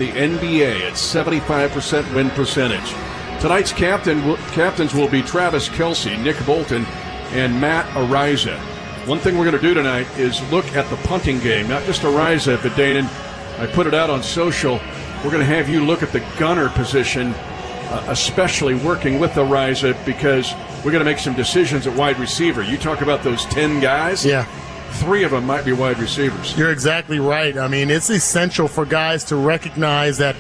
the NBA at 75% win percentage. Tonight's captains will be Travis Kelce, Nick Bolton, and Matt Ariza. One thing we're going to do tonight is look at the punting game, not just Ariza, but Danon, I put it out on social. We're going to have you look at the gunner position, especially working with Ariza, because we're going to make some decisions at wide receiver. You talk about those 10 guys. Yeah. 3 of them might be wide receivers. You're exactly right. I mean, it's essential for guys to recognize that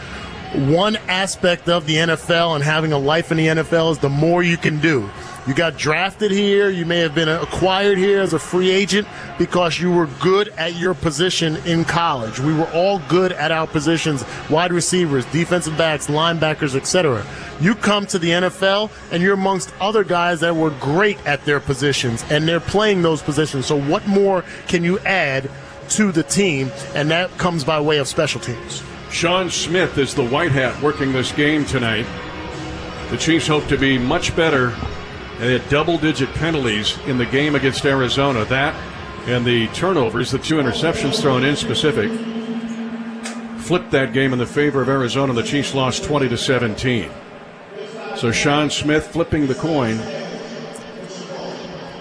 one aspect of the NFL and having a life in the NFL is the more you can do. You got drafted here. You may have been acquired here as a free agent because you were good at your position in college. We were all good at our positions, wide receivers, defensive backs, linebackers, etc. You come to the NFL, and you're amongst other guys that were great at their positions, and they're playing those positions. So what more can you add to the team? And that comes by way of special teams. Sean Smith is the white hat working this game tonight. The Chiefs hope to be much better at double-digit penalties in the game against Arizona. That and the turnovers, the 2 interceptions thrown in specific, flipped that game in the favor of Arizona. The Chiefs lost 20-17. So Sean Smith flipping the coin.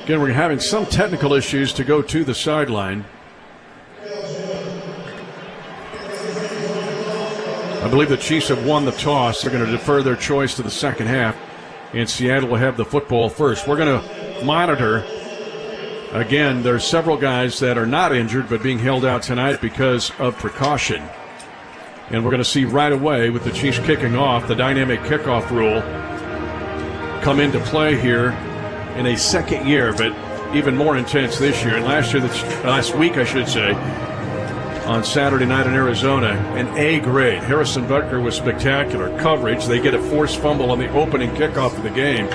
Again, we're having some technical issues to go to the sideline. I believe the Chiefs have won the toss. They're going to defer their choice to the second half, and Seattle will have the football first. We're going to monitor. Again, there's several guys that are not injured but being held out tonight because of precaution. And we're going to see right away, with the Chiefs kicking off, the dynamic kickoff rule come into play here in a second year, but even more intense this year. And last week, I should say, on Saturday night in Arizona, an A grade. Harrison Butker was spectacular. Coverage, they get a forced fumble on the opening kickoff of the game,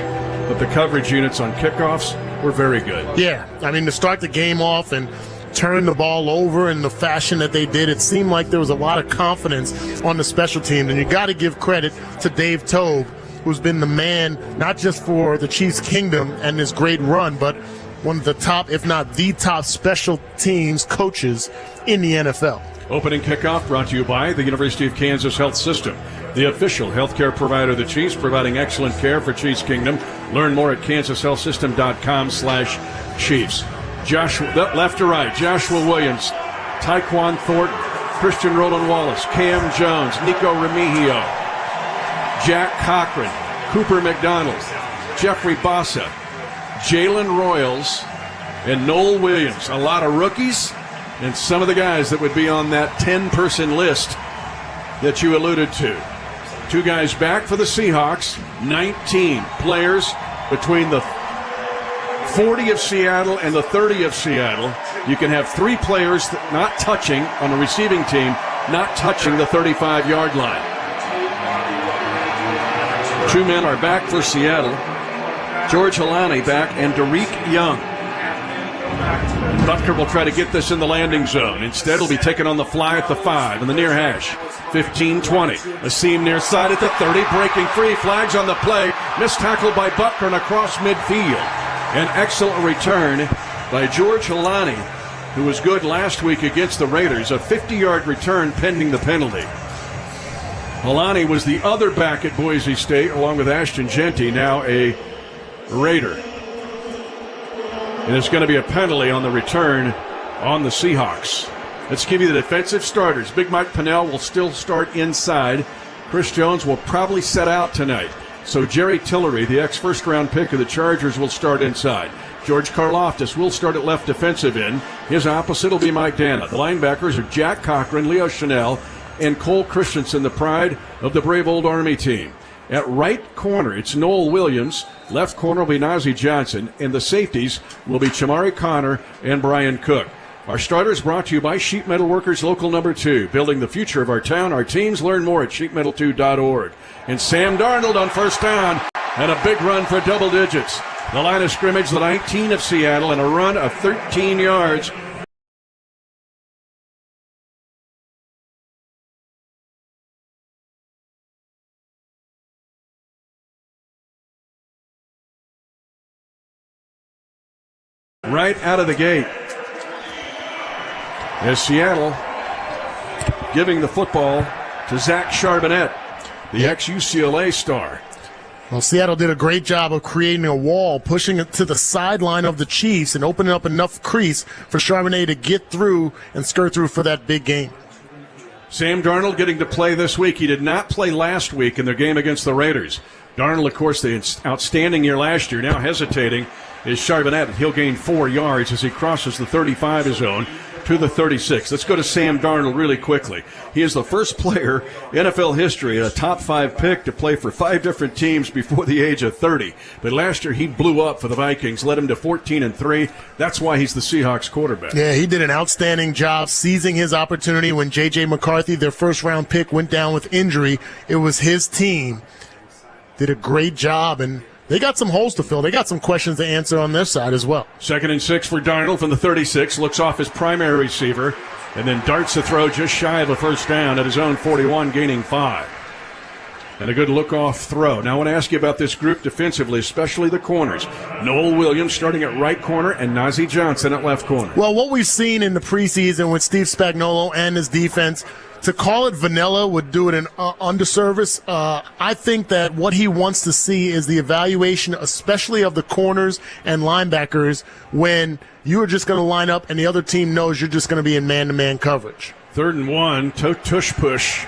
but the coverage units on kickoffs were very good. Yeah, I mean, to start the game off and turn the ball over in the fashion that they did, it seemed like there was a lot of confidence on the special teams. And you got to give credit to Dave Toub, who's been the man not just for the Chiefs' kingdom and this great run, but one of the top, if not the top, special teams coaches in the NFL. Opening kickoff brought to you by the University of Kansas Health System, the official healthcare provider of the Chiefs, providing excellent care for Chiefs Kingdom. Learn more at kansashealthsystem.com/Chiefs. Joshua, left to right, Joshua Williams, Tyquan Thornton, Christian Roland Wallace, Cam Jones, Nico Remigio, Jack Cochran, Cooper McDonald, Jeffrey Bassa, Jalen Royals, and Noel Williams. A lot of rookies and some of the guys that would be on that 10-person list that you alluded to. 2 guys back for the Seahawks, 19 players between the 40 of Seattle and the 30 of Seattle. You can have 3 players not touching on the receiving team, not touching the 35-yard line. 2 men are back for Seattle. George Halani back, and Derek Young. And Butker will try to get this in the landing zone. Instead, he'll be taken on the fly at the 5 in the near hash. 15-20. A seam near side at the 30. Breaking free. Flags on the play. Missed tackle by Butker and across midfield. An excellent return by George Halani, who was good last week against the Raiders. A 50-yard return pending the penalty. Halani was the other back at Boise State, along with Ashton Jeanty, now a Raider. And it's going to be a penalty on the return on the Seahawks. Let's give you the defensive starters. Big Mike Pennell will still start inside. Chris Jones will probably set out tonight. So Jerry Tillery, the ex-first-round pick of the Chargers, will start inside. George Karlaftis will start at left defensive end. His opposite will be Mike Dana. The linebackers are Jack Cochran, Leo Chanel, and Cole Christensen, the pride of the brave old Army team. At right corner, it's Noel Williams. Left corner will be Najee Johnson. And the safeties will be Chamari Connor and Brian Cook. Our starters brought to you by Sheet Metal Workers Local Number 2. Building the future of our town, our teams. Learn more at sheetmetal2.org. And Sam Darnold on first down. And a big run for double digits. The line of scrimmage, the 19 of Seattle, and a run of 13 yards. Right out of the gate, as Seattle giving the football to Zach Charbonnet, the ex-UCLA star. Well, Seattle did a great job of creating a wall, pushing it to the sideline of the Chiefs and opening up enough crease for Charbonnet to get through and skirt through for that big game. Sam Darnold getting to play this week. He did not play last week in their game against the Raiders. Darnold, of course, the outstanding year last year, now hesitating is Charbonnet. He'll gain 4 yards as he crosses the 35 zone to the 36. Let's go to Sam Darnold really quickly. He is the first player in NFL history, a top 5 pick, to play for 5 different teams before the age of 30. But last year he blew up for the Vikings, led him to 14-3. That's why he's the Seahawks quarterback. Yeah, he did an outstanding job seizing his opportunity when J.J. McCarthy, their first-round pick, went down with injury. It was his team. Did a great job, and they got some holes to fill. They got some questions to answer on their side as well. 2nd and 6 for Darnold from the 36. Looks off his primary receiver and then darts the throw just shy of a first down at his own 41, gaining 5. And a good look-off throw. Now I want to ask you about this group defensively, especially the corners. Noel Williams starting at right corner and Najee Johnson at left corner. Well, what we've seen in the preseason with Steve Spagnuolo and his defense, to call it vanilla would do it an underservice. I think that what he wants to see is the evaluation, especially of the corners and linebackers, when you are just going to line up and the other team knows you're just going to be in man-to-man coverage. 3rd and 1, tush push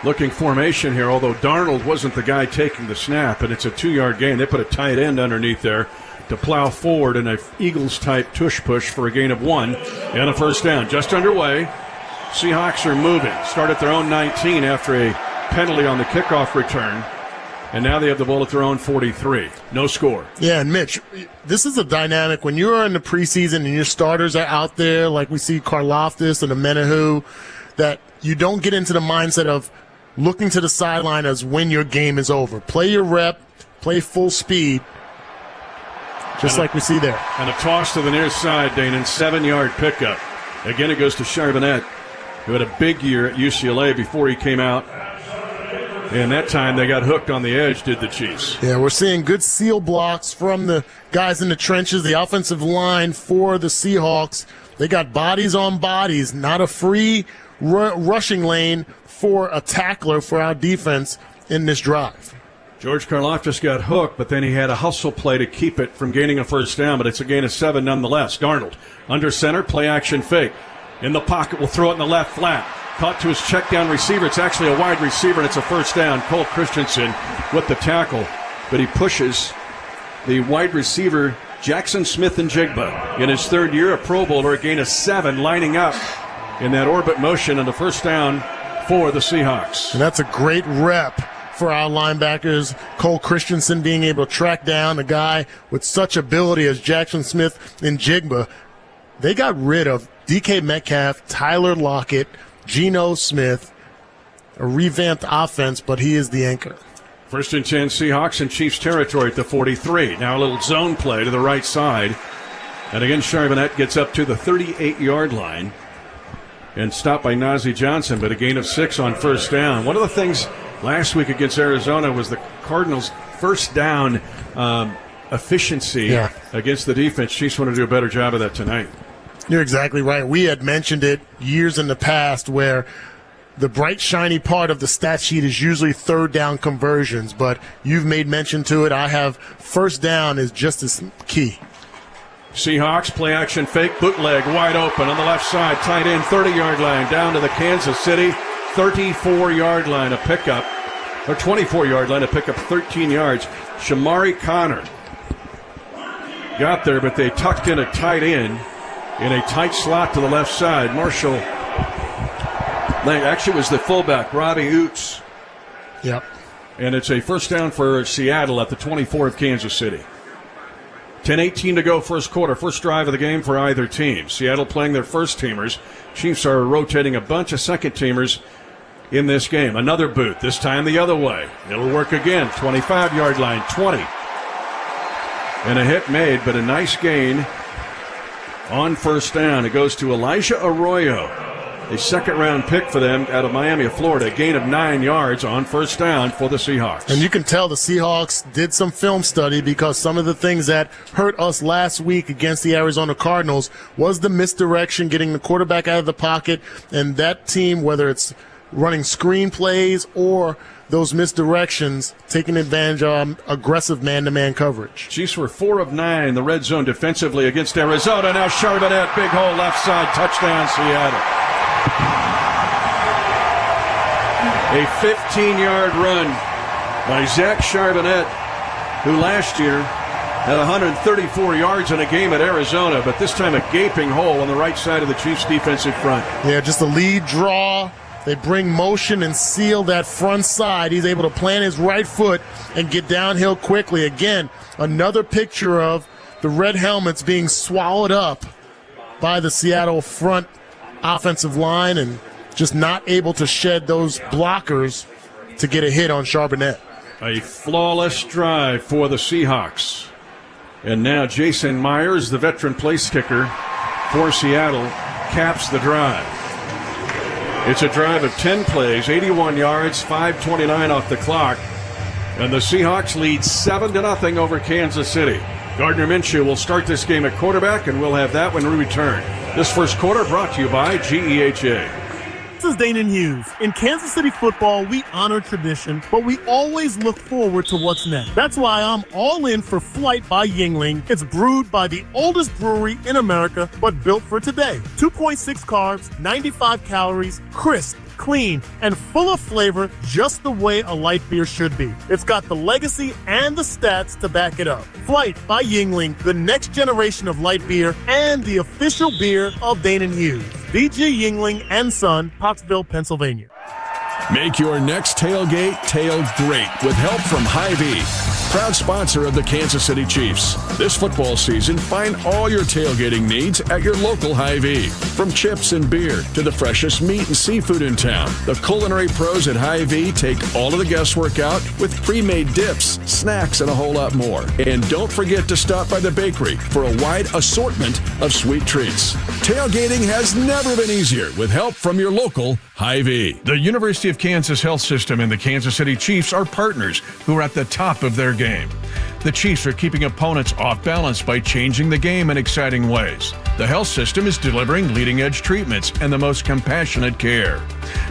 looking formation here, although Darnold wasn't the guy taking the snap, and it's a 2-yard gain. They put a tight end underneath there to plow forward in an Eagles-type tush push for a gain of 1 and a first down. Just underway. Seahawks are moving. Start at their own 19 after a penalty on the kickoff return. And now they have the ball at their own 43. No score. Yeah, and Mitch, this is a dynamic. When you are in the preseason and your starters are out there, like we see Karlaftis and Amenahu, that you don't get into the mindset of looking to the sideline as when your game is over. Play your rep, play full speed, just like we see there. And a toss to the near side, Danon, 7-yard pickup. Again, it goes to Charbonnet, who had a big year at UCLA before he came out. And that time they got hooked on the edge, did the Chiefs. Yeah, we're seeing good seal blocks from the guys in the trenches, the offensive line for the Seahawks. They got bodies on bodies, not a free rushing lane for a tackler for our defense in this drive. George Karlaftis got hooked, but then he had a hustle play to keep it from gaining a first down, but it's a gain of 7 nonetheless. Darnold under center, play action fake. In the pocket, will throw it in the left flat. Caught to his check down receiver. It's actually a wide receiver, and it's a first down. Cole Christensen with the tackle, but he pushes the wide receiver, Jackson Smith-Njigba. In his 3rd year, a Pro Bowler, a gain of 7, lining up in that orbit motion and the first down for the Seahawks. And that's a great rep for our linebackers. Cole Christensen being able to track down a guy with such ability as Jackson Smith-Njigba. They got rid of DK Metcalf, Tyler Lockett, Geno Smith, a revamped offense, but he is the anchor. 1st and 10, Seahawks in Chiefs territory at the 43. Now a little zone play to the right side. And again, Charbonnet gets up to the 38-yard line and stopped by Najee Johnson, but a gain of 6 on first down. One of the things last week against Arizona was the Cardinals' first down efficiency against the defense. Chiefs want to do a better job of that tonight. You're exactly right. We had mentioned it years in the past where the bright, shiny part of the stat sheet is usually 3rd down conversions, but you've made mention to it. I have first down is just as key. Seahawks play action fake, bootleg, wide open on the left side, tight end, 30-yard line, down to the Kansas City 34-yard line, a pickup, or 24-yard line, a pickup, 13 yards. Shamari Connor got there, but they tucked in a tight end in a tight slot to the left side. Marshall, actually it was the fullback, Robbie Oots. Yep. And it's a first down for Seattle at the 24 of Kansas City. 10:18 to go first quarter, first drive of the game for either team. Seattle playing their first teamers. Chiefs are rotating a bunch of second teamers in this game. Another boot, this time the other way. It'll work again, 25-yard line, 20. And a hit made, but a nice gain on first down. It goes to Elijah Arroyo, a second-round pick for them out of Miami, Florida. A gain of 9 yards on first down for the Seahawks. And you can tell the Seahawks did some film study, because some of the things that hurt us last week against the Arizona Cardinals was the misdirection, getting the quarterback out of the pocket, and that team, whether it's running screen plays or those misdirections, taking advantage of aggressive man-to-man coverage. Chiefs were 4 of 9 in the red zone defensively against Arizona. Now Charbonnet, big hole left side, touchdown Seattle. A 15-yard run by Zach Charbonnet, who last year had 134 yards in a game at Arizona, but this time a gaping hole on the right side of the Chiefs' defensive front. Yeah, just a lead draw. They bring motion and seal that front side. He's able to plant his right foot and get downhill quickly. Again, another picture of the red helmets being swallowed up by the Seattle front offensive line and just not able to shed those blockers to get a hit on Charbonnet. A flawless drive for the Seahawks. And now Jason Myers, the veteran place kicker for Seattle, caps the drive. It's a drive of 10 plays, 81 yards, 5:29 off the clock. And the Seahawks lead 7-0 over Kansas City. Gardner Minshew will start this game at quarterback, and we'll have that when we return. This first quarter brought to you by GEHA. This is Danon Hughes. In Kansas City football, we honor tradition, but we always look forward to what's next. That's why I'm all in for Flight by Yuengling. It's brewed by the oldest brewery in America, but built for today. 2.6 carbs, 95 calories, crisp, clean, and full of flavor, just the way a light beer should be. It's got the legacy and the stats to back it up. Flight by Yuengling, the next generation of light beer and the official beer of Danon Hughes. D.G. Yuengling and Son, Pottsville, Pennsylvania. Make your next tailgate tail great with help from Hy-Vee, proud sponsor of the Kansas City Chiefs. This football season, find all your tailgating needs at your local Hy-Vee. From chips and beer to the freshest meat and seafood in town, the culinary pros at Hy-Vee take all of the guesswork out with pre-made dips, snacks, and a whole lot more. And don't forget to stop by the bakery for a wide assortment of sweet treats. Tailgating has never been easier with help from your local Hy-Vee. The University of Kansas Health System and the Kansas City Chiefs are partners who are at the top of their game. The Chiefs are keeping opponents off balance by changing the game in exciting ways. The health system is delivering leading-edge treatments and the most compassionate care.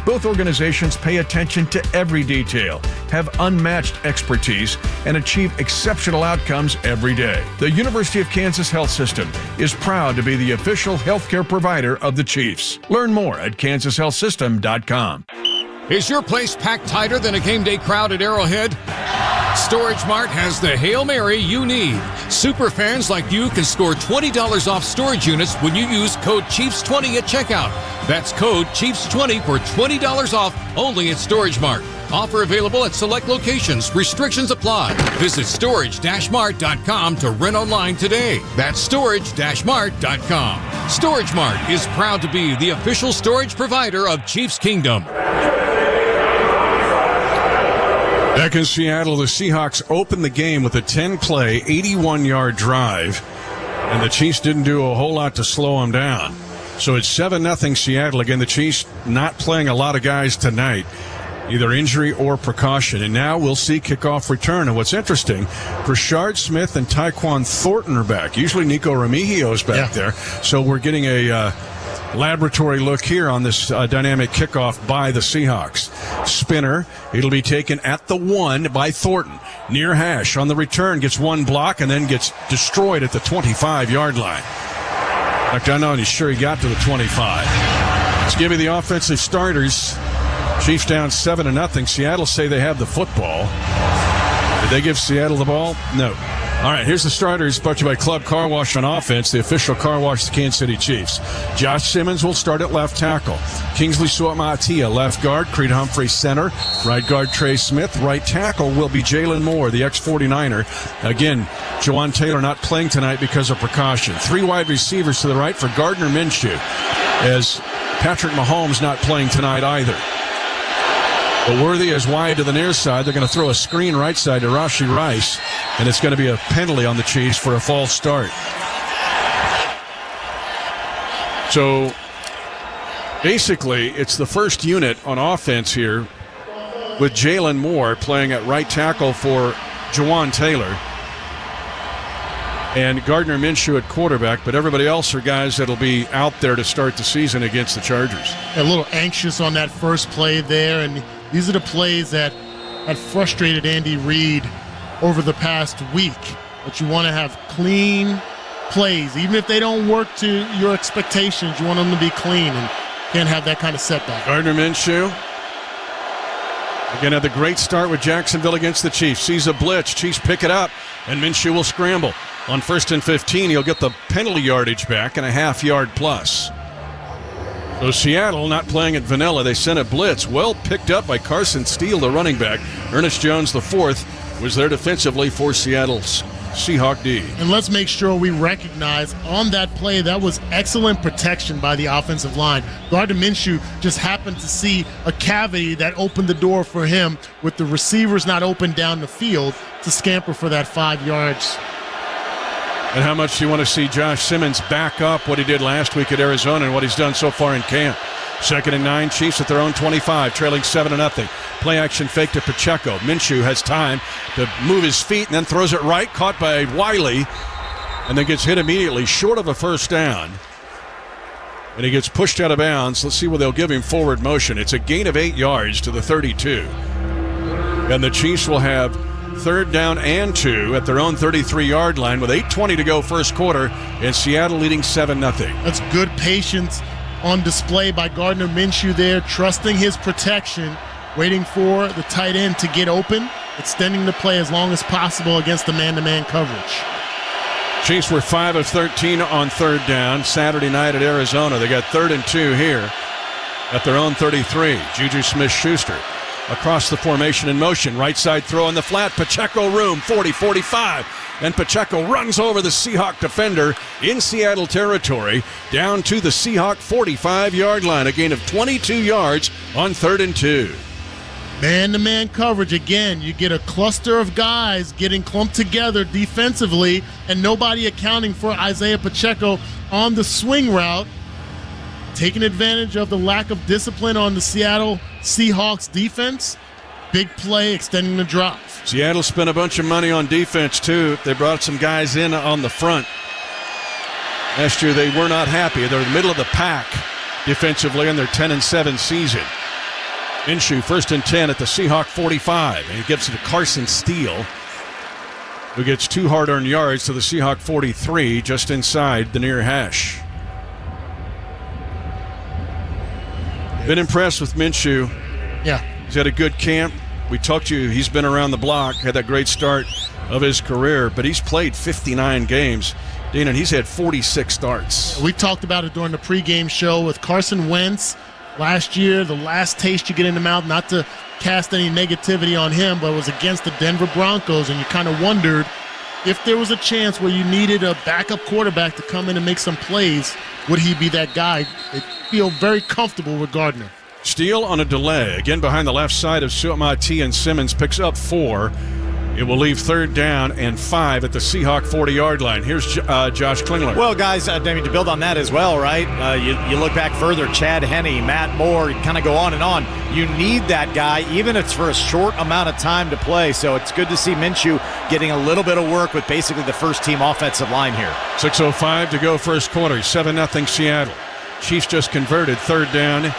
Both organizations pay attention to every detail, have unmatched expertise, and achieve exceptional outcomes every day. The University of Kansas Health System is proud to be the official healthcare provider of the Chiefs. Learn more at kansashealthsystem.com. Is your place packed tighter than a game day crowd at Arrowhead? Storage Mart has the Hail Mary you need. Super fans like you can score $20 off storage units when you use code CHIEFS20 at checkout. That's code CHIEFS20 for $20 off only at Storage Mart. Offer available at select locations. Restrictions apply. Visit storage-mart.com to rent online today. That's storage-mart.com. Storage Mart is proud to be the official storage provider of Chiefs Kingdom. Back in Seattle, the Seahawks opened the game with a 10-play, 81-yard drive, and the Chiefs didn't do a whole lot to slow them down. So it's 7-0 Seattle. Again, the Chiefs not playing a lot of guys tonight, either injury or precaution. And now we'll see kickoff return. And what's interesting, Rashard Smith and Tyquan Thornton are back. Usually Nico Remigio's back there. So we're getting a laboratory look here on this dynamic kickoff by the Seahawks. Spinner, it'll be taken at the 1 by Thornton. Near hash on the return, gets one block and then gets destroyed at the 25-yard line. In fact, I'm not sure he got to the 25. Let's give you the offensive starters. Chiefs down 7-0. Seattle say they have the football. Did they give Seattle the ball? No. All right, here's the starters brought to you by Club Car Wash on offense, the official car wash of the Kansas City Chiefs. Josh Simmons will start at left tackle. Kingsley Suamatia, left guard. Creed Humphrey, center. Right guard, Trey Smith. Right tackle will be Jalen Moore, the ex-49er. Again, Jawan Taylor not playing tonight because of precaution. 3 wide receivers to the right for Gardner Minshew, as Patrick Mahomes not playing tonight either. But Worthy is wide to the near side. They're going to throw a screen right side to Rashee Rice, and it's going to be a penalty on the Chiefs for a false start. So basically, it's the first unit on offense here with Jalen Moore playing at right tackle for Jawan Taylor. and Gardner Minshew at quarterback, but everybody else are guys that'll be out there to start the season against the Chargers. A little anxious on that first play there, and these are the plays that had frustrated Andy Reid over the past week. But you want to have clean plays. Even if they don't work to your expectations, you want them to be clean and can't have that kind of setback. Gardner Minshew again had the great start with Jacksonville against the Chiefs. Sees a blitz. Chiefs pick it up, and Minshew will scramble. On 1st and 15, he'll get the penalty yardage back and a half-yard plus. So Seattle not playing at vanilla. They sent a blitz. Well picked up by Carson Steele, the running back. Ernest Jones, the fourth, was there defensively for Seattle's Seahawk D. And let's make sure we recognize on that play, that was excellent protection by the offensive line. Gardner Minshew just happened to see a cavity that opened the door for him with the receivers not open down the field to scamper for that 5 yards. And how much do you want to see Josh Simmons back up what he did last week at Arizona and what he's done so far in camp? 2nd and 9, Chiefs at their own 25, trailing 7-0. Play action fake to Pacheco. Minshew has time to move his feet and then throws it right, caught by Wiley, and then gets hit immediately, short of a first down. And he gets pushed out of bounds. Let's see where they'll give him forward motion. It's a gain of 8 yards to the 32. And the Chiefs will have 3rd down and 2 at their own 33-yard line with 8:20 to go first quarter, and Seattle leading 7-0. That's good patience on display by Gardner Minshew there, trusting his protection, waiting for the tight end to get open, extending the play as long as possible against the man-to-man coverage. Chiefs were 5 of 13 on 3rd down Saturday night at Arizona. They got 3rd and 2 here at their own 33. Juju Smith-Schuster across the formation in motion. Right side throw in the flat. Pacheco room, 40, 45. And Pacheco runs over the Seahawk defender in Seattle territory down to the Seahawk 45-yard line. A gain of 22 yards on 3rd and 2. Man-to-man coverage. Again, you get a cluster of guys getting clumped together defensively and nobody accounting for Isaiah Pacheco on the swing route. Taking advantage of the lack of discipline on the Seattle Seahawks defense. Big play, extending the drive. Seattle spent a bunch of money on defense, too. They brought some guys in on the front. Last year, they were not happy. They're in the middle of the pack defensively in their 10-7 season. Minshew, 1st and 10 at the Seahawk 45. And he gives it to Carson Steele, who gets 2 hard-earned yards to the Seahawk 43, just inside the near hash. Been impressed with Minshew. Yeah. He's had a good camp. We talked to you, he's been around the block, had that great start of his career, but he's played 59 games. Dean, and he's had 46 starts. We talked about it during the pregame show with Carson Wentz last year, the last taste you get in the mouth, not to cast any negativity on him, but it was against the Denver Broncos, and you kind of wondered if there was a chance where you needed a backup quarterback to come in and make some plays, would he be that guy? They feel very comfortable with Gardner. Steele on a delay. Again behind the left side of Suamati, and Simmons picks up 4. It will leave 3rd down and 5 at the Seahawk 40-yard line. Here's Josh Klingler. Well, guys, I mean, to build on that as well, right? You look back further, Chad Henne, Matt Moore, you kind of go on and on. You need that guy, even if it's for a short amount of time to play. So it's good to see Minshew getting a little bit of work with basically the first-team offensive line here. 6:05 to go first quarter. 7-0 Seattle. Chiefs just converted 3rd down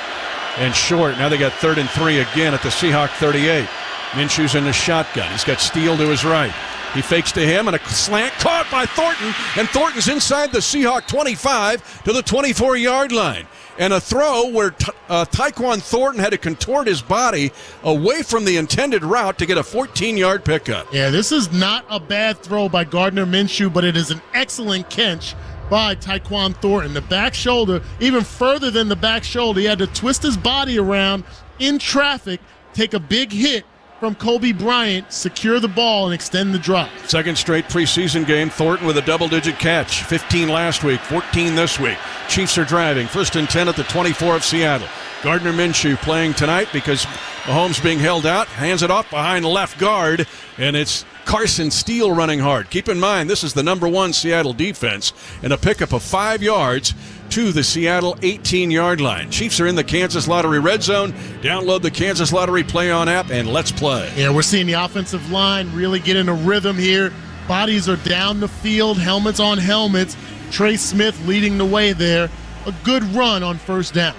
and short. Now they got 3rd and 3 again at the Seahawk 38. Minshew's in the shotgun. He's got Steele to his right. He fakes to him, and a slant caught by Thornton, and Thornton's inside the Seahawk 25 to the 24-yard line. And a throw where Tyquan Thornton had to contort his body away from the intended route to get a 14-yard pickup. Yeah, this is not a bad throw by Gardner Minshew, but it is an excellent catch by Tyquan Thornton. The back shoulder, even further than the back shoulder, he had to twist his body around in traffic, take a big hit from Kobe Bryant, secure the ball, and extend the drive. Second straight preseason game. Thornton with a double-digit catch. 15 last week, 14 this week. Chiefs are driving. 1st and 10 at the 24 of Seattle. Gardner Minshew playing tonight because Mahomes being held out. Hands it off behind left guard, and it's Carson Steele running hard. Keep in mind, this is the number 1 Seattle defense, and a pickup of 5 yards to the Seattle 18-yard line. Chiefs are in the Kansas Lottery red zone. Download the Kansas Lottery Play On app, and let's play. Yeah, we're seeing the offensive line really get in a rhythm here. Bodies are down the field, helmets on helmets. Trey Smith leading the way there. A good run on first down.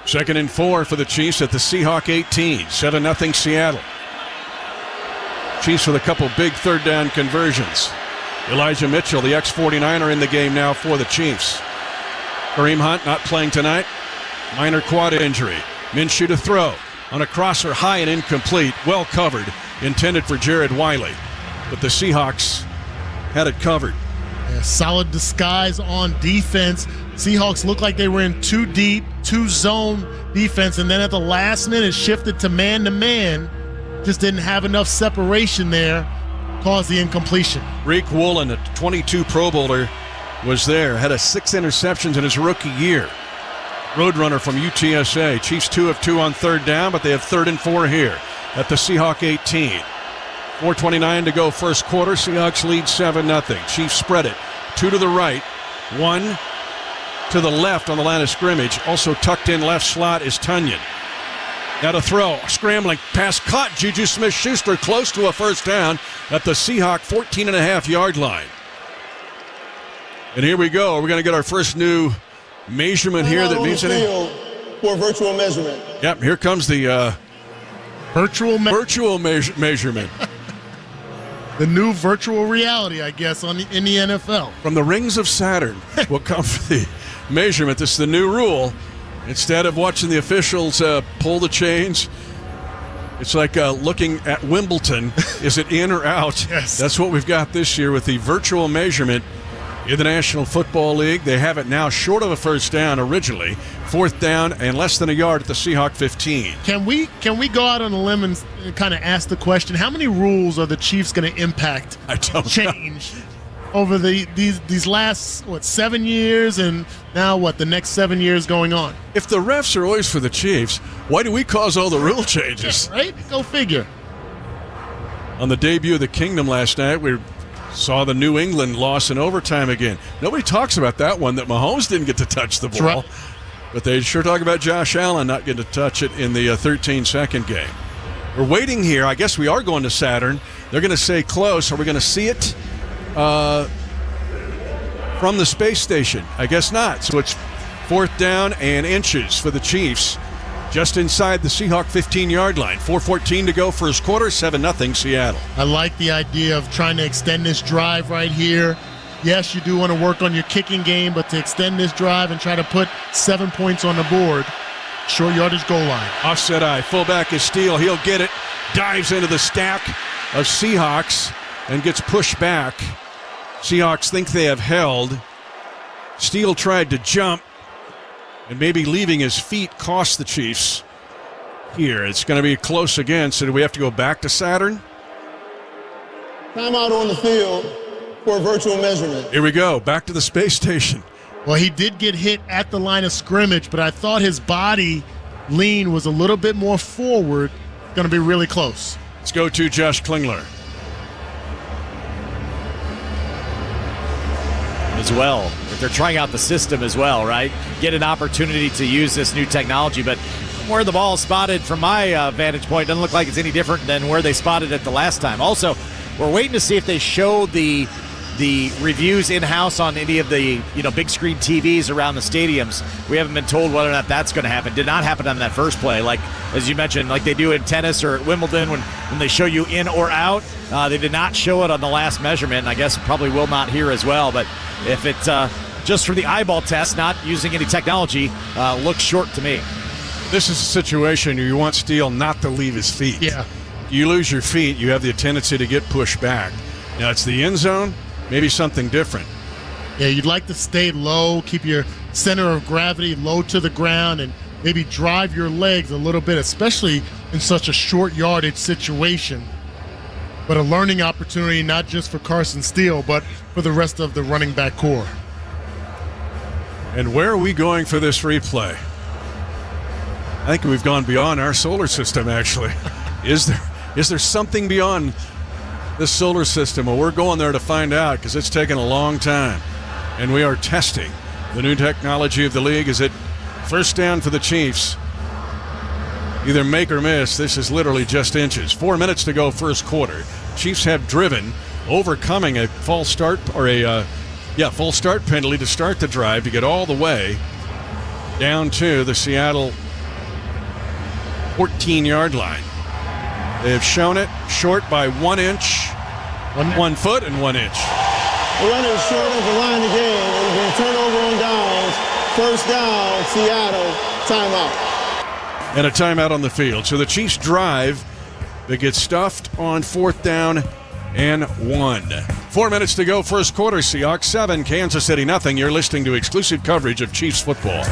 2nd and 4 for the Chiefs at the Seahawk 18. 7-0 Seattle. Chiefs with a couple big third down conversions. Elijah Mitchell, the ex-49er, in the game now for the Chiefs. Kareem Hunt not playing tonight. Minor quad injury. Minshew to throw. On a crosser, high and incomplete. Well covered. Intended for Jared Wiley. But the Seahawks had it covered. Yeah, solid disguise on defense. Seahawks looked like they were in too deep, two zone defense, and then at the last minute shifted to man-to-man. Just didn't have enough separation there. Caused the incompletion. Reek Woolen, a 22 Pro Bowler, was there. Had 6 interceptions in his rookie year. Roadrunner from UTSA. Chiefs 2 of 2 on third down, but they have 3rd and 4 here at the Seahawk 18. 4:29 to go first quarter. Seahawks lead 7-0. Chiefs spread it. 2 to the right. 1 to the left on the line of scrimmage. Also tucked in left slot is Tunyon. Now to throw. Scrambling. Pass caught. Juju Smith-Schuster close to a first down at the Seahawk 14.5-yard line. And here we go. We're going to get our first new measurement here that means anything. For virtual measurement. Yep, here comes the Virtual measurement. The new virtual reality, I guess, in the NFL. From the rings of Saturn will come for the measurement. This is the new rule. Instead of watching the officials pull the chains, it's like looking at Wimbledon. Is it in or out? Yes. That's what we've got this year with the virtual measurement in the National Football League. They have it now short of a first down originally. 4th down and less than a yard at the Seahawk 15. Can we go out on a limb and kind of ask the question, how many rules are the Chiefs going to impact, change over these last, 7 years, and now, the next 7 years going on? If the refs are always for the Chiefs, why do we cause all the rule changes? Yeah, right? Go figure. On the debut of the Kingdom last night, we saw the New England loss in overtime again. Nobody talks about that one, that Mahomes didn't get to touch the ball. Right. But they sure talk about Josh Allen not getting to touch it in the 13-second game. We're waiting here. I guess we are going to Saturn. They're going to say close. Are we going to see it from the space station? I guess not. So it's 4th down and inches for the Chiefs. Just inside the Seahawk 15-yard line. 4:14 to go first quarter, 7-0 Seattle. I like the idea of trying to extend this drive right here. Yes, you do want to work on your kicking game, but to extend this drive and try to put 7 points on the board, short yardage goal line. Offset eye. Fullback is Steele. He'll get it. Dives into the stack of Seahawks and gets pushed back. Seahawks think they have held. Steele tried to jump, and maybe leaving his feet cost the Chiefs here. It's going to be close again, so do we have to go back to Saturn? Timeout on the field for virtual measurement. Here we go, back to the space station. Well, he did get hit at the line of scrimmage, but I thought his body lean was a little bit more forward. Going to be really close. Let's go to Josh Klingler. As well, if they're trying out the system as well, right? Get an opportunity to use this new technology, but where the ball is spotted from my vantage point doesn't look like it's any different than where they spotted it the last time. Also, we're waiting to see if they show the reviews in-house on any of the big screen TVs around the stadiums. We haven't been told whether or not that's going to happen. Did not happen on that first play, like as you mentioned, like they do in tennis or at Wimbledon when they show you in or out. They did not show it on the last measurement, and I guess probably will not here as well. But if it's just for the eyeball test, not using any technology, looks short to me. This is a situation where you want Steele not to leave his feet. Yeah. You lose your feet, you have the tendency to get pushed back. Now it's the end zone, maybe something different. Yeah, you'd like to stay low, keep your center of gravity low to the ground, and maybe drive your legs a little bit, especially in such a short yardage situation. But a learning opportunity not just for Carson Steele, but for the rest of the running back core. And where are we going for this replay? I think we've gone beyond our solar system, actually. Is there something beyond this solar system? Well, we're going there to find out because it's taken a long time. And we are testing the new technology of the league. Is it first down for the Chiefs? Either make or miss. This is literally just inches. 4 minutes to go first quarter. Chiefs have driven overcoming a false start or false start penalty to start the drive to get all the way down to the Seattle 14-yard line. They have shown it short by 1 inch, 1 foot and 1 inch. The runner is short of the line again. It will be a turnover on downs. First down, Seattle, timeout. And a timeout on the field. So the Chiefs drive that gets stuffed on 4th down and 1. 4 minutes to go, first quarter. Seahawks 7, Kansas City nothing. You're listening to exclusive coverage of Chiefs football.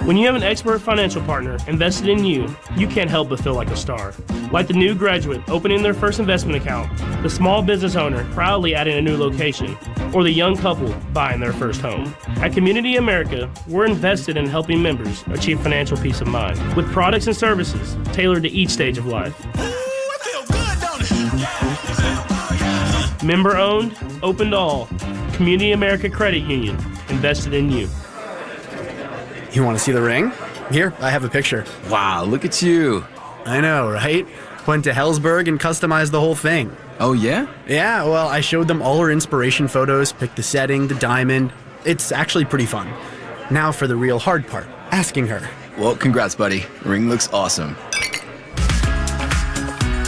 When you have an expert financial partner invested in you, you can't help but feel like a star. Like the new graduate opening their first investment account, the small business owner proudly adding a new location, or the young couple buying their first home. At Community America, we're invested in helping members achieve financial peace of mind with products and services tailored to each stage of life. Member owned, open to all. Community America Credit Union, invested in you. You want to see the ring? Here, I have a picture. Wow, look at you. I know, right? Went to Hellsberg and customized the whole thing. Oh, yeah? Yeah, well, I showed them all our inspiration photos, picked the setting, the diamond. It's actually pretty fun. Now for the real hard part, asking her. Well, congrats, buddy. Ring looks awesome.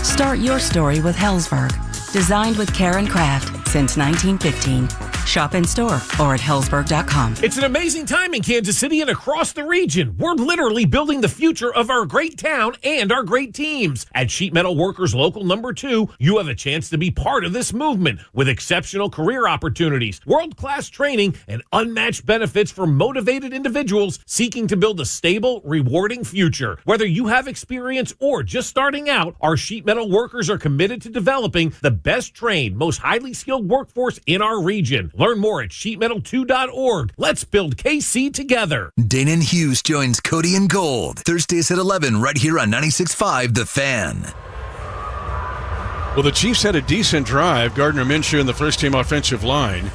Start your story with Hellsberg. Designed with care and craft since 1915. Shop in store or at Hellsberg.com. It's an amazing time in Kansas City and across the region. We're literally building the future of our great town and our great teams. At Sheet Metal Workers Local Number 2, you have a chance to be part of this movement with exceptional career opportunities, world-class training, and unmatched benefits for motivated individuals seeking to build a stable, rewarding future. Whether you have experience or just starting out, our Sheet Metal Workers are committed to developing the best trained, most highly skilled workforce in our region. Learn more at sheetmetal2.org. Let's build KC together. Danon Hughes joins Cody and Gold Thursdays at 11 right here on 96.5 The Fan. Well, the Chiefs had a decent drive. Gardner Minshew and the first-team offensive line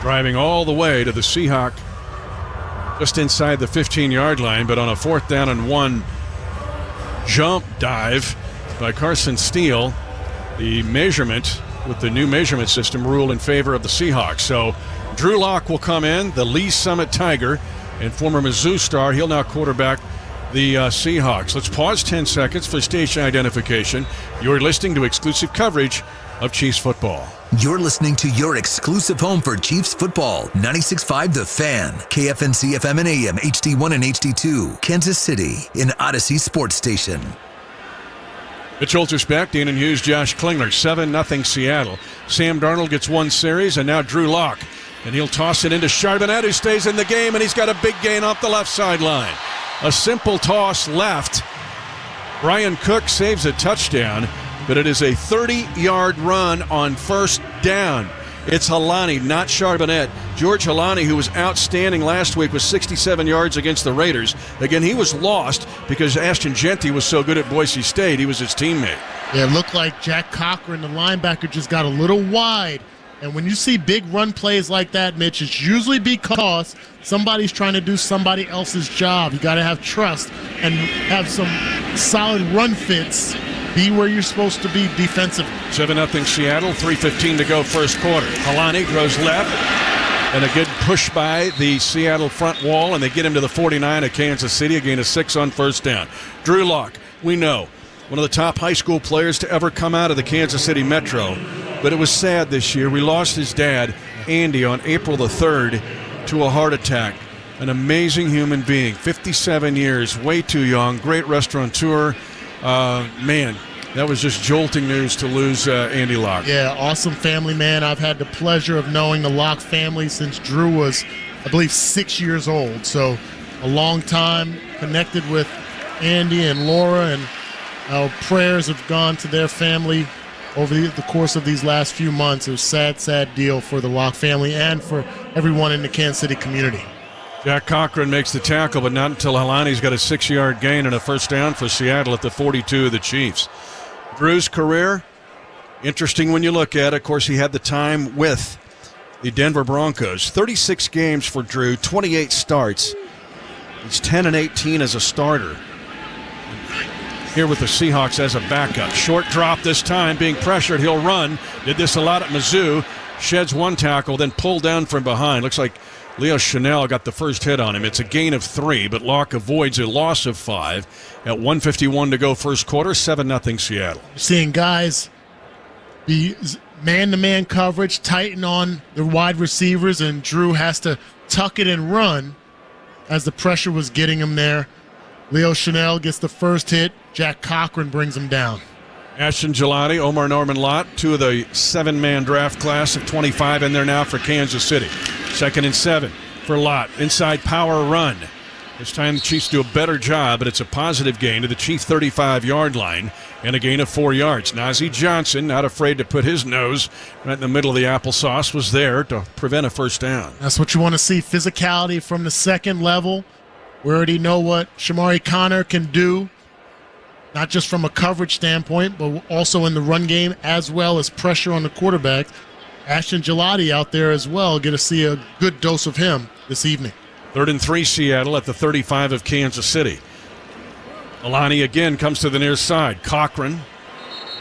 driving all the way to the Seahawk just inside the 15-yard line, but on a 4th down and 1 jump dive by Carson Steele, the measurement with the new measurement system ruled in favor of the Seahawks. So Drew Lock will come in, the Lee Summit Tiger and former Mizzou star. He'll now quarterback the Seahawks. Let's pause 10 seconds for station identification. You're listening to exclusive coverage of Chiefs football. You're listening to your exclusive home for Chiefs football. 96.5 The Fan, KFNC FM and AM, HD1 and HD2, Kansas City, in Odyssey Sports Station. Mitch Oltersbeck, Danon Hughes, Josh Klingler, 7-0 Seattle. Sam Darnold gets 1 series, and now Drew Lock. And he'll toss it into Charbonnet, who stays in the game, and he's got a big gain off the left sideline. A simple toss left. Brian Cook saves a touchdown, but it is a 30-yard run on first down. It's Halani, not Charbonnet. George Halani, who was outstanding last week with 67 yards against the Raiders. Again, he was lost because Ashton Genty was so good at Boise State. He was his teammate. Yeah, it looked like Jack Cochran, the linebacker, just got a little wide. And when you see big run plays like that, Mitch, it's usually because somebody's trying to do somebody else's job. You got to have trust and have some solid run fits. Be where you're supposed to be defensively. 7-0 Seattle, 3:15 to go first quarter. Halani throws left, and a good push by the Seattle front wall, and they get him to the 49 of Kansas City, a gain of 6 on first down. Drew Lock, we know, one of the top high school players to ever come out of the Kansas City Metro, but it was sad this year. We lost his dad, Andy, on April the 3rd to a heart attack. An amazing human being, 57 years, way too young, great restaurateur. Man, that was just jolting news to lose Andy Lock. Yeah, awesome family man. I've had the pleasure of knowing the Lock family since Drew was, I believe, 6 years old. So a long time connected with Andy and Laura, and our prayers have gone to their family over the course of these last few months. It was a sad, sad deal for the Lock family and for everyone in the Kansas City community. Jack Cochran makes the tackle, but not until Halani's got a 6-yard gain and a first down for Seattle at the 42 of the Chiefs. Drew's career, interesting when you look at it. Of course, he had the time with the Denver Broncos. 36 games for Drew, 28 starts. He's 10-18 as a starter. here with the Seahawks as a backup. Short drop this time, being pressured. He'll run. Did this a lot at Mizzou. Sheds one tackle, then pulled down from behind. Looks like Leo Chanel got the first hit on him. It's a gain of 3, but Locke avoids a loss of 5. At 1:51 to go first quarter, 7-0 Seattle. Seeing guys be man-to-man coverage, tighten on the wide receivers, and Drew has to tuck it and run as the pressure was getting him there. Leo Chanel gets the first hit. Jack Cochran brings him down. Ashton Gelati, Omar Norman Lott, 2 of the 7-man draft class of 25 in there now for Kansas City. 2nd and 7 for Lott. Inside power run. This time the Chiefs do a better job, but it's a positive gain to the Chief 35-yard line and a gain of 4 yards. Najee Johnson, not afraid to put his nose right in the middle of the applesauce, was there to prevent a first down. That's what you want to see, physicality from the second level. We already know what Shamari Connor can do, not just from a coverage standpoint, but also in the run game as well as pressure on the quarterback. Ashton Gelati out there as well. Get to see a good dose of him this evening. 3rd and 3 Seattle at the 35 of Kansas City. Alani again comes to the near side. Cochran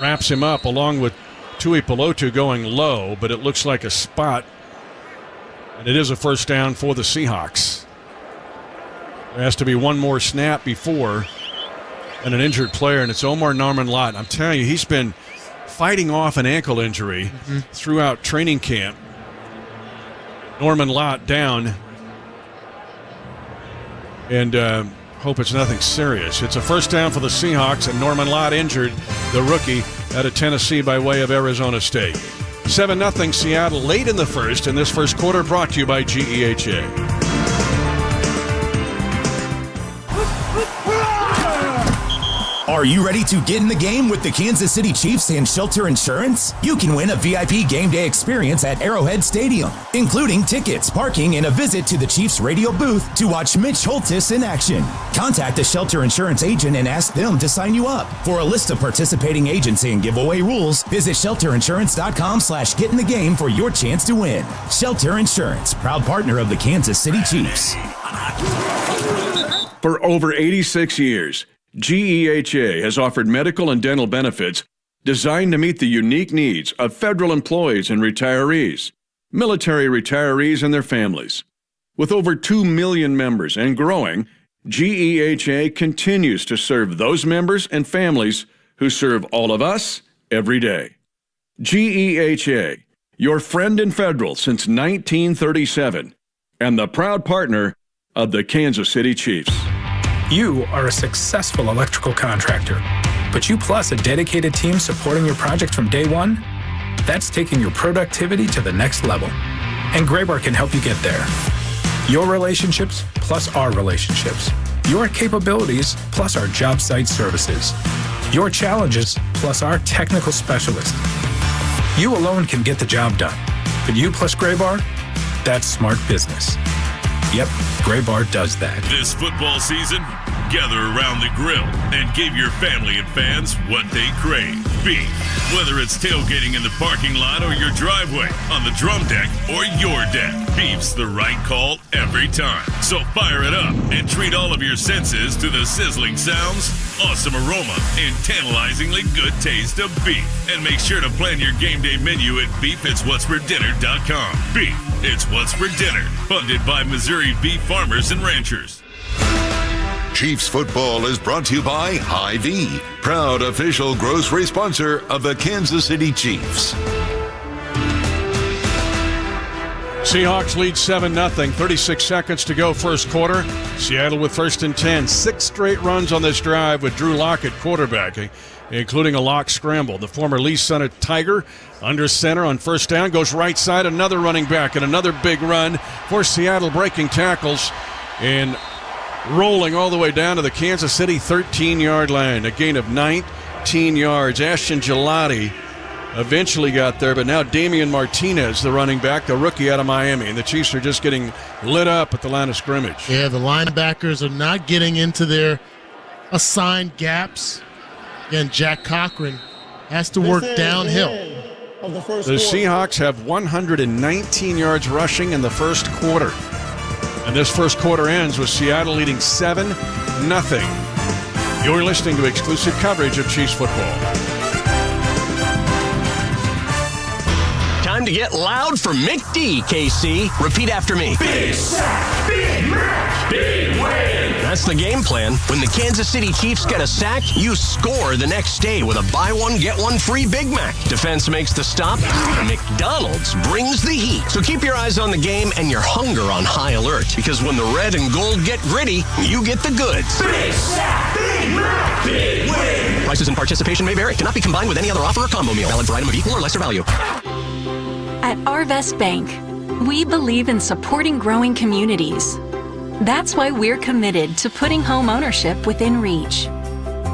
wraps him up along with Tui Pelotu going low, but it looks like a spot. And it is a first down for the Seahawks. There has to be one more snap before and an injured player, and it's Omar Norman Lott. I'm telling you, he's been fighting off an ankle injury throughout training camp. Norman Lott down. And hope it's nothing serious. It's a first down for the Seahawks, and Norman Lott injured, the rookie out of Tennessee by way of Arizona State. 7-0 Seattle late in the first, and this first quarter brought to you by GEHA. Are you ready to get in the game with the Kansas City Chiefs and Shelter Insurance? You can win a VIP game day experience at Arrowhead Stadium, including tickets, parking, and a visit to the Chiefs radio booth to watch Mitch Holthus in action. Contact a Shelter Insurance agent and ask them to sign you up. For a list of participating agents and giveaway rules, visit shelterinsurance.com/getinthegame for your chance to win. Shelter Insurance, proud partner of the Kansas City Chiefs. For over 86 years, GEHA has offered medical and dental benefits designed to meet the unique needs of federal employees and retirees, military retirees and their families. With over 2 million members and growing, GEHA continues to serve those members and families who serve all of us every day. GEHA, your friend in federal since 1937, and the proud partner of the Kansas City Chiefs. You are a successful electrical contractor, but you plus a dedicated team supporting your project from day one? That's taking your productivity to the next level. And Graybar can help you get there. Your relationships plus our relationships. Your capabilities plus our job site services. Your challenges plus our technical specialists. You alone can get the job done, but you plus Graybar, that's smart business. Yep, Graybar does that. This football season, gather around the grill and give your family and fans what they crave. Beef. Whether it's tailgating in the parking lot or your driveway, on the drum deck or your deck, beef's the right call every time. So fire it up and treat all of your senses to the sizzling sounds, awesome aroma, and tantalizingly good taste of beef. And make sure to plan your game day menu at beefitswhatsfordinner.com. Beef, it's what's for dinner. Funded by Missouri Beef Farmers and Ranchers. Chiefs football is brought to you by Hy-Vee, proud official grocery sponsor of the Kansas City Chiefs. Seahawks lead 7-0, 36 seconds to go first quarter. Seattle with 1st and 10. 6 straight runs on this drive with Drew Lock at quarterbacking, including a lock scramble. The former Lee Summit Tiger under center on first down, goes right side, another running back, and another big run for Seattle, breaking tackles and rolling all the way down to the Kansas City 13-yard line. A gain of 19 yards. Ashton Gelati eventually got there, but now Damian Martinez, the running back, the rookie out of Miami, and the Chiefs are just getting lit up at the line of scrimmage. Yeah, the linebackers are not getting into their assigned gaps. Again, Jack Cochran has to work downhill. The Seahawks have 119 yards rushing in the first quarter. And this first quarter ends with Seattle leading 7-0. You're listening to exclusive coverage of Chiefs football. Time to get loud for McD, KC. Repeat after me. Big sack, Big Mac, big win. That's the game plan. When the Kansas City Chiefs get a sack, you score the next day with a buy one, get one free Big Mac. Defense makes the stop. McDonald's brings the heat. So keep your eyes on the game and your hunger on high alert. Because when the red and gold get gritty, you get the goods. Big sack, Big Mac, big win. Prices and participation may vary. Cannot be combined with any other offer or combo meal. Valid for item of equal or lesser value. At Arvest Bank, we believe in supporting growing communities. That's why we're committed to putting home ownership within reach.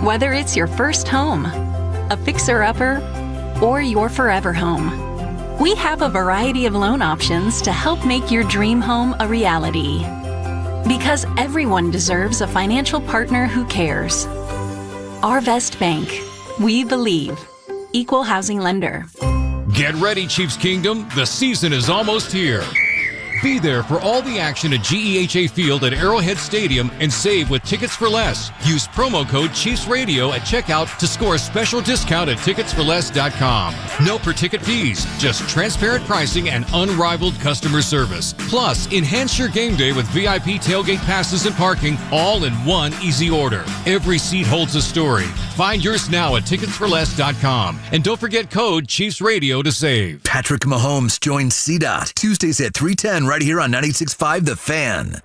Whether it's your first home, a fixer-upper, or your forever home, we have a variety of loan options to help make your dream home a reality. Because everyone deserves a financial partner who cares. Arvest Bank, we believe. Equal housing lender. Get ready, Chiefs Kingdom. The season is almost here. Be there for all the action at GEHA Field at Arrowhead Stadium and save with Tickets for Less. Use promo code Chiefs Radio at checkout to score a special discount at ticketsforless.com. No per-ticket fees, just transparent pricing and unrivaled customer service. Plus, enhance your game day with VIP tailgate passes and parking, all in one easy order. Every seat holds a story. Find yours now at ticketsforless.com. And don't forget code Chiefs Radio to save. Patrick Mahomes joins CDOT Tuesdays at 3:10 right here on 96.5 The Fan.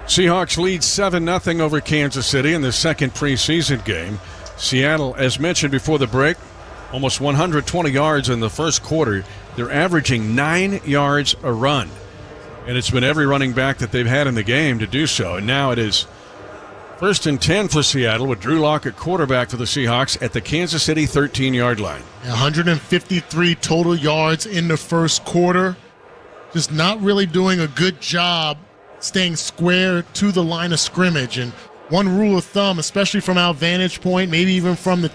Seahawks lead 7-0 over Kansas City in the second preseason game. Seattle, as mentioned before the break, almost 120 yards in the first quarter. They're averaging 9 yards a run. And it's been every running back that they've had in the game to do so. And now it is 1st and 10 for Seattle with Drew Lock at quarterback for the Seahawks at the Kansas City 13-yard line. 153 total yards in the first quarter. Just not really doing a good job staying square to the line of scrimmage. And one rule of thumb, especially from our vantage point, maybe even from the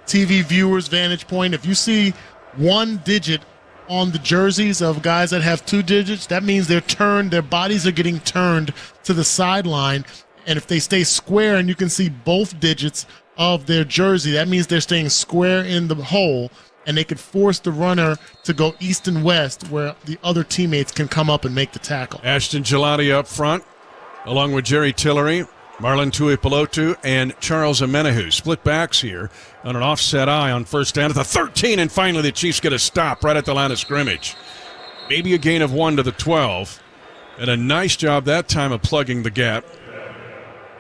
TV viewers' vantage point, if you see one digit on the jerseys of guys that have 2 digits, that means they're turned, their bodies are getting turned to the sideline. And if they stay square and you can see both digits of their jersey, that means they're staying square in the hole, and they could force the runner to go east and west where the other teammates can come up and make the tackle. Ashton Gelati up front, along with Jerry Tillery, Marlon Tuipulotu, and Charles Amenahu. Split backs here on an offset eye on first down at the 13, and finally the Chiefs get a stop right at the line of scrimmage. Maybe a gain of 1 to the 12, and a nice job that time of plugging the gap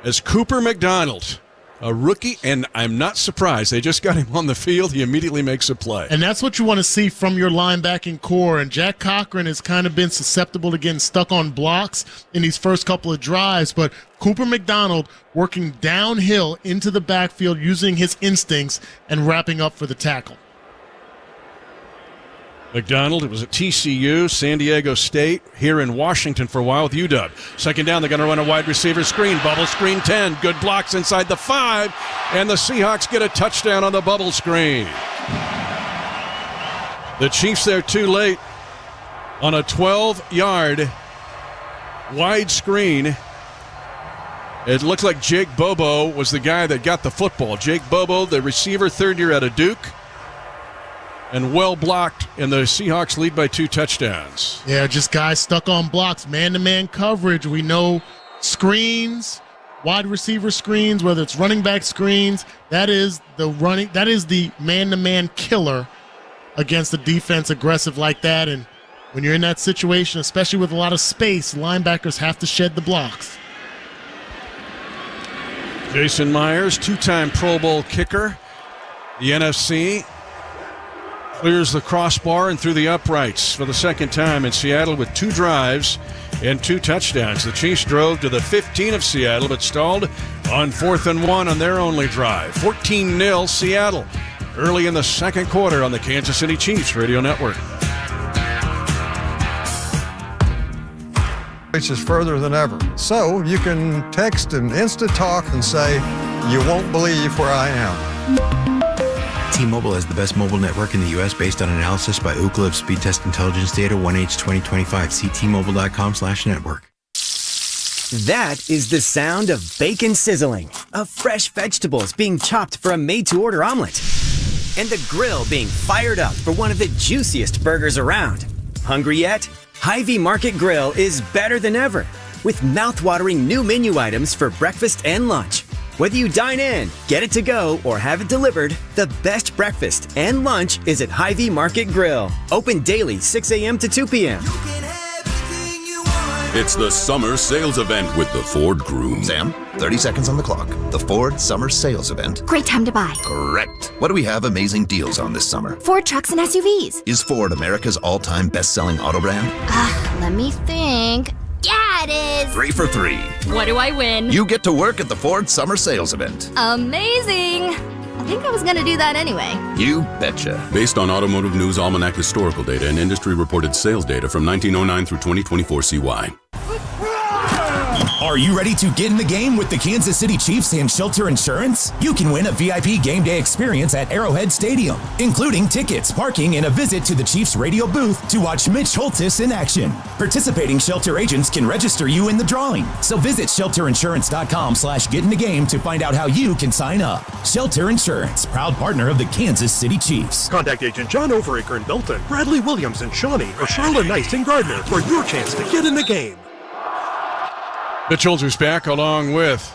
as Cooper McDonald, a rookie, and I'm not surprised. They just got him on the field. He immediately makes a play. And that's what you want to see from your linebacking core. And Jack Cochran has kind of been susceptible to getting stuck on blocks in these first couple of drives. But Cooper McDonald working downhill into the backfield using his instincts and wrapping up for the tackle. McDonald, it was at TCU, San Diego State, here in Washington for a while with UW. Second down, they're going to run a wide receiver screen. Bubble screen 10. Good blocks inside the 5. And the Seahawks get a touchdown on the bubble screen. The Chiefs there too late on a 12-yard wide screen. It looked like Jake Bobo was the guy that got the football. Jake Bobo, the receiver, third year out of Duke. And well blocked, and the Seahawks lead by 2 touchdowns. Yeah, just guys stuck on blocks, man-to-man coverage. We know screens, wide receiver screens, whether it's running back screens. That is the man-to-man killer against a defense aggressive like that. And when you're in that situation, especially with a lot of space, linebackers have to shed the blocks. Jason Myers, 2-time Pro Bowl kicker. The NFC clears the crossbar and through the uprights for the second time in Seattle with 2 drives and 2 touchdowns. The Chiefs drove to the 15 of Seattle, but stalled on 4th and 1 on their only drive. 14-0 Seattle early in the second quarter on the Kansas City Chiefs Radio Network. It's just further than ever. So you can text and Instant Talk and say, "You won't believe where I am." T-Mobile has the best mobile network in the U.S. based on analysis by Ookla of Speed Test Intelligence data 1H 2025. See T-Mobile.com/network. That is the sound of bacon sizzling, of fresh vegetables being chopped for a made-to-order omelet, and the grill being fired up for one of the juiciest burgers around. Hungry yet? Hy-Vee Market Grill is better than ever, with mouth-watering new menu items for breakfast and lunch. Whether you dine in, get it to go, or have it delivered, the best breakfast and lunch is at Hy-Vee Market Grill. Open daily 6 a.m. to 2 p.m. It's the summer sales event with the Ford Groom. Sam, 30 seconds on the clock. The Ford Summer Sales Event. Great time to buy. Correct. What do we have amazing deals on this summer? Ford trucks and SUVs. Is Ford America's all-time best-selling auto brand? Let me think. Yeah, it is. 3 for 3. What do I win? You get to work at the Ford Summer Sales Event. Amazing. I think I was going to do that anyway. You betcha. Based on Automotive News Almanac historical data and industry-reported sales data from 1909 through 2024 CY. Are you ready to get in the game with the Kansas City Chiefs and Shelter Insurance? You can win a VIP game day experience at Arrowhead Stadium, including tickets, parking, and a visit to the Chiefs radio booth to watch Mitch Holthus in action. Participating Shelter agents can register you in the drawing. So visit shelterinsurance.com/get-in-the-game to find out how you can sign up. Shelter Insurance, proud partner of the Kansas City Chiefs. Contact Agent John Overacre in Belton, Bradley Williams in Shawnee, or Charlotte Nice in Gardner for your chance to get in the game. Mitch Holthus back along with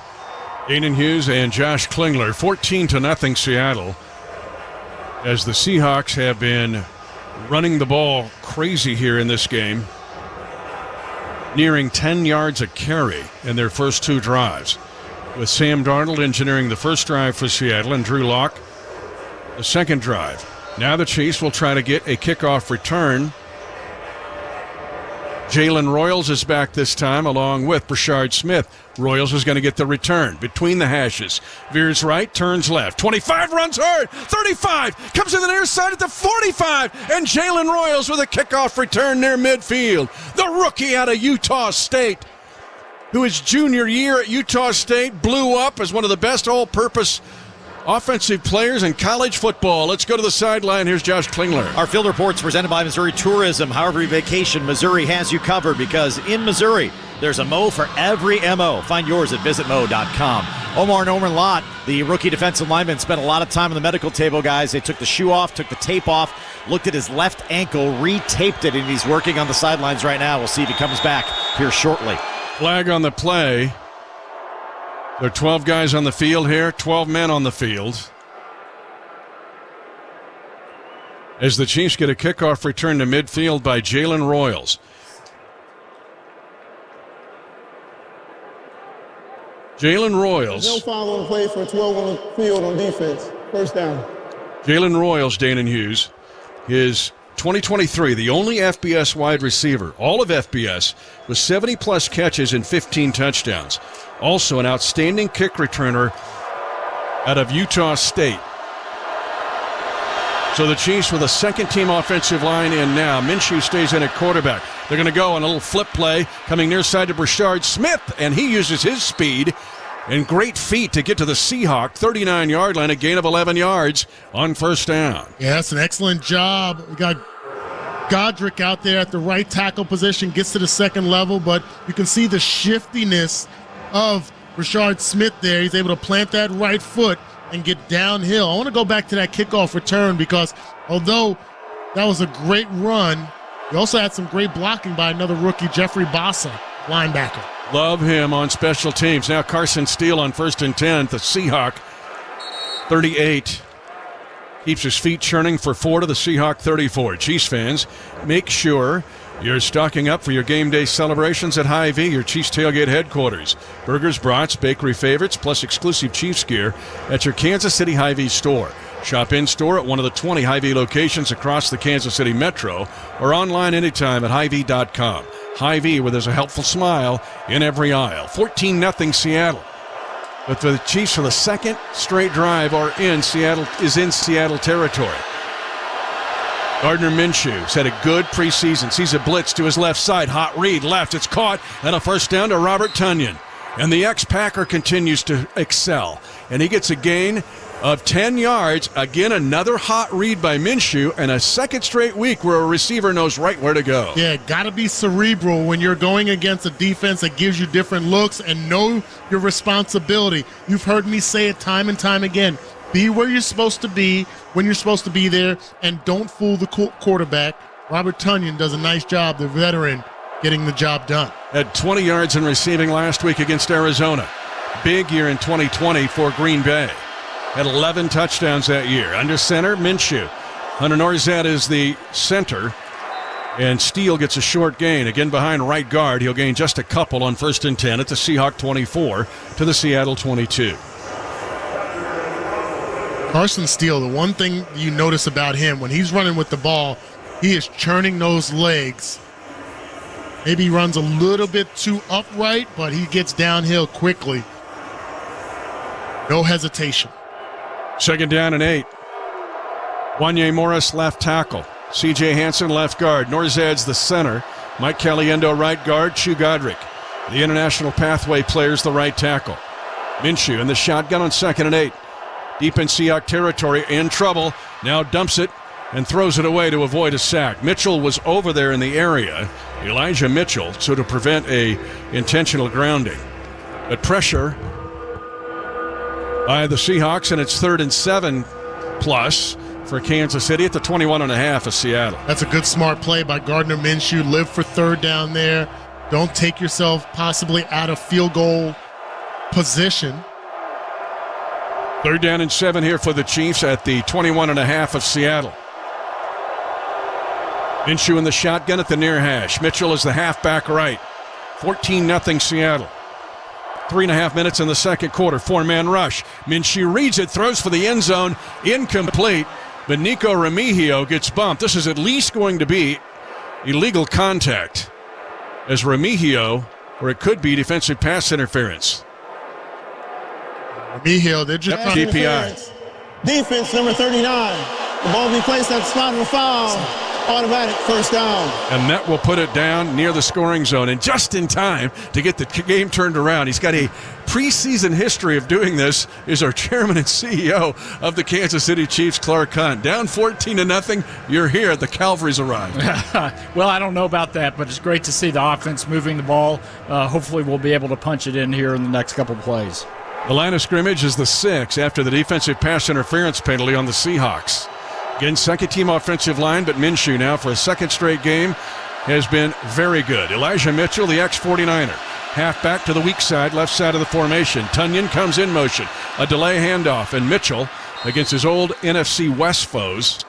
Aiden Hughes and Josh Klingler. 14-0 Seattle, as the Seahawks have been running the ball crazy here in this game, nearing 10 yards a carry in their first 2 drives, with Sam Darnold engineering the first drive for Seattle and Drew Lock the second drive. Now the Chiefs will try to get a kickoff return. Jalen Royals is back this time along with Brashard Smith. Royals is going to get the return between the hashes. Veers right, turns left. 25, runs hard. 35, comes to the near side at the 45. And Jalen Royals with a kickoff return near midfield. The rookie out of Utah State, who his junior year at Utah State blew up as one of the best all-purpose offensive players in college football. Let's go to the sideline. Here's Josh Klingler. Our field report's presented by Missouri Tourism. However you vacation, Missouri has you covered, because in Missouri, there's a Mo for every MO. Find yours at visitmo.com. Omar Norman Lott, the rookie defensive lineman, spent a lot of time on the medical table, guys. They took the shoe off, took the tape off, looked at his left ankle, re-taped it, and he's working on the sidelines right now. We'll see if he comes back here shortly. Flag on the play. There are 12 guys on the field here, 12 men on the field, as the Chiefs get a kickoff return to midfield by Jalen Royals. Jalen Royals. No foul on the play for 12 on the field on defense. First down. Jalen Royals, Dana Hughes, is 2023, the only FBS wide receiver, all of FBS, with 70-plus catches and 15 touchdowns. Also an outstanding kick returner out of Utah State. So the Chiefs with a second-team offensive line in now. Minshew stays in at quarterback. They're going to go on a little flip play, coming near side to Brashard Smith, and he uses his speed and great feet to get to the Seahawk 39-yard line, a gain of 11 yards on first down. Yeah, that's an excellent job. We got Godric out there at the right tackle position, gets to the second level, but you can see the shiftiness of Brashard Smith there. He's able to plant that right foot and get downhill. I want to go back to that kickoff return, because although that was a great run, we also had some great blocking by another rookie, Jeffrey Bassa, linebacker. Love him on special teams. Now Carson Steele on 1st and 10, the Seahawk 38. Keeps his feet churning for 4 to the Seahawk 34. Chiefs fans, make sure you're stocking up for your game day celebrations at Hy-Vee, your Chiefs tailgate headquarters. Burgers, brats, bakery favorites, plus exclusive Chiefs gear at your Kansas City Hy-Vee store. Shop in-store at one of the 20 Hy-Vee locations across the Kansas City metro, or online anytime at Hy-Vee.com. Hy-Vee, where there's a helpful smile in every aisle. 14-0 Seattle. But for the Chiefs, for the second straight drive, in Seattle territory. Gardner Minshew's had a good preseason. Sees a blitz to his left side. Hot read left. It's caught, and a first down to Robert Tonyan. And the ex-Packer continues to excel. And he gets a gain of 10 yards. Again, another hot read by Minshew, and a second straight week where a receiver knows right where to go. Yeah, got to be cerebral when you're going against a defense that gives you different looks, and know your responsibility. You've heard me say it time and time again. Be where you're supposed to be when you're supposed to be there, and don't fool the quarterback. Robert Tonyan does a nice job, the veteran, getting the job done. Had 20 yards in receiving last week against Arizona. Big year in 2020 for Green Bay. Had 11 touchdowns that year. Under center, Minshew. Hunter Norzad is the center, and Steele gets a short gain. Again behind right guard. He'll gain just a couple on 1st and 10 at the Seahawks 24 to the Seattle 22. Carson Steele, the one thing you notice about him, when he's running with the ball, he is churning those legs. Maybe he runs a little bit too upright, but he gets downhill quickly. No hesitation. 2nd down and 8. Wanye Morris, left tackle. C.J. Hansen, left guard. Norzad's the center. Mike Caliendo, right guard. Chu Godric, the international pathway players, the right tackle. Minshew in the shotgun on 2nd and 8. Deep in Seahawks territory, in trouble. Now dumps it and throws it away to avoid a sack. Mitchell was over there in the area. Elijah Mitchell, so to prevent a intentional grounding. But pressure by the Seahawks, and it's 3rd and 7 plus for Kansas City at the 21.5 of Seattle. That's a good, smart play by Gardner Minshew. Live for 3rd down there. Don't take yourself possibly out of field goal position. 3rd down and 7 here for the Chiefs at the 21.5 of Seattle. Minshew in the shotgun at the near hash. Mitchell is the halfback right. 14-0 Seattle. 3.5 minutes in the second quarter. 4-man rush. Minshew reads it, throws for the end zone. Incomplete. But Nico Remigio gets bumped. This is at least going to be illegal contact as Remigio, or it could be defensive pass interference. Remigio, they're just trying to DPI. Defense number 39. The ball will be placed at the spot of the foul. Automatic 1st down. And that will put it down near the scoring zone, and just in time to get the game turned around. He's got a preseason history of doing this, is our chairman and CEO of the Kansas City Chiefs, Clark Hunt. Down 14-0, you're here. The Calvary's arrived. Well, I don't know about that, but it's great to see the offense moving the ball. Hopefully we'll be able to punch it in here in the next couple plays. The line of scrimmage is the 6 after the defensive pass interference penalty on the Seahawks. Again, second-team offensive line, but Minshew now for a second straight game has been very good. Elijah Mitchell, the ex-49er. Halfback to the weak side, left side of the formation. Tonyan comes in motion. A delay handoff, and Mitchell, against his old NFC West foes,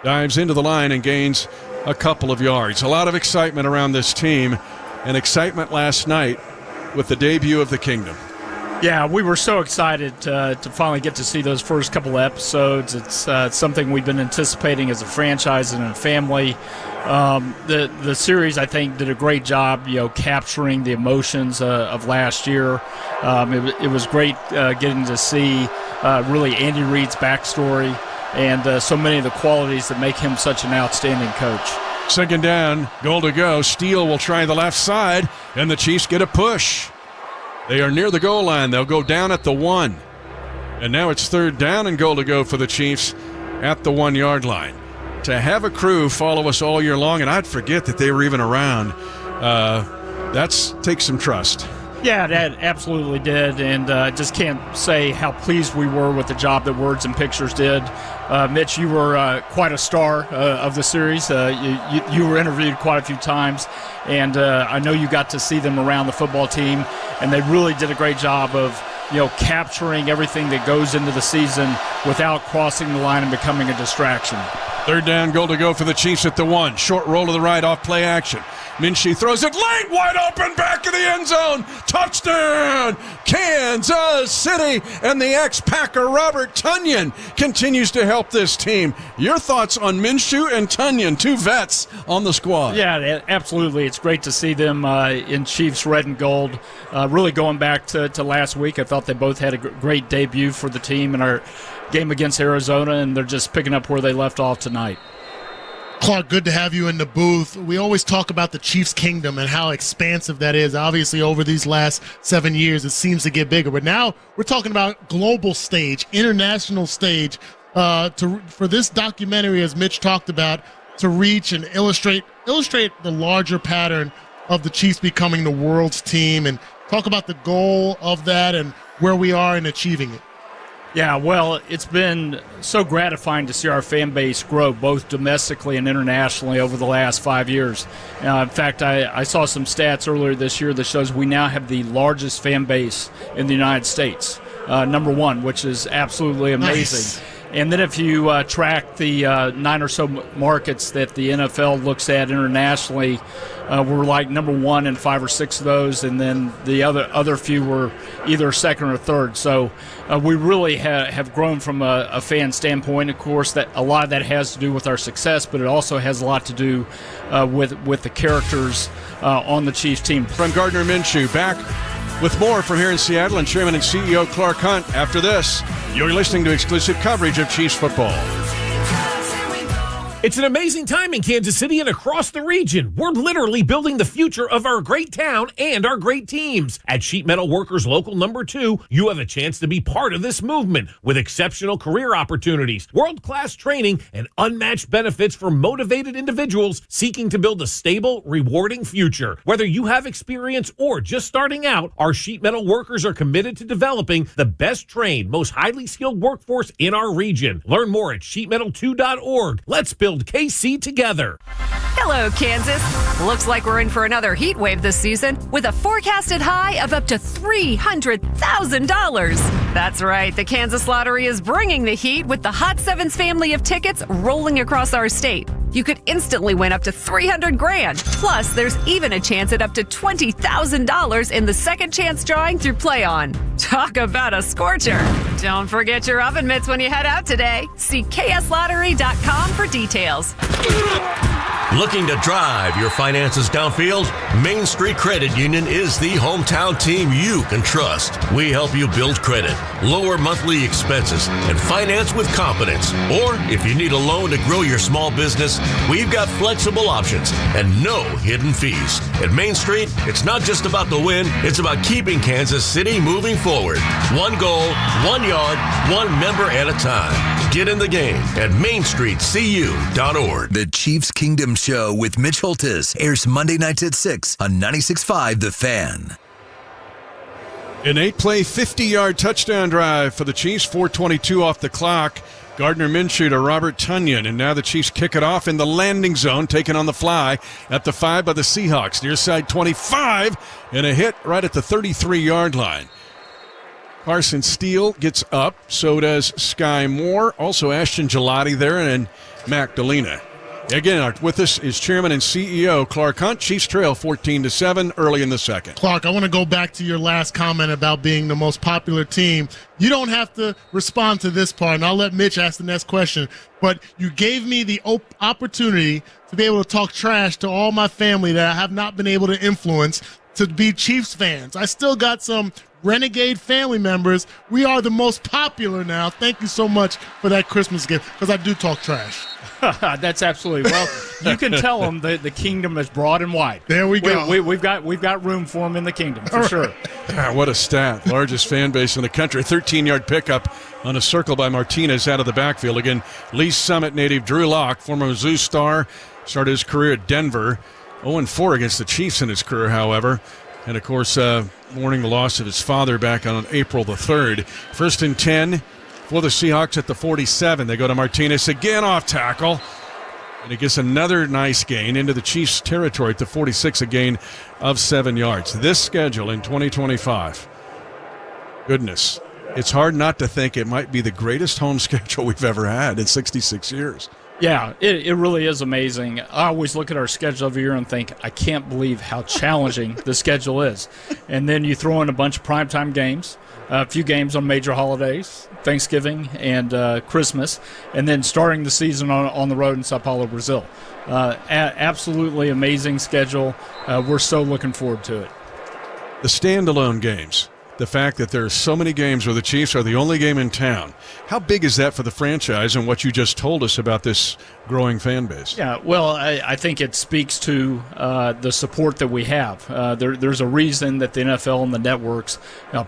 dives into the line and gains a couple of yards. A lot of excitement around this team, and excitement last night with the debut of the Kingdom. Yeah, we were so excited to finally get to see those first couple of episodes. It's something we've been anticipating as a franchise and a family. The series, I think, did a great job, capturing the emotions of last year. It was great getting to see really Andy Reid's backstory and so many of the qualities that make him such an outstanding coach. 2nd down, goal to go. Steele will try the left side, and the Chiefs get a push. They are near the goal line. They'll go down at the 1. And now it's 3rd down and goal to go for the Chiefs at the 1-yard line. To have a crew follow us all year long, and I'd forget that they were even around, that takes some trust. Yeah, that absolutely did, and just can't say how pleased we were with the job that Words and Pictures did. Mitch, you were quite a star of the series. You were interviewed quite a few times, and I know you got to see them around the football team, and they really did a great job of capturing everything that goes into the season without crossing the line and becoming a distraction. 3rd down, goal to go for the Chiefs at the 1. Short roll to the right off play action. Minshew throws it late, wide open, back of the end zone. Touchdown, Kansas City. And the ex-Packer Robert Tonyan continues to help this team. Your thoughts on Minshew and Tonyan, two vets on the squad? Yeah, absolutely. It's great to see them in Chiefs red and gold. Really going back to last week, I thought they both had a great debut for the team in our game against Arizona, and they're just picking up where they left off tonight. Clark, good to have you in the booth. We always talk about the Chiefs' kingdom and how expansive that is. Obviously, over these last 7 years, it seems to get bigger. But now we're talking about global stage, international stage, for this documentary, as Mitch talked about, to reach and illustrate the larger pattern of the Chiefs becoming the world's team, and talk about the goal of that and where we are in achieving it. Yeah, well, it's been so gratifying to see our fan base grow both domestically and internationally over the last 5 years. In fact, I saw some stats earlier this year that shows we now have the largest fan base in the United States, number one, which is absolutely amazing. Nice. And then if you track the 9 or so markets that the NFL looks at internationally, we're like number one in 5 or 6 of those, and then the other few were either second or third. So we really have grown from a fan standpoint. Of course, that a lot of that has to do with our success, but it also has a lot to do with the characters on the Chiefs team. From Gardner Minshew, back with more from here in Seattle and Chairman and CEO Clark Hunt. After this, you're listening to exclusive coverage of Chiefs football. It's an amazing time in Kansas City and across the region. We're literally building the future of our great town and our great teams. At Sheet Metal Workers Local Number 2, you have a chance to be part of this movement with exceptional career opportunities, world-class training, and unmatched benefits for motivated individuals seeking to build a stable, rewarding future. Whether you have experience or just starting out, our Sheet Metal Workers are committed to developing the best trained, most highly skilled workforce in our region. Learn more at sheetmetal2.org. Let's build KC together. Hello, Kansas. Looks like we're in for another heat wave this season with a forecasted high of up to $300,000. That's right. The Kansas Lottery is bringing the heat with the Hot Sevens family of tickets rolling across our state. You could instantly win up to $300,000. Plus, there's even a chance at up to $20,000 in the second chance drawing through Play On. Talk about a scorcher. Don't forget your oven mitts when you head out today. See kslottery.com for details. Looking to drive your finances downfield? Main Street Credit Union is the hometown team you can trust. We help you build credit, lower monthly expenses, and finance with confidence. Or if you need a loan to grow your small business, we've got flexible options and no hidden fees. At Main Street, it's not just about the win, it's about keeping Kansas City moving forward. One goal, 1 yard, 1 member at a time. Get in the game at mainstreetcu.org. The Chiefs Kingdom Show with Mitch Holtis airs Monday nights at 6 on 96.5 The Fan. An 8-play, 50-yard touchdown drive for the Chiefs, 4:22 off the clock. Gardner Minshew to Robert Tonyan, and now the Chiefs kick it off in the landing zone, taken on the fly at the 5 by the Seahawks. Near side 25, and a hit right at the 33-yard line. Carson Steele gets up, so does Sky Moore, also Ashton Gelati there, and Mac Delina. Again, with us is Chairman and CEO Clark Hunt. Chiefs trail 14-7 early in the second. Clark, I want to go back to your last comment about being the most popular team. You don't have to respond to this part, and I'll let Mitch ask the next question. But you gave me the opportunity to be able to talk trash to all my family that I have not been able to influence to be Chiefs fans. I still got some renegade family members. We are the most popular now. Thank you so much for that Christmas gift, because I do talk trash. That's absolutely, well, you can tell them the kingdom is broad and wide. There we go. We've got room for them in the kingdom, for sure. What a stat. Largest fan base in the country. 13-yard pickup on a circle by Martinez out of the backfield. Again, Lee Summit native Drew Lock, former Zoo star, started his career at Denver. 0-4 against the Chiefs in his career, however. And, of course, mourning the loss of his father back on April the 3rd. 1st and 10 for the Seahawks at the 47. They go to Martinez again off tackle. And he gets another nice gain into the Chiefs' territory at the 46, a gain of 7 yards. This schedule in 2025, goodness, it's hard not to think it might be the greatest home schedule we've ever had in 66 years. Yeah, it really is amazing. I always look at our schedule every year and think, I can't believe how challenging the schedule is. And then you throw in a bunch of primetime games, a few games on major holidays, Thanksgiving and Christmas, and then starting the season on the road in Sao Paulo, Brazil. Absolutely amazing schedule. We're so looking forward to it. The standalone games. the fact that there are so many games where the Chiefs are the only game in town. How big is that for the franchise and what you just told us about this growing fan base? Yeah, well, I think it speaks to the support that we have. There's a reason that the NFL and the networks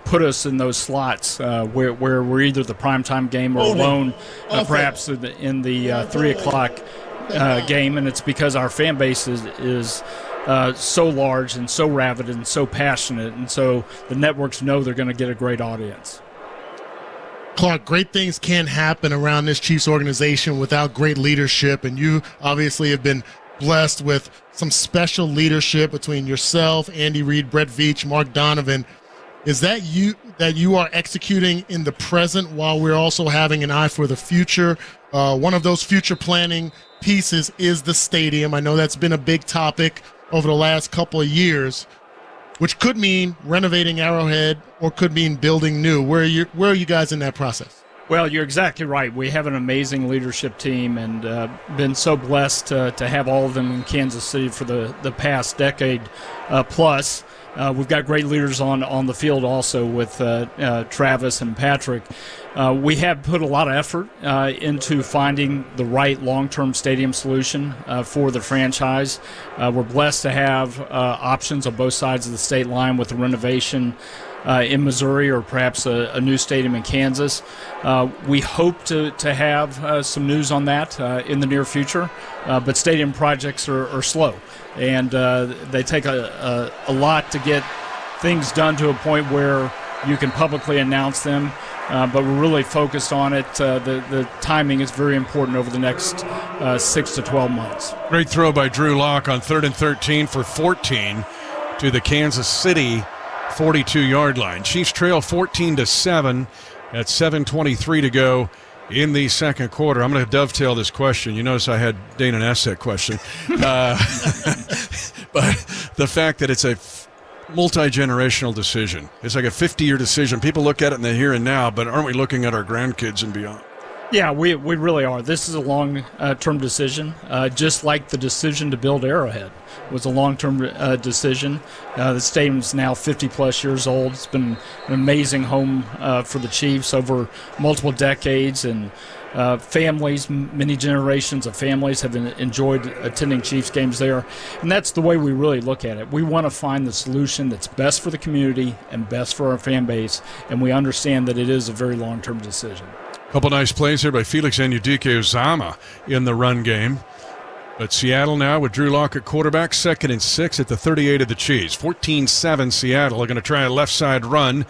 put us in those slots where we're either the primetime game or alone, perhaps in the 3 o'clock game, and it's because our fan base is so large and so rabid and so passionate, and so the networks know they're going to get a great audience. Clark, great things can't happen around this Chiefs organization without great leadership, and you obviously have been blessed with some special leadership between yourself, Andy Reid, Brett Veach, Mark Donovan. Is that you are executing in the present while we're also having an eye for the future? One of those future planning pieces is the stadium. I know that's been a big topic over the last couple of years, which could mean renovating Arrowhead or could mean building new. Where are you guys in that process? Well, you're exactly right. We have an amazing leadership team and been so blessed to have all of them in Kansas City for the past decade plus. We've got great leaders on the field also with Travis and Patrick. We have put a lot of effort into finding the right long-term stadium solution for the franchise. We're blessed to have options on both sides of the state line with the renovation in Missouri or perhaps a new stadium in Kansas. We hope to have some news on that in the near future, but stadium projects are slow. And they take a lot to get things done to a point where you can publicly announce them, but we're really focused on it. The timing is very important over the next 6 to 12 months. Great throw by Drew Lock on 3rd and 13 for 14 to the Kansas City 42-yard line. Chiefs trail 14-7 at 7:23 to go in the second quarter. I'm going to dovetail this question. You notice I had Dana ask that question. But the fact that it's a multi-generational decision. It's like a 50-year decision. People look at it in the here and now, but aren't we looking at our grandkids and beyond? Yeah, we really are. This is a long-term decision, just like the decision to build Arrowhead was a long-term decision. The stadium's now 50-plus years old. It's been an amazing home for the Chiefs over multiple decades, and families, many generations of families have enjoyed attending Chiefs games there. And that's the way we really look at it. We want to find the solution that's best for the community and best for our fan base, and we understand that it is a very long-term decision. Couple nice plays here by Felix Anudike-Uzama in the run game. But Seattle now with Drew Lock at quarterback, 2nd and 6 at the 38 of the Chiefs. 14-7 Seattle. They're going to try a left side run.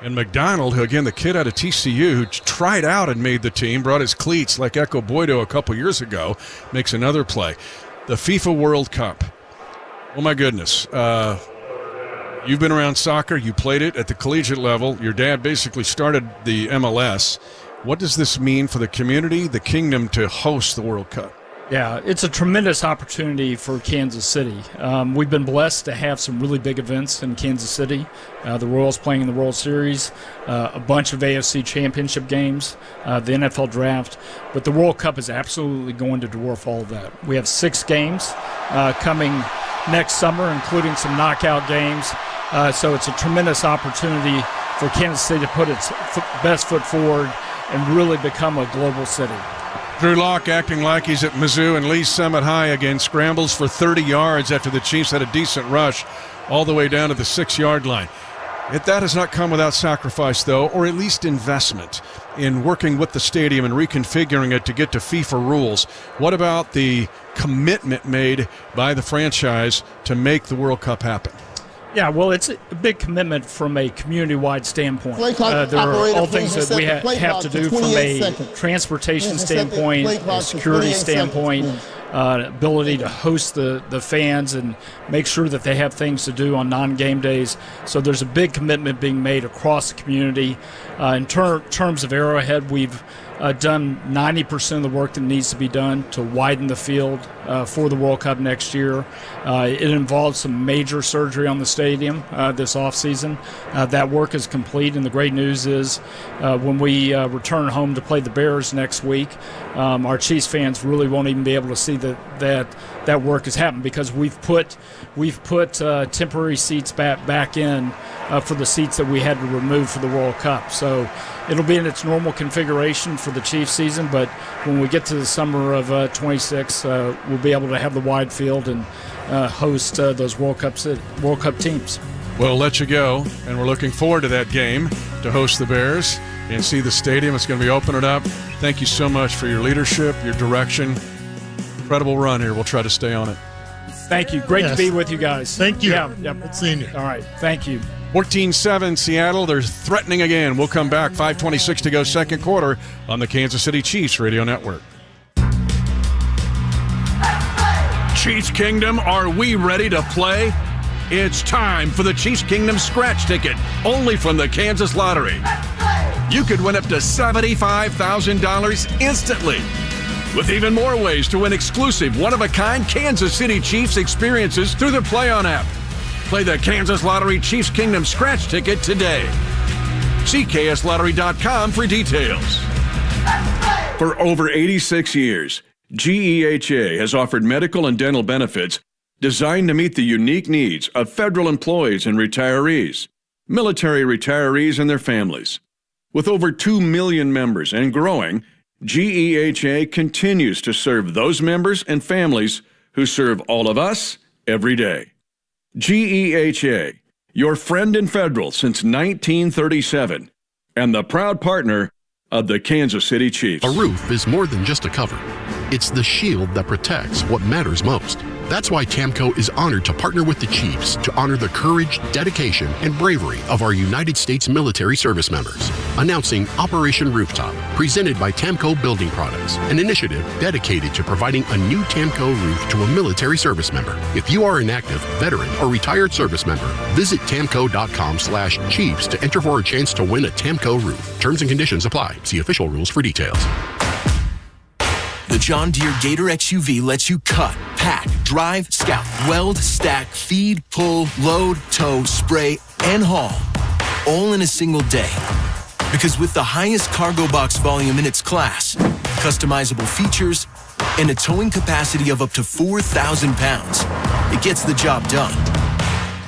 And McDonald, who again, the kid out of TCU, who tried out and made the team, brought his cleats like Echo Boydo a couple years ago, makes another play. The FIFA World Cup. Oh my goodness. You've been around soccer. You played it at the collegiate level. Your dad basically started the MLS. What does this mean for the community, the kingdom, to host the World Cup? Yeah, it's a tremendous opportunity for Kansas City. We've been blessed to have some really big events in Kansas City. The Royals playing in the World Series, a bunch of AFC championship games, the NFL draft. But the World Cup is absolutely going to dwarf all of that. We have 6 games coming next summer, including some knockout games. So it's a tremendous opportunity for Kansas City to put its best foot forward and really become a global city. Drew Lock acting like he's at Mizzou and Lee Summit High again, scrambles for 30 yards after the Chiefs had a decent rush all the way down to the 6-yard line. That has not come without sacrifice, though, or at least investment in working with the stadium and reconfiguring it to get to FIFA rules. What about the commitment made by the franchise to make the World Cup happen? Yeah, well, it's a big commitment from a community-wide standpoint. There are all things that we have to do from a transportation standpoint, a security standpoint, ability to host the fans and make sure that they have things to do on non-game days. So there's a big commitment being made across the community. In terms of Arrowhead, we've done 90% of the work that needs to be done to widen the field for the World Cup next year. It involves some major surgery on the stadium this offseason. That work is complete, and the great news is when we return home to play the Bears next week, our Chiefs fans really won't even be able to see that work has happened, because we've put temporary seats back in for the seats that we had to remove for the World Cup. So it'll be in its normal configuration for the Chiefs season, but when we get to the summer of 26, we'll be able to have the wide field and host those World Cup teams. We'll let you go, and we're looking forward to that game to host the Bears and see the stadium. It's going to be opening up. Thank you so much for your leadership, your direction. Incredible run here. We'll try to stay on it. Thank you. Great to be with you guys. Thank you. Yeah. Good seeing you. All right. Thank you. 14-7 Seattle. They're threatening again. We'll come back. 5:26 to go, second quarter on the Kansas City Chiefs Radio Network. Chiefs Kingdom, are we ready to play? It's time for the Chiefs Kingdom scratch ticket, only from the Kansas Lottery. You could win up to $75,000 instantly, with even more ways to win exclusive, one-of-a-kind Kansas City Chiefs experiences through the Play On app. Play the Kansas Lottery Chiefs Kingdom scratch ticket today. See kslottery.com for details. For over 86 years, GEHA has offered medical and dental benefits designed to meet the unique needs of federal employees and retirees, military retirees and their families. With over 2 million members and growing, GEHA continues to serve those members and families who serve all of us every day. GEHA, your friend in federal since 1937, and the proud partner of the Kansas City Chiefs. A roof is more than just a cover. It's the shield that protects what matters most. That's why TAMCO is honored to partner with the Chiefs to honor the courage, dedication, and bravery of our United States military service members. Announcing Operation Rooftop, presented by TAMCO Building Products, an initiative dedicated to providing a new TAMCO roof to a military service member. If you are an active, veteran, or retired service member, visit TAMCO.com/Chiefs to enter for a chance to win a TAMCO roof. Terms and conditions apply. See official rules for details. The John Deere Gator XUV lets you cut, pack, drive, scout, weld, stack, feed, pull, load, tow, spray, and haul, all in a single day. Because with the highest cargo box volume in its class, customizable features, and a towing capacity of up to 4,000 pounds, it gets the job done.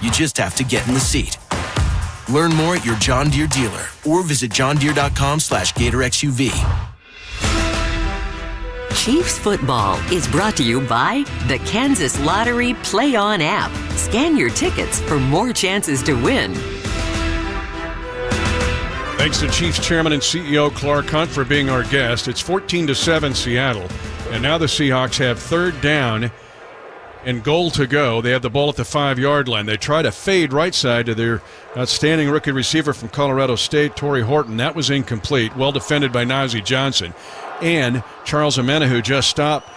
You just have to get in the seat. Learn more at your John Deere dealer or visit johndeere.com/Gator XUV. Chiefs football is brought to you by the Kansas Lottery Play On app. Scan your tickets for more chances to win. Thanks to Chiefs Chairman and CEO Clark Hunt for being our guest. It's 14-7 Seattle, and now the Seahawks have third down and goal to go. They have the ball at the 5-yard line. They try to fade right side to their outstanding rookie receiver from Colorado State, Torrey Horton. That was incomplete. Well defended by Najee Johnson. And Charles Omenihu, who just stopped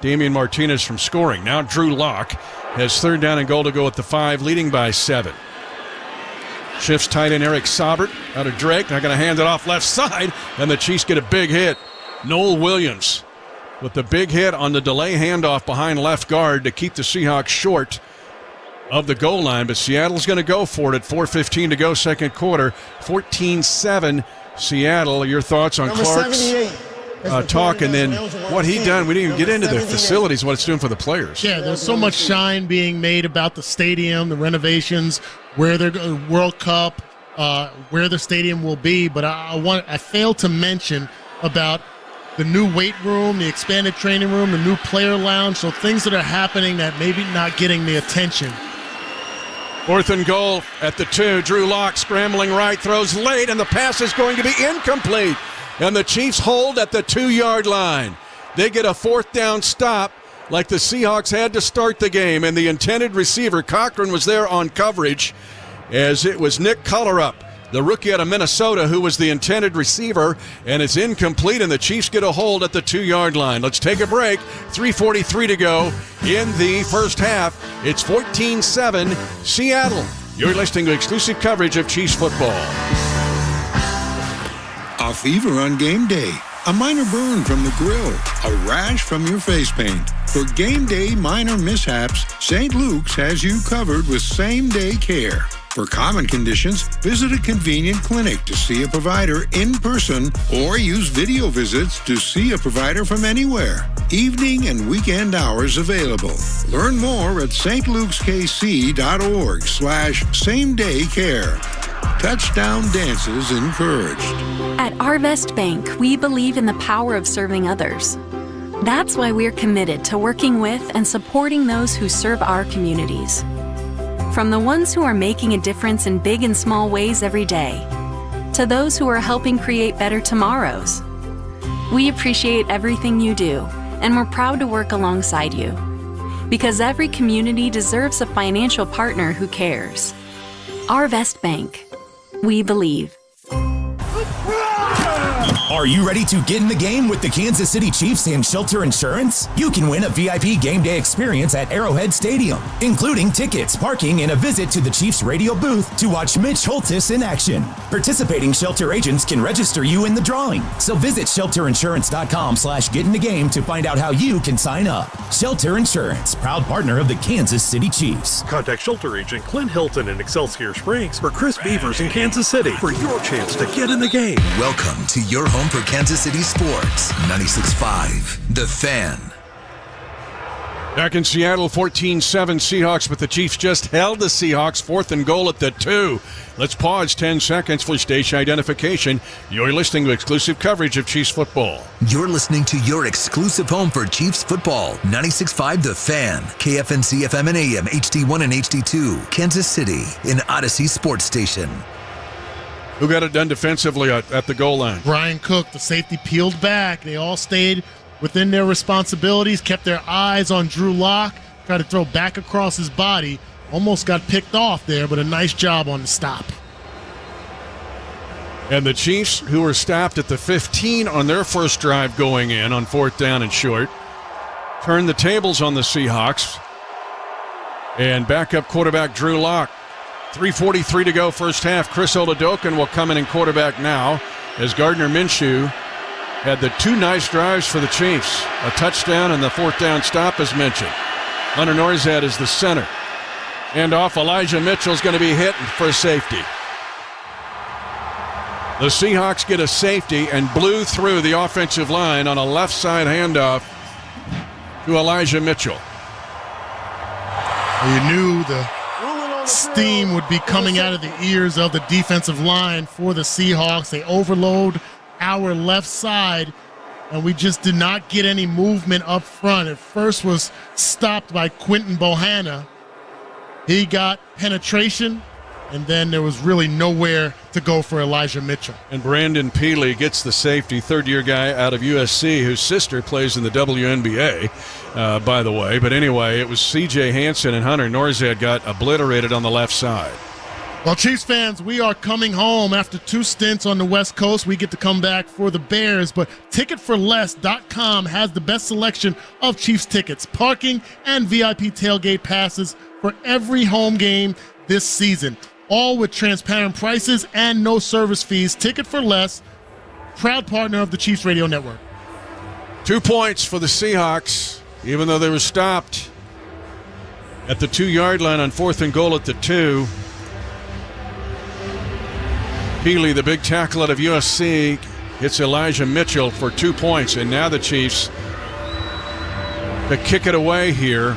Damian Martinez from scoring. Now Drew Lock has third down and goal to go at the 5, leading by 7. Shifts tight end Eric Saubert out of Drake. Now going to hand it off left side, and the Chiefs get a big hit. Noel Williams with the big hit on the delay handoff behind left guard to keep the Seahawks short of the goal line. But Seattle's going to go for it at 4:15 to go, second quarter. 14-7 Seattle. Your thoughts on Clark's talk, and then what he done? We didn't even get into the facilities, what it's doing for the players. Yeah, there's so much shine being made about the stadium, the renovations, where they're going, World Cup, where the stadium will be. But I failed to mention about the new weight room, the expanded training room, the new player lounge. So things that are happening that maybe not getting the attention. Fourth and goal at the 2. Drew Lock scrambling right, throws late, and the pass is going to be incomplete. And the Chiefs hold at the 2-yard line. They get a fourth down stop like the Seahawks had to start the game. And the intended receiver, Cochran, was there on coverage as it was Nick Cullerup, the rookie out of Minnesota, who was the intended receiver. And it's incomplete, and the Chiefs get a hold at the 2-yard line. Let's take a break. 3:43 to go in the first half. It's 14-7 Seattle. You're listening to exclusive coverage of Chiefs football. a fever on game day, a minor burn from the grill, a rash from your face paint. For game day minor mishaps, St. Luke's has you covered with same-day care. For common conditions, visit a convenient clinic to see a provider in person or use video visits to see a provider from anywhere. Evening and weekend hours available. Learn more at stlukeskc.org/same-day care. Touchdown dances encouraged. At Arvest Bank, we believe in the power of serving others. That's why we're committed to working with and supporting those who serve our communities. From the ones who are making a difference in big and small ways every day, to those who are helping create better tomorrows. We appreciate everything you do, and we're proud to work alongside you. Because every community deserves a financial partner who cares. Arvest Bank. We believe. Are you ready to get in the game with the Kansas City Chiefs and Shelter Insurance? You can win a VIP game day experience at Arrowhead Stadium, including tickets, parking, and a visit to the Chiefs radio booth to watch Mitch Holthus in action. Participating Shelter agents can register you in the drawing. So visit shelterinsurance.com/getinthegame to find out how you can sign up. Shelter Insurance, proud partner of the Kansas City Chiefs. Contact Shelter agent Clint Hilton in Excelsior Springs or Chris Beavers in Kansas City for your chance to get in the game. Welcome to your home for Kansas City sports. 96.5 The Fan. Back in Seattle, 14-7 Seahawks, but the Chiefs just held the Seahawks 4th and goal at the 2. Let's pause 10 seconds for station identification. You're listening to exclusive coverage of Chiefs football. You're listening to your exclusive home for Chiefs football. 96.5 The Fan. KFNC FM and AM, HD1 and HD2. Kansas City, an Odyssey sports station. Who got it done defensively at the goal line? Brian Cook, the safety, peeled back. They all stayed within their responsibilities, kept their eyes on Drew Lock, tried to throw back across his body. Almost got picked off there, but a nice job on the stop. And the Chiefs, who were stopped at the 15 on their first drive going in on 4th down and short, turned the tables on the Seahawks. And backup quarterback Drew Lock. 3:43 to go first half. Chris Oladokun will come in quarterback now as Gardner Minshew had the 2 nice drives for the Chiefs. A touchdown and the 4th down stop as mentioned. Hunter Norzad is the center. And off, Elijah Mitchell's going to be hit for safety. The Seahawks get a safety and blew through the offensive line on a left side handoff to Elijah Mitchell. You knew the steam would be coming out of the ears of the defensive line for the Seahawks. They overload our left side, and we just did not get any movement up front. It first was stopped by Quinton Bohanna. He got penetration, and then there was really nowhere to go for Elijah Mitchell. And Brandon Peely gets the safety, third-year guy out of USC, whose sister plays in the WNBA, by the way. But anyway, it was C.J. Hansen and Hunter Norzad got obliterated on the left side. Well, Chiefs fans, we are coming home after 2 stints on the West Coast. We get to come back for the Bears, but TicketForLess.com has the best selection of Chiefs tickets, parking, and VIP tailgate passes for every home game this season, all with transparent prices and no service fees. Ticket for Less, proud partner of the Chiefs Radio Network. 2 points for the Seahawks, even though they were stopped at the 2-yard line on 4th and goal at the 2. Peely, the big tackle out of USC, hits Elijah Mitchell for 2 points, and now the Chiefs to kick it away here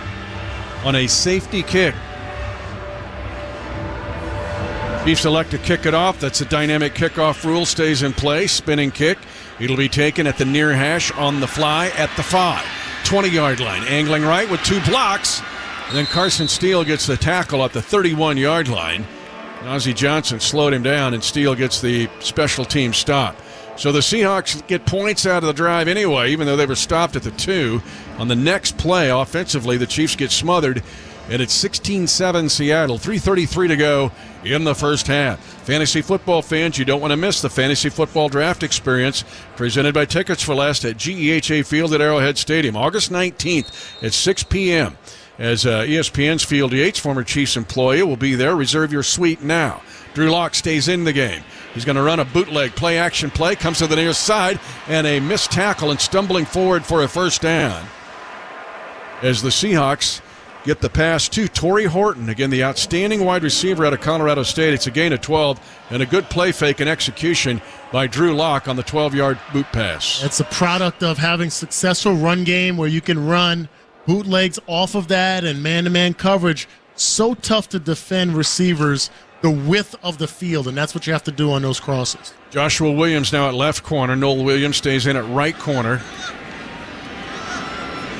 on a safety kick. Chiefs elect to kick it off. That's a dynamic kickoff rule, stays in place. Spinning kick. It'll be taken at the near hash on the fly at the 5. 20-yard line. Angling right with 2 blocks. And then Carson Steele gets the tackle at the 31-yard line. Ozzie Johnson slowed him down, and Steele gets the special team stop. So the Seahawks get points out of the drive anyway, even though they were stopped at the 2. On the next play, offensively, the Chiefs get smothered, and it's 16-7 Seattle, 3:33 to go in the first half. Fantasy football fans, you don't want to miss the fantasy football draft experience presented by Tickets for Less at GEHA Field at Arrowhead Stadium, August 19th at 6 p.m. As ESPN's Field Yates, former Chiefs employee, will be there. Reserve your suite now. Drew Lock stays in the game. He's going to run a bootleg play-action play, comes to the near side, and a missed tackle and stumbling forward for a first down. As the Seahawks get the pass to Torrey Horton, again the outstanding wide receiver out of Colorado State. It's a gain of 12 and a good play fake and execution by Drew Lock on the 12-yard boot pass. It's a product of having successful run game where you can run bootlegs off of that and man-to-man coverage. So tough to defend receivers the width of the field, and that's what you have to do on those crosses. Joshua Williams now at left corner. Noel Williams stays in at right corner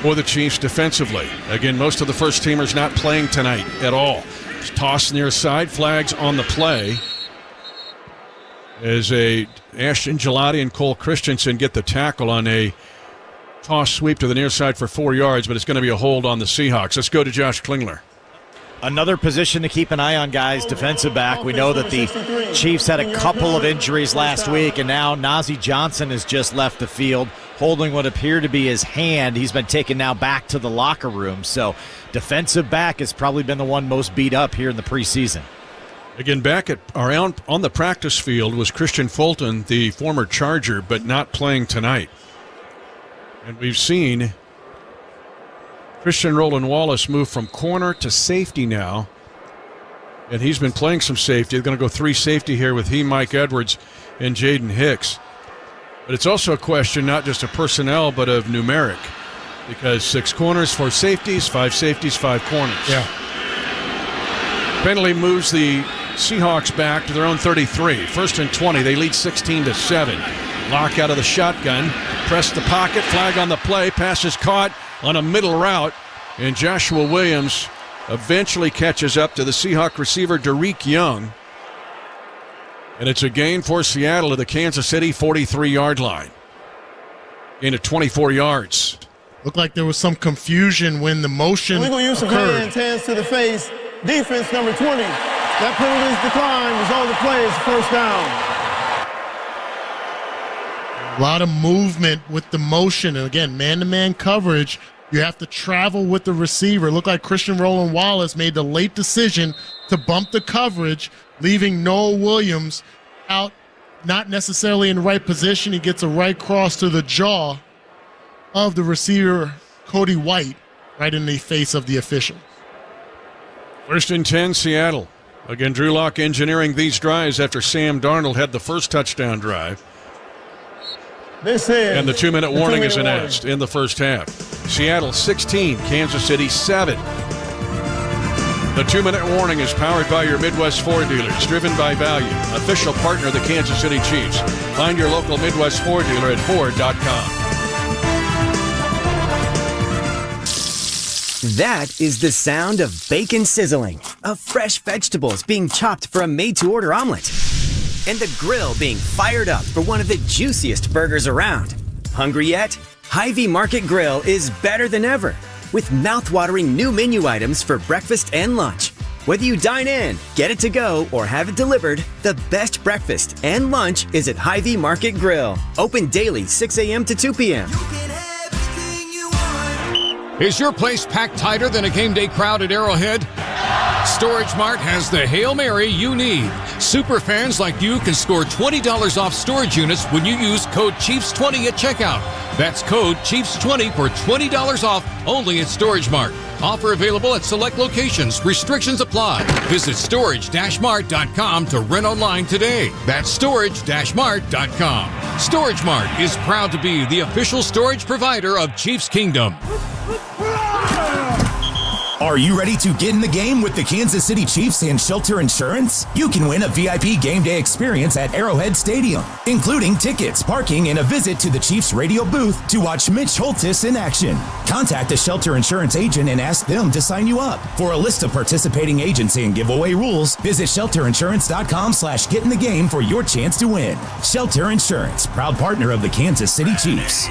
for the Chiefs defensively. Again, most of the first-teamers not playing tonight at all. It's tossed near side, flags on the play. As Ashton Gelati and Cole Christensen get the tackle on a toss sweep to the near side for 4 yards, but it's going to be a hold on the Seahawks. Let's go to Josh Klingler. Another position to keep an eye on, guys, defensive back. We know that the Chiefs had a couple of injuries last week, and now Nazeeh Johnson has just left the field, holding what appeared to be his hand. He's been taken now back to the locker room. So defensive back has probably been the one most beat up here in the preseason. Again, back on the practice field was Christian Fulton, the former Charger, but not playing tonight. And we've seen Christian Roland Wallace move from corner to safety now. And he's been playing some safety. They're going to go 3 safety here with Mike Edwards, and Jaden Hicks. But it's also a question not just of personnel, but of numeric. Because 6 corners, 4 safeties, 5 safeties, 5 corners. Yeah. Penalty moves the Seahawks back to their own 33. 1st and 20. They lead 16-7. Lock out of the shotgun. Press the pocket. Flag on the play. Pass is caught on a middle route, and Joshua Williams eventually catches up to the Seahawk receiver Derek Young, and it's a gain for Seattle to the Kansas City 43-yard line. Gain of 24 yards. Looked like there was some confusion when the motion Legal use of hands to the face. Defense number 20. That penalty is declined. Result of the play is first down. A lot of movement with the motion. And again, man-to-man coverage, you have to travel with the receiver. It looked like Christian Roland Wallace made the late decision to bump the coverage, leaving Noel Williams out, not necessarily in the right position. He gets a right cross to the jaw of the receiver, Cody White, right in the face of the official. 1st and 10, Seattle. Again, Drew Lock engineering these drives after Sam Darnold had the first touchdown drive. And the 2-minute warning is announced in the first half. Seattle 16, Kansas City 7. The 2-minute warning is powered by your Midwest Ford dealers, driven by value, official partner of the Kansas City Chiefs. Find your local Midwest Ford dealer at Ford.com. That is the sound of bacon sizzling, of fresh vegetables being chopped for a made-to-order omelet, and the grill being fired up for one of the juiciest burgers around. Hungry yet? Hy-Vee Market Grill is better than ever, with mouth-watering new menu items for breakfast and lunch. Whether you dine in, get it to go, or have it delivered, the best breakfast and lunch is at Hy-Vee Market Grill. Open daily 6 a.m. to 2 p.m. Is your place packed tighter than a game day crowd at Arrowhead? Storage Mart has the Hail Mary you need. Super fans like you can score $20 off storage units when you use code CHIEFS20 at checkout. That's code CHIEFS20 for $20 off only at Storage Mart. Offer available at select locations. Restrictions apply. Visit storage-mart.com to rent online today. That's storage-mart.com. Storage Mart is proud to be the official storage provider of Chiefs Kingdom. Are you ready to get in the game with the Kansas City Chiefs and Shelter Insurance? You can win a VIP game day experience at Arrowhead Stadium, including tickets, parking, and a visit to the Chiefs radio booth to watch Mitch Holthus in action. Contact a Shelter Insurance agent and ask them to sign you up. For a list of participating agents and giveaway rules, visit shelterinsurance.com/get in the game for your chance to win. Shelter Insurance, proud partner of the Kansas City Chiefs.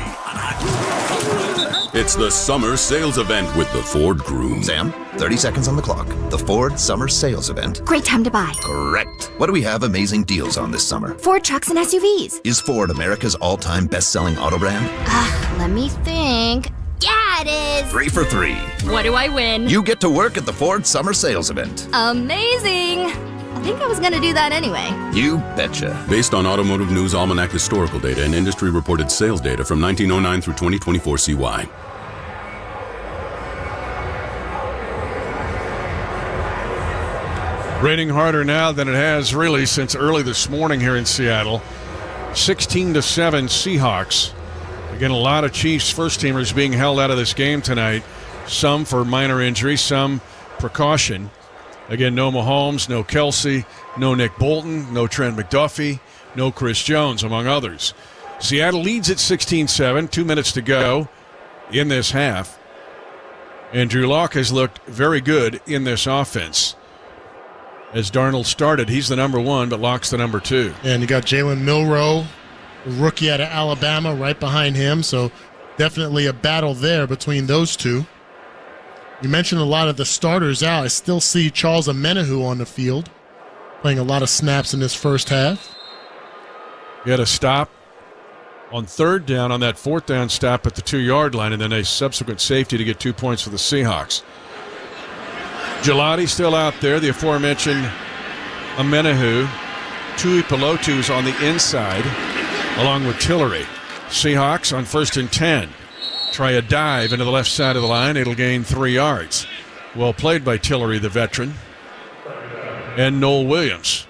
It's the summer sales event with the Ford Groom. Sam, 30 seconds on the clock. The Ford Summer Sales Event. Great time to buy. Correct. What do we have amazing deals on this summer? Ford trucks and SUVs. Is Ford America's all-time best-selling auto brand? Let me think. Yeah, it is. 3 for 3. What do I win? You get to work at the Ford Summer Sales Event. Amazing. think I was going to do that anyway. You betcha. Based on Automotive News Almanac historical data and industry reported sales data from 1909 through 2024 CY. Raining harder now than it has really since early this morning here in Seattle. 16-7 Seahawks. Again, a lot of Chiefs first-teamers being held out of this game tonight. Some for minor injury, some precaution. Again, no Mahomes, no Kelce, no Nick Bolton, no Trent McDuffie, no Chris Jones, among others. Seattle leads at 16-7, 2 minutes to go in this half. And Drew Lock has looked very good in this offense. As Darnold started, he's the number one, but Lock's the number two. And you got Jalen Milroe, a rookie out of Alabama, right behind him. So definitely a battle there between those two. You mentioned a lot of the starters out. I still see Charles Omenihu on the field, playing a lot of snaps in this first half. He had a stop on third down on that fourth down stop at the 2-yard line, and then a subsequent safety to get 2 points for the Seahawks. Gelati still out there, the aforementioned Omenihu. Tui Pelotu's on the inside, along with Tillery. Seahawks on 1st and 10. Try a dive into the left side of the line. It'll gain 3 yards. Well played by Tillery, the veteran. And Noel Williams,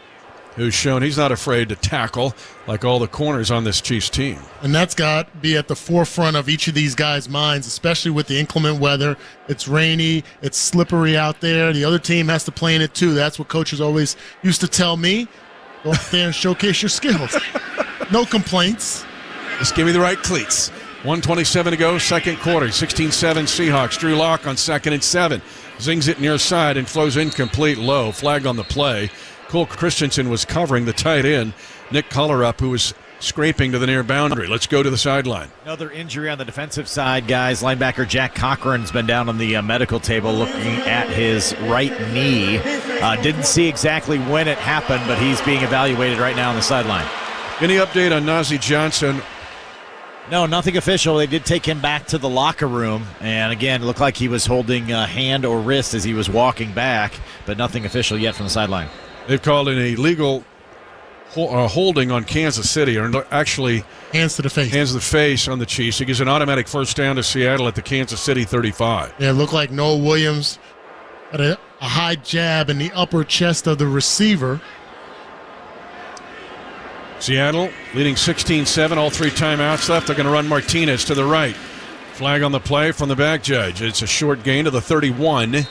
who's shown he's not afraid to tackle like all the corners on this Chiefs team. And that's got to be at the forefront of each of these guys' minds, especially with the inclement weather. It's rainy. It's slippery out there. The other team has to play in it too. That's what coaches always used to tell me. Go out there and showcase your skills. No complaints. Just give me the right cleats. 1:27 to go, second quarter. 16-7 Seahawks. Drew Lock on 2nd and 7. Zings it near side and flows incomplete low. Flag on the play. Cole Christensen was covering the tight end, Nick Collerup, who was scraping to the near boundary. Let's go to the sideline. Another injury on the defensive side, guys. Linebacker Jack Cochran's been down on the medical table looking at his right knee. Didn't see exactly when it happened, but he's being evaluated right now on the sideline. Any update on Najee Johnson? No, nothing official. They did take him back to the locker room, and again, it looked like he was holding a hand or wrist as he was walking back, but nothing official yet from the sideline. They've called an illegal holding on Kansas City, or actually hands to the face. Hands to the face on the Chiefs. It gives an automatic first down to Seattle at the Kansas City 35. Yeah, it looked like Noel Williams had a high jab in the upper chest of the receiver. Seattle leading 16-7, all 3 timeouts left. They're going to run Martinez to the right. Flag on the play from the back judge. It's a short gain to the 31.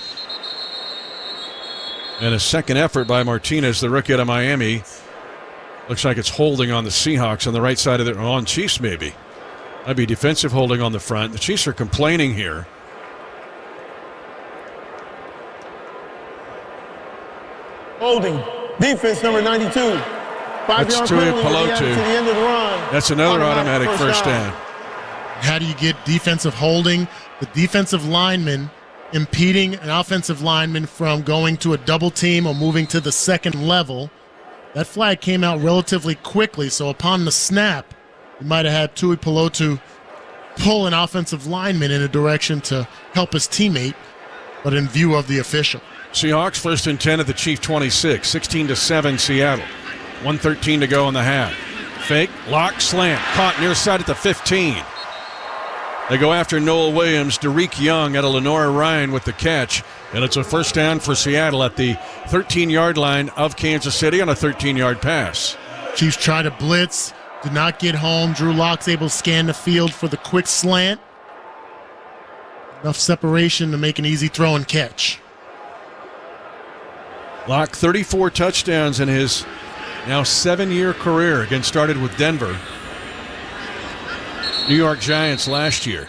And a second effort by Martinez, the rookie out of Miami. Looks like it's holding on the Seahawks on the right side of their on Chiefs, maybe. That'd be defensive holding on the front. The Chiefs are complaining here. Holding. Defense number 92. 5-yard penalty to the end of the run. That's another automatic first down. How do you get defensive holding? The defensive lineman impeding an offensive lineman from going to a double team or moving to the second level. That flag came out relatively quickly, so upon the snap, you might have had Tui Pelotu pull an offensive lineman in a direction to help his teammate, but in view of the official. Seahawks 1st and 10 at the Chief 26, 16-7 Seattle. 1:13 to go in the half. Fake, lock, slant, caught near side at the 15. They go after Noel Williams, Derek Young out of Lenora Ryan with the catch, and it's a first down for Seattle at the 13-yard line of Kansas City on a 13-yard pass. Chiefs try to blitz, did not get home. Drew Lock's able to scan the field for the quick slant. Enough separation to make an easy throw and catch. Lock 34 touchdowns in his now 7-year career. Again, started with Denver. New York Giants last year.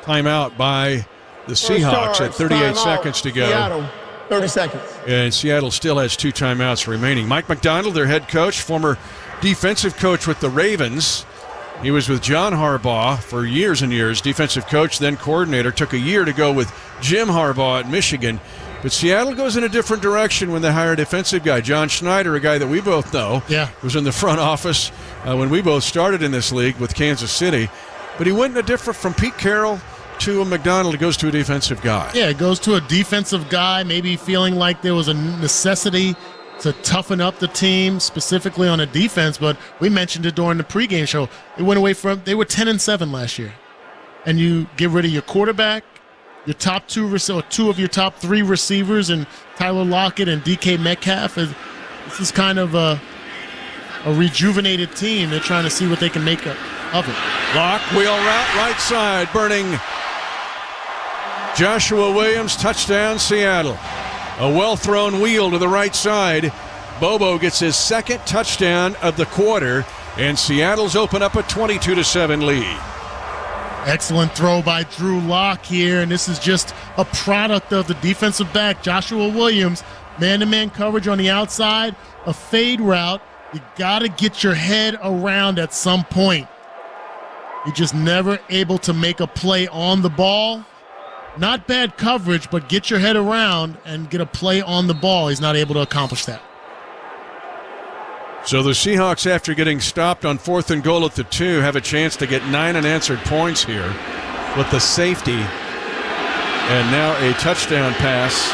Timeout by the Seahawks at 38 seconds to go. Seattle, 30 seconds. And Seattle still has 2 timeouts remaining. Mike McDonald, their head coach, former defensive coach with the Ravens. He was with John Harbaugh for years and years, defensive coach, then coordinator. Took a year to go with Jim Harbaugh at Michigan. But Seattle goes in a different direction when they hire a defensive guy. John Schneider, a guy that we both know, was in the front office when we both started in this league with Kansas City. But he went in a different, from Pete Carroll to a McDonald, it goes to a defensive guy. Yeah, it goes to a defensive guy, maybe feeling like there was a necessity to toughen up the team, specifically on the defense. But we mentioned it during the pregame show. They were 10-7 last year. And you get rid of your quarterback, your top two of your top three receivers, and Tyler Lockett and DK Metcalf. This is kind of a rejuvenated team. They're trying to see what they can make of it. Lock, wheel route, right side, burning. Joshua Williams, touchdown, Seattle. A well-thrown wheel to the right side. Bobo gets his second touchdown of the quarter, and Seattle's open up a 22-7 lead. Excellent throw by Drew Lock here, and this is just a product of the defensive back, Joshua Williams. Man-to-man coverage on the outside, a fade route. You got to get your head around at some point. You're just never able to make a play on the ball. Not bad coverage, but get your head around and get a play on the ball. He's not able to accomplish that. So the Seahawks, after getting stopped on 4th and goal at the 2, have a chance to get 9 unanswered points here with the safety. And now a touchdown pass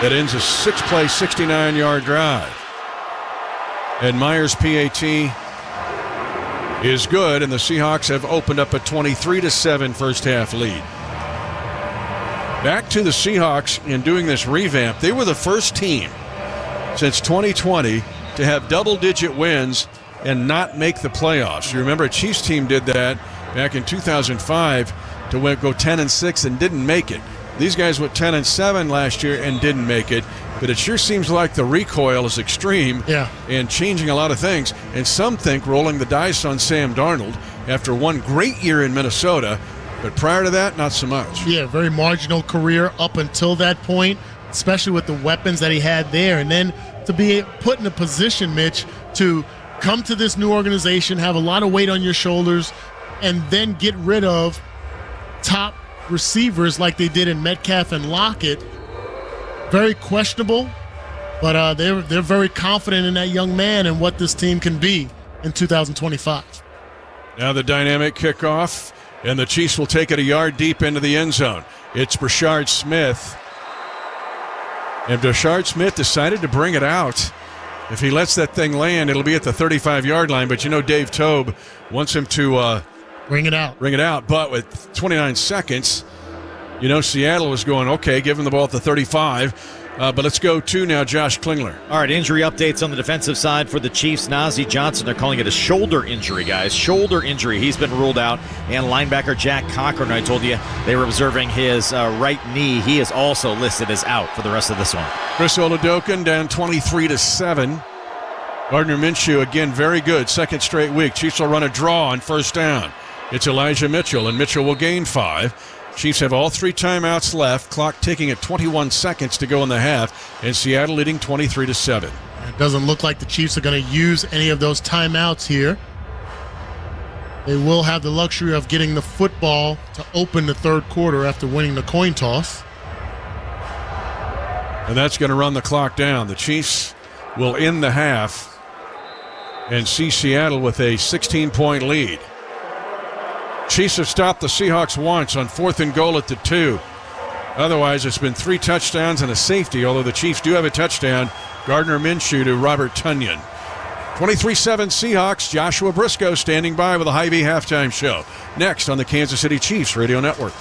that ends a 6-play, 69-yard drive. And Myers' PAT is good, and the Seahawks have opened up a 23-7 first-half lead. Back to the Seahawks in doing this revamp. They were the first team since 2020 to have double-digit wins and not make the playoffs. You remember a Chiefs team did that back in 2005 to go 10-6 and didn't make it. These guys went 10-7 last year and didn't make it. But it sure seems like the recoil is extreme and changing a lot of things. And some think rolling the dice on Sam Darnold after one great year in Minnesota. But prior to that, not so much. Yeah, very marginal career up until that point, especially with the weapons that he had there. And then to be put in a position, Mitch, to come to this new organization, have a lot of weight on your shoulders, and then get rid of top receivers like they did in Metcalf and Lockett. Very questionable, but they're very confident in that young man and what this team can be in 2025. Now the dynamic kickoff. And the Chiefs will take it a yard deep into the end zone. It's Brashard Smith. And Brashard Smith decided to bring it out. If he lets that thing land, it'll be at the 35-yard line. But you know Dave Tobe wants him to bring it out. But with 29 seconds, you know Seattle was going, okay, give him the ball at the 35. But let's go to now Josh Klingler. All right, injury updates on the defensive side for the Chiefs. Najee Johnson, they're calling it a shoulder injury, guys. Shoulder injury. He's been ruled out. And linebacker Jack Cochran, I told you, they were observing his right knee. He is also listed as out for the rest of this one. Chris Oladokun down 23-7. Gardner Minshew, again, very good. Second straight week. Chiefs will run a draw on first down. It's Elijah Mitchell, and Mitchell will gain 5. Chiefs have all 3 timeouts left, clock ticking at 21 seconds to go in the half, and Seattle leading 23-7. It doesn't look like the Chiefs are going to use any of those timeouts here. They will have the luxury of getting the football to open the third quarter after winning the coin toss. And that's going to run the clock down. The Chiefs will end the half and see Seattle with a 16-point lead. Chiefs have stopped the Seahawks once on 4th and goal at the 2. Otherwise, it's been 3 touchdowns and a safety, although the Chiefs do have a touchdown. Gardner Minshew to Robert Tonyan. 23-7 Seahawks. Joshua Briscoe standing by with a Hy-Vee halftime show. Next on the Kansas City Chiefs Radio Network.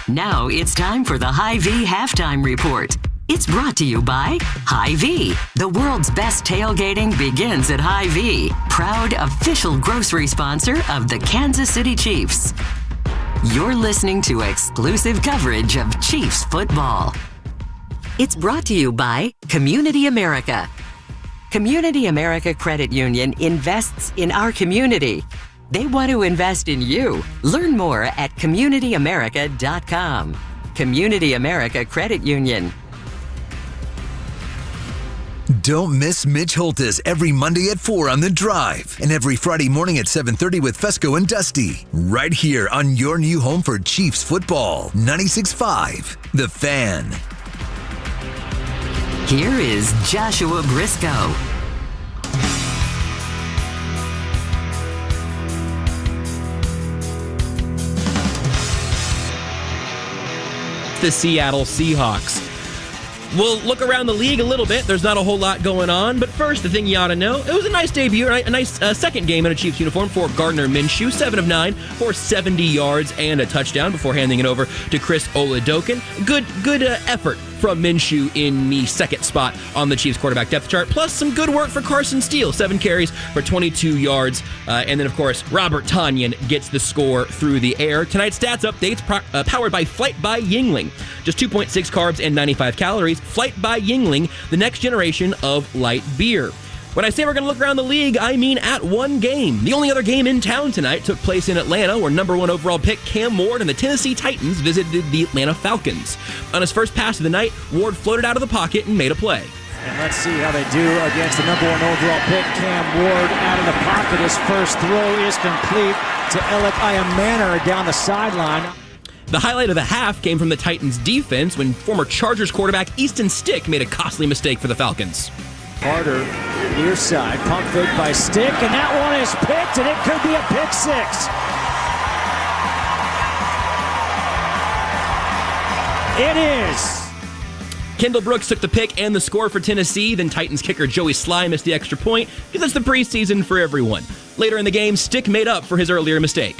Now it's time for the Hy-Vee halftime report. It's brought to you by Hy-Vee. The world's best tailgating begins at Hy-Vee, proud official grocery sponsor of the Kansas City Chiefs. You're listening to exclusive coverage of Chiefs football. It's brought to you by Community America. Community America Credit Union invests in our community. They want to invest in you. Learn more at communityamerica.com. Community America Credit Union. Don't miss Mitch Holtis every Monday at 4 on The Drive and every Friday morning at 7:30 with Fesco and Dusty. Right here on your new home for Chiefs football, 96.5 The Fan. Here is Joshua Briscoe. The Seattle Seahawks. We'll look around the league a little bit. There's not a whole lot going on. But first, the thing you ought to know, it was a nice debut, a nice second game in a Chiefs uniform for Gardner Minshew. 7 of 9 for 70 yards and a touchdown before handing it over to Chris Oladokun. Good effort from Minshew in the second spot on the Chiefs quarterback depth chart. Plus some good work for Carson Steele. 7 carries for 22 yards. And then, of course, Robert Tonyan gets the score through the air. Tonight's stats updates powered by Flight by Yingling. Just 2.6 carbs and 95 calories. Flight by Yingling, the next generation of light beer. When I say we're going to look around the league, I mean at one game. The only other game in town tonight took place in Atlanta, where number 1 overall pick Cam Ward and the Tennessee Titans visited the Atlanta Falcons. On his first pass of the night, Ward floated out of the pocket and made a play. And let's see how they do against the number 1 overall pick, Cam Ward, out of the pocket. His first throw is complete to Alec Manor down the sideline. The highlight of the half came from the Titans' defense when former Chargers quarterback Easton Stick made a costly mistake for the Falcons. Carter, near side, pump fake by Stick, and that one is picked, and it could be a pick 6. It is. Kendall Brooks took the pick and the score for Tennessee. Then Titans kicker Joey Sly missed the extra point because it's the preseason for everyone. Later in the game, Stick made up for his earlier mistake.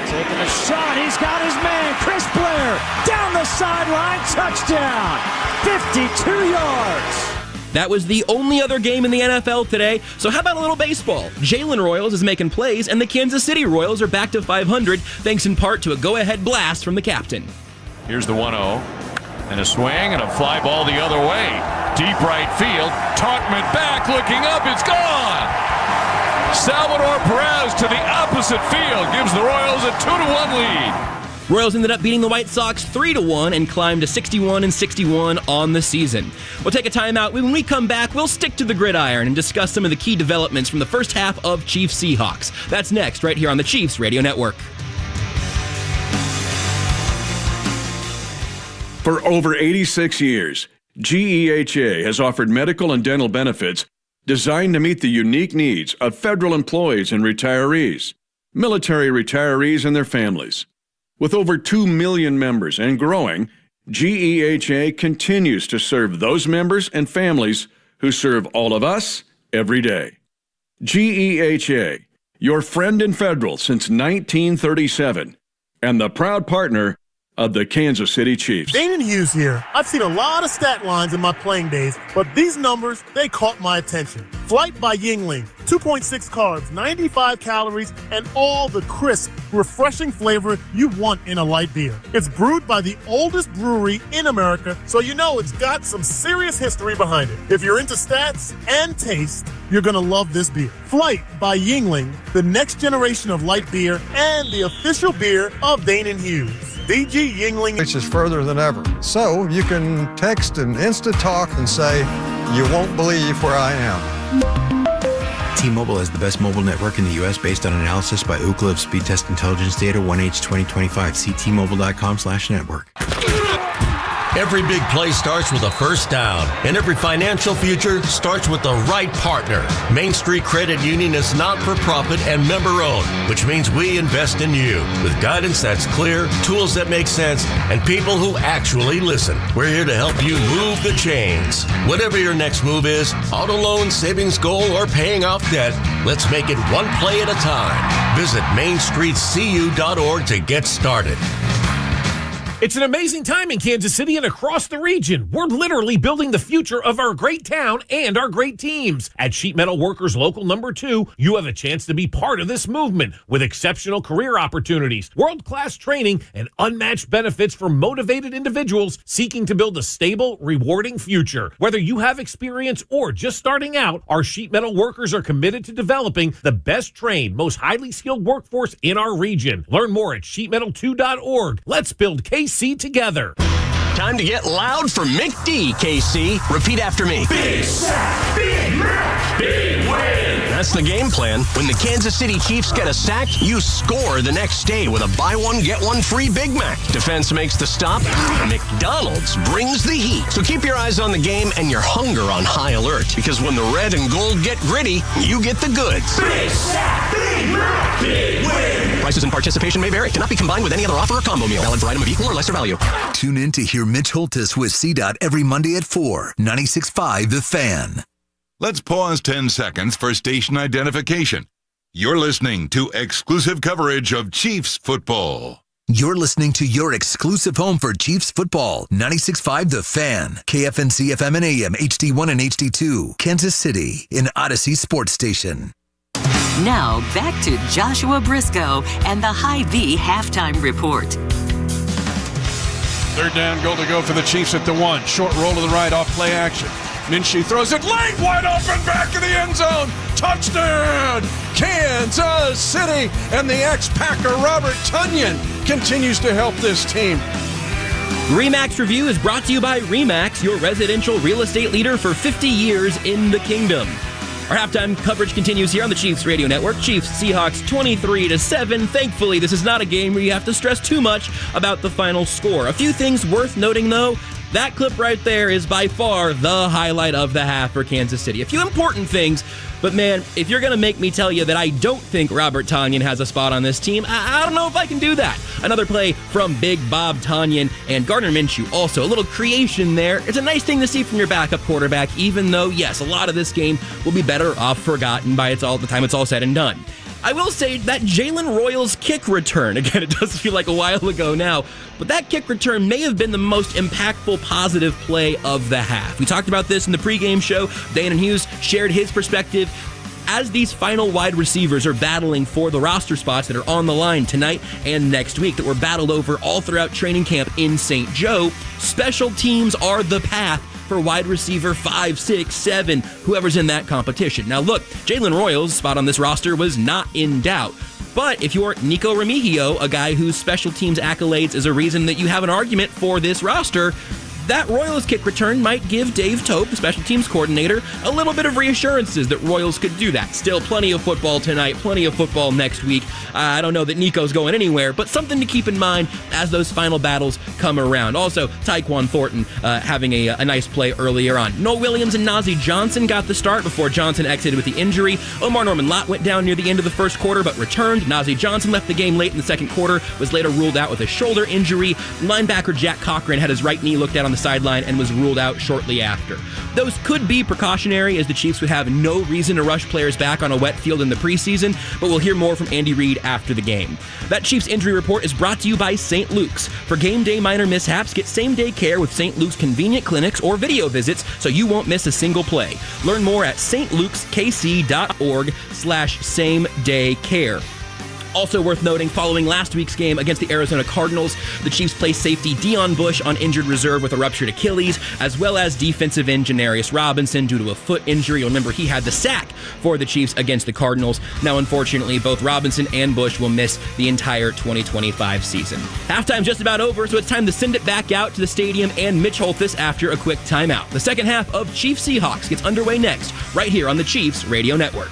Taking a shot, he's got his man, Chris Blair, down the sideline, touchdown, 52 yards. That was the only other game in the NFL today, so how about a little baseball? Jalen Royals is making plays, and the Kansas City Royals are back to 500, thanks in part to a go-ahead blast from the captain. Here's the 1-0, and a swing, and a fly ball the other way. Deep right field, Tauntman back, looking up, it's gone! Salvador Perez to the opposite field gives the Royals a 2-1 lead. Royals ended up beating the White Sox 3-1 and climbed to 61-61 on the season. We'll take a timeout. When we come back, we'll stick to the gridiron and discuss some of the key developments from the first half of Chiefs Seahawks. That's next, right here on the Chiefs Radio Network. For over 86 years, GEHA has offered medical and dental benefits designed to meet the unique needs of federal employees and retirees, military retirees and their families. With over 2 million members and growing, GEHA continues to serve those members and families who serve all of us every day. GEHA, your friend in federal since 1937, and the proud partner of the Kansas City Chiefs. Dane Hughes here. I've seen a lot of stat lines in my playing days, but these numbers, they caught my attention. Flight by Yingling, 2.6 carbs, 95 calories, and all the crisp, refreshing flavor you want in a light beer. It's brewed by the oldest brewery in America, so you know it's got some serious history behind it. If you're into stats and taste, you're going to love this beer. Flight by Yingling, the next generation of light beer and the official beer of Dane Hughes. DG Yingling. It's just further than ever. So you can text and instant talk and say, you won't believe where I am. T-Mobile has the best mobile network in the U.S. based on analysis by Ookla of speed test intelligence data 1H 2025. See T-Mobile.com/network. Every big play starts with a first down, and every financial future starts with the right partner. Main Street Credit Union is not-for-profit and member-owned, which means we invest in you with guidance that's clear, tools that make sense, and people who actually listen. We're here to help you move the chains. Whatever your next move is, auto loan, savings goal, or paying off debt, let's make it one play at a time. Visit MainStreetCU.org to get started. It's an amazing time in Kansas City and across the region. We're literally building the future of our great town and our great teams. At Sheet Metal Workers Local Number 2, you have a chance to be part of this movement with exceptional career opportunities, world-class training, and unmatched benefits for motivated individuals seeking to build a stable, rewarding future. Whether you have experience or just starting out, our Sheet Metal Workers are committed to developing the best trained, most highly skilled workforce in our region. Learn more at sheetmetal2.org. Let's build KC together. Time to get loud for Mick D, KC. Repeat after me. Big sack, big Mac, big win. That's the game plan. When the Kansas City Chiefs get a sack, you score the next day with a buy one, get one free Big Mac. Defense makes the stop. McDonald's brings the heat. So keep your eyes on the game and your hunger on high alert. Because when the red and gold get gritty, you get the goods. Big sack, Big Mac, big win. Prices and participation may vary. Cannot be combined with any other offer or combo meal. Valid for item of equal or lesser value. Tune in to hear Mitch Holthus with CDOT every Monday at 4, 96.5 The Fan. Let's pause 10 seconds for station identification. You're listening to exclusive coverage of Chiefs football. You're listening to your exclusive home for Chiefs football. 96.5 The Fan. KFNC FM and AM, HD1 and HD2. Kansas City, an Odyssey sports station. Now, back to Joshua Briscoe and the Hy-Vee halftime report. Third down, goal to go for the Chiefs at the 1. Short roll to the right off play action. Minshew throws it late, wide open, back of the end zone. Touchdown, Kansas City. And the ex-Packer Robert Tonyan continues to help this team. RE/MAX Review is brought to you by RE/MAX, your residential real estate leader for 50 years in the kingdom. Our halftime coverage continues here on the Chiefs Radio Network. Chiefs Seahawks 23-7. Thankfully, this is not a game where you have to stress too much about the final score. A few things worth noting, though. That clip right there is by far the highlight of the half for Kansas City. A few important things, but man, if you're going to make me tell you that I don't think Robert Tonyan has a spot on this team, I don't know if I can do that. Another play from Big Bob Tonyan and Gardner Minshew also. A little creation there. It's a nice thing to see from your backup quarterback, even though, yes, a lot of this game will be better off forgotten by the time it's all said and done. I will say that Jalen Royals kick return, again, it does feel like a while ago now, but that kick return may have been the most impactful positive play of the half. We talked about this in the pregame show. Danon Hughes shared his perspective as these final wide receivers are battling for the roster spots that are on the line tonight and next week that were battled over all throughout training camp in St. Joe. Special teams are the path for wide receiver 5, 6, 7, whoever's in that competition. Now look, Jalen Royals' spot on this roster was not in doubt. But if you're Nico Remigio, a guy whose special teams accolades is a reason that you have an argument for this roster, that Royals kick return might give Dave Tope, the special teams coordinator, a little bit of reassurances that Royals could do that. Still plenty of football tonight, plenty of football next week. I don't know that Nico's going anywhere, but something to keep in mind as those final battles come around. Also, Tyquan Thornton having a nice play earlier on. Noah Williams and Najee Johnson got the start before Johnson exited with the injury. Omar Norman-Lott went down near the end of the first quarter but returned. Najee Johnson left the game late in the second quarter, was later ruled out with a shoulder injury. Linebacker Jack Cochran had his right knee looked at on the sideline and was ruled out shortly after. Those could be precautionary, as the Chiefs would have no reason to rush players back on a wet field in the preseason, but we'll hear more from Andy Reid after the game. That Chiefs injury report is brought to you by St. Luke's. For game day minor mishaps, get same-day care with St. Luke's convenient clinics or video visits so you won't miss a single play. Learn more at stlukeskc.org/same-day-care. Also worth noting, following last week's game against the Arizona Cardinals, the Chiefs placed safety Deion Bush on injured reserve with a ruptured Achilles, as well as defensive end Janarius Robinson due to a foot injury. You'll remember he had the sack for the Chiefs against the Cardinals. Now, unfortunately, both Robinson and Bush will miss the entire 2025 season. Halftime's just about over, so it's time to send it back out to the stadium and Mitch Holthus after a quick timeout. The second half of Chiefs Seahawks gets underway next, right here on the Chiefs Radio Network.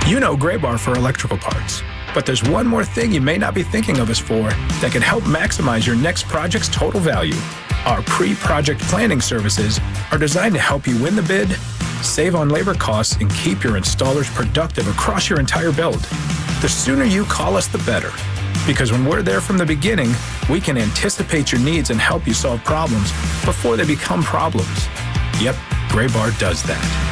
You know Gray Bar for electrical parts, but there's one more thing you may not be thinking of us for that can help maximize your next project's total value. Our pre-project planning services are designed to help you win the bid, save on labor costs, and keep your installers productive across your entire build. The sooner you call us, the better. Because when we're there from the beginning, we can anticipate your needs and help you solve problems before they become problems. Yep, Gray Bar does that.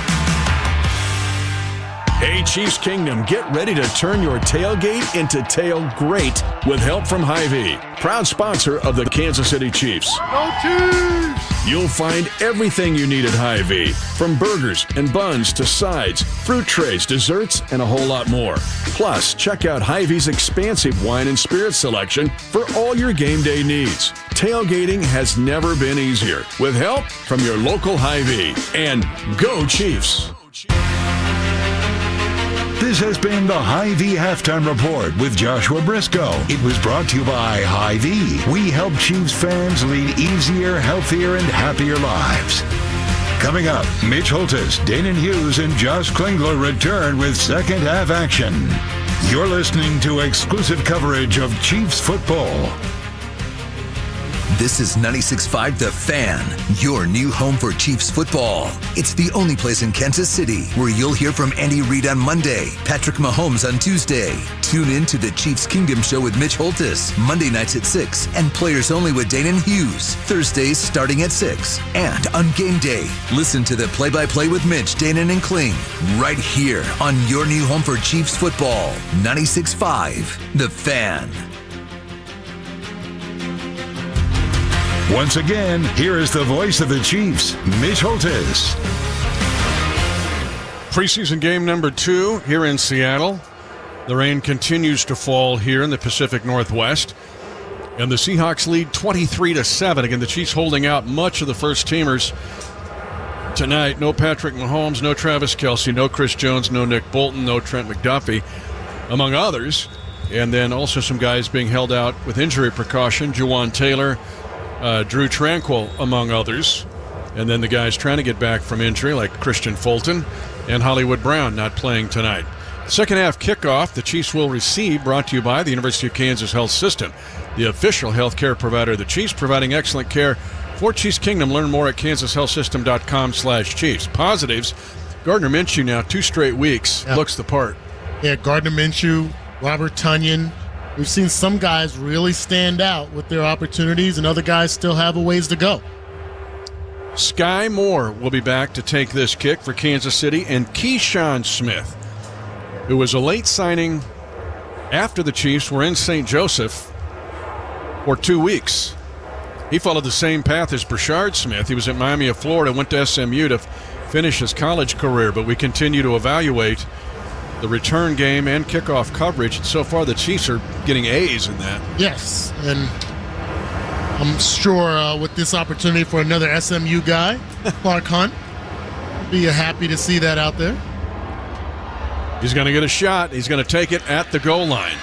Hey, Chiefs Kingdom, get ready to turn your tailgate into tail great with help from Hy-Vee, proud sponsor of the Kansas City Chiefs. Go Chiefs! You'll find everything you need at Hy-Vee, from burgers and buns to sides, fruit trays, desserts, and a whole lot more. Plus, check out Hy-Vee's expansive wine and spirit selection for all your game day needs. Tailgating has never been easier with help from your local Hy-Vee. And go Chiefs! This has been the Hy-Vee Halftime Report with Joshua Briscoe. It was brought to you by Hy-Vee. We help Chiefs fans lead easier, healthier, and happier lives. Coming up, Mitch Holtis, Danon Hughes, and Josh Klingler return with second half action. You're listening to exclusive coverage of Chiefs football. This is 96.5 The Fan, your new home for Chiefs football. It's the only place in Kansas City where you'll hear from Andy Reid on Monday, Patrick Mahomes on Tuesday. Tune in to the Chiefs Kingdom Show with Mitch Holtis, Monday nights at 6, and Players Only with Danon Hughes, Thursdays starting at 6. And on game day, listen to the play-by-play with Mitch, Danon, and Kling, right here on your new home for Chiefs football, 96.5 The Fan. Once again, here is the voice of the Chiefs, Mitch Holtis. Preseason game number 2 here in Seattle. The rain continues to fall here in the Pacific Northwest. And the Seahawks lead 23-7. Again, the Chiefs holding out much of the first-teamers tonight. No Patrick Mahomes, no Travis Kelce, no Chris Jones, no Nick Bolton, no Trent McDuffie, among others. And then also some guys being held out with injury precaution. Juwan Taylor, Drew Tranquill, among others. And then the guys trying to get back from injury, like Christian Fulton and Hollywood Brown, not playing tonight. Second half kickoff, the Chiefs will receive, brought to you by the University of Kansas Health System, the official health care provider of the Chiefs, providing excellent care for Chiefs Kingdom. Learn more at kansashealthsystem.com/Chiefs. Positives, Gardner Minshew now 2 straight weeks, looks the part. Yeah, Gardner Minshew, Robert Tonyan. We've seen some guys really stand out with their opportunities, and other guys still have a ways to go. Sky Moore will be back to take this kick for Kansas City, and Keyshawn Smith, who was a late signing after the Chiefs were in St. Joseph for 2 weeks. He followed the same path as Brashard Smith. He was at Miami of Florida, went to SMU to finish his college career, but we continue to evaluate the return game and kickoff coverage. And so far, the Chiefs are getting A's in that. Yes, and I'm sure with this opportunity for another SMU guy, Clark Hunt, be happy to see that out there. He's going to get a shot. He's going to take it at the goal line.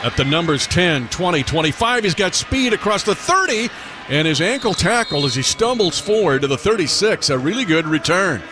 At the numbers 10, 20, 25, he's got speed across the 30, and his ankle tackled as he stumbles forward to the 36. A really good return.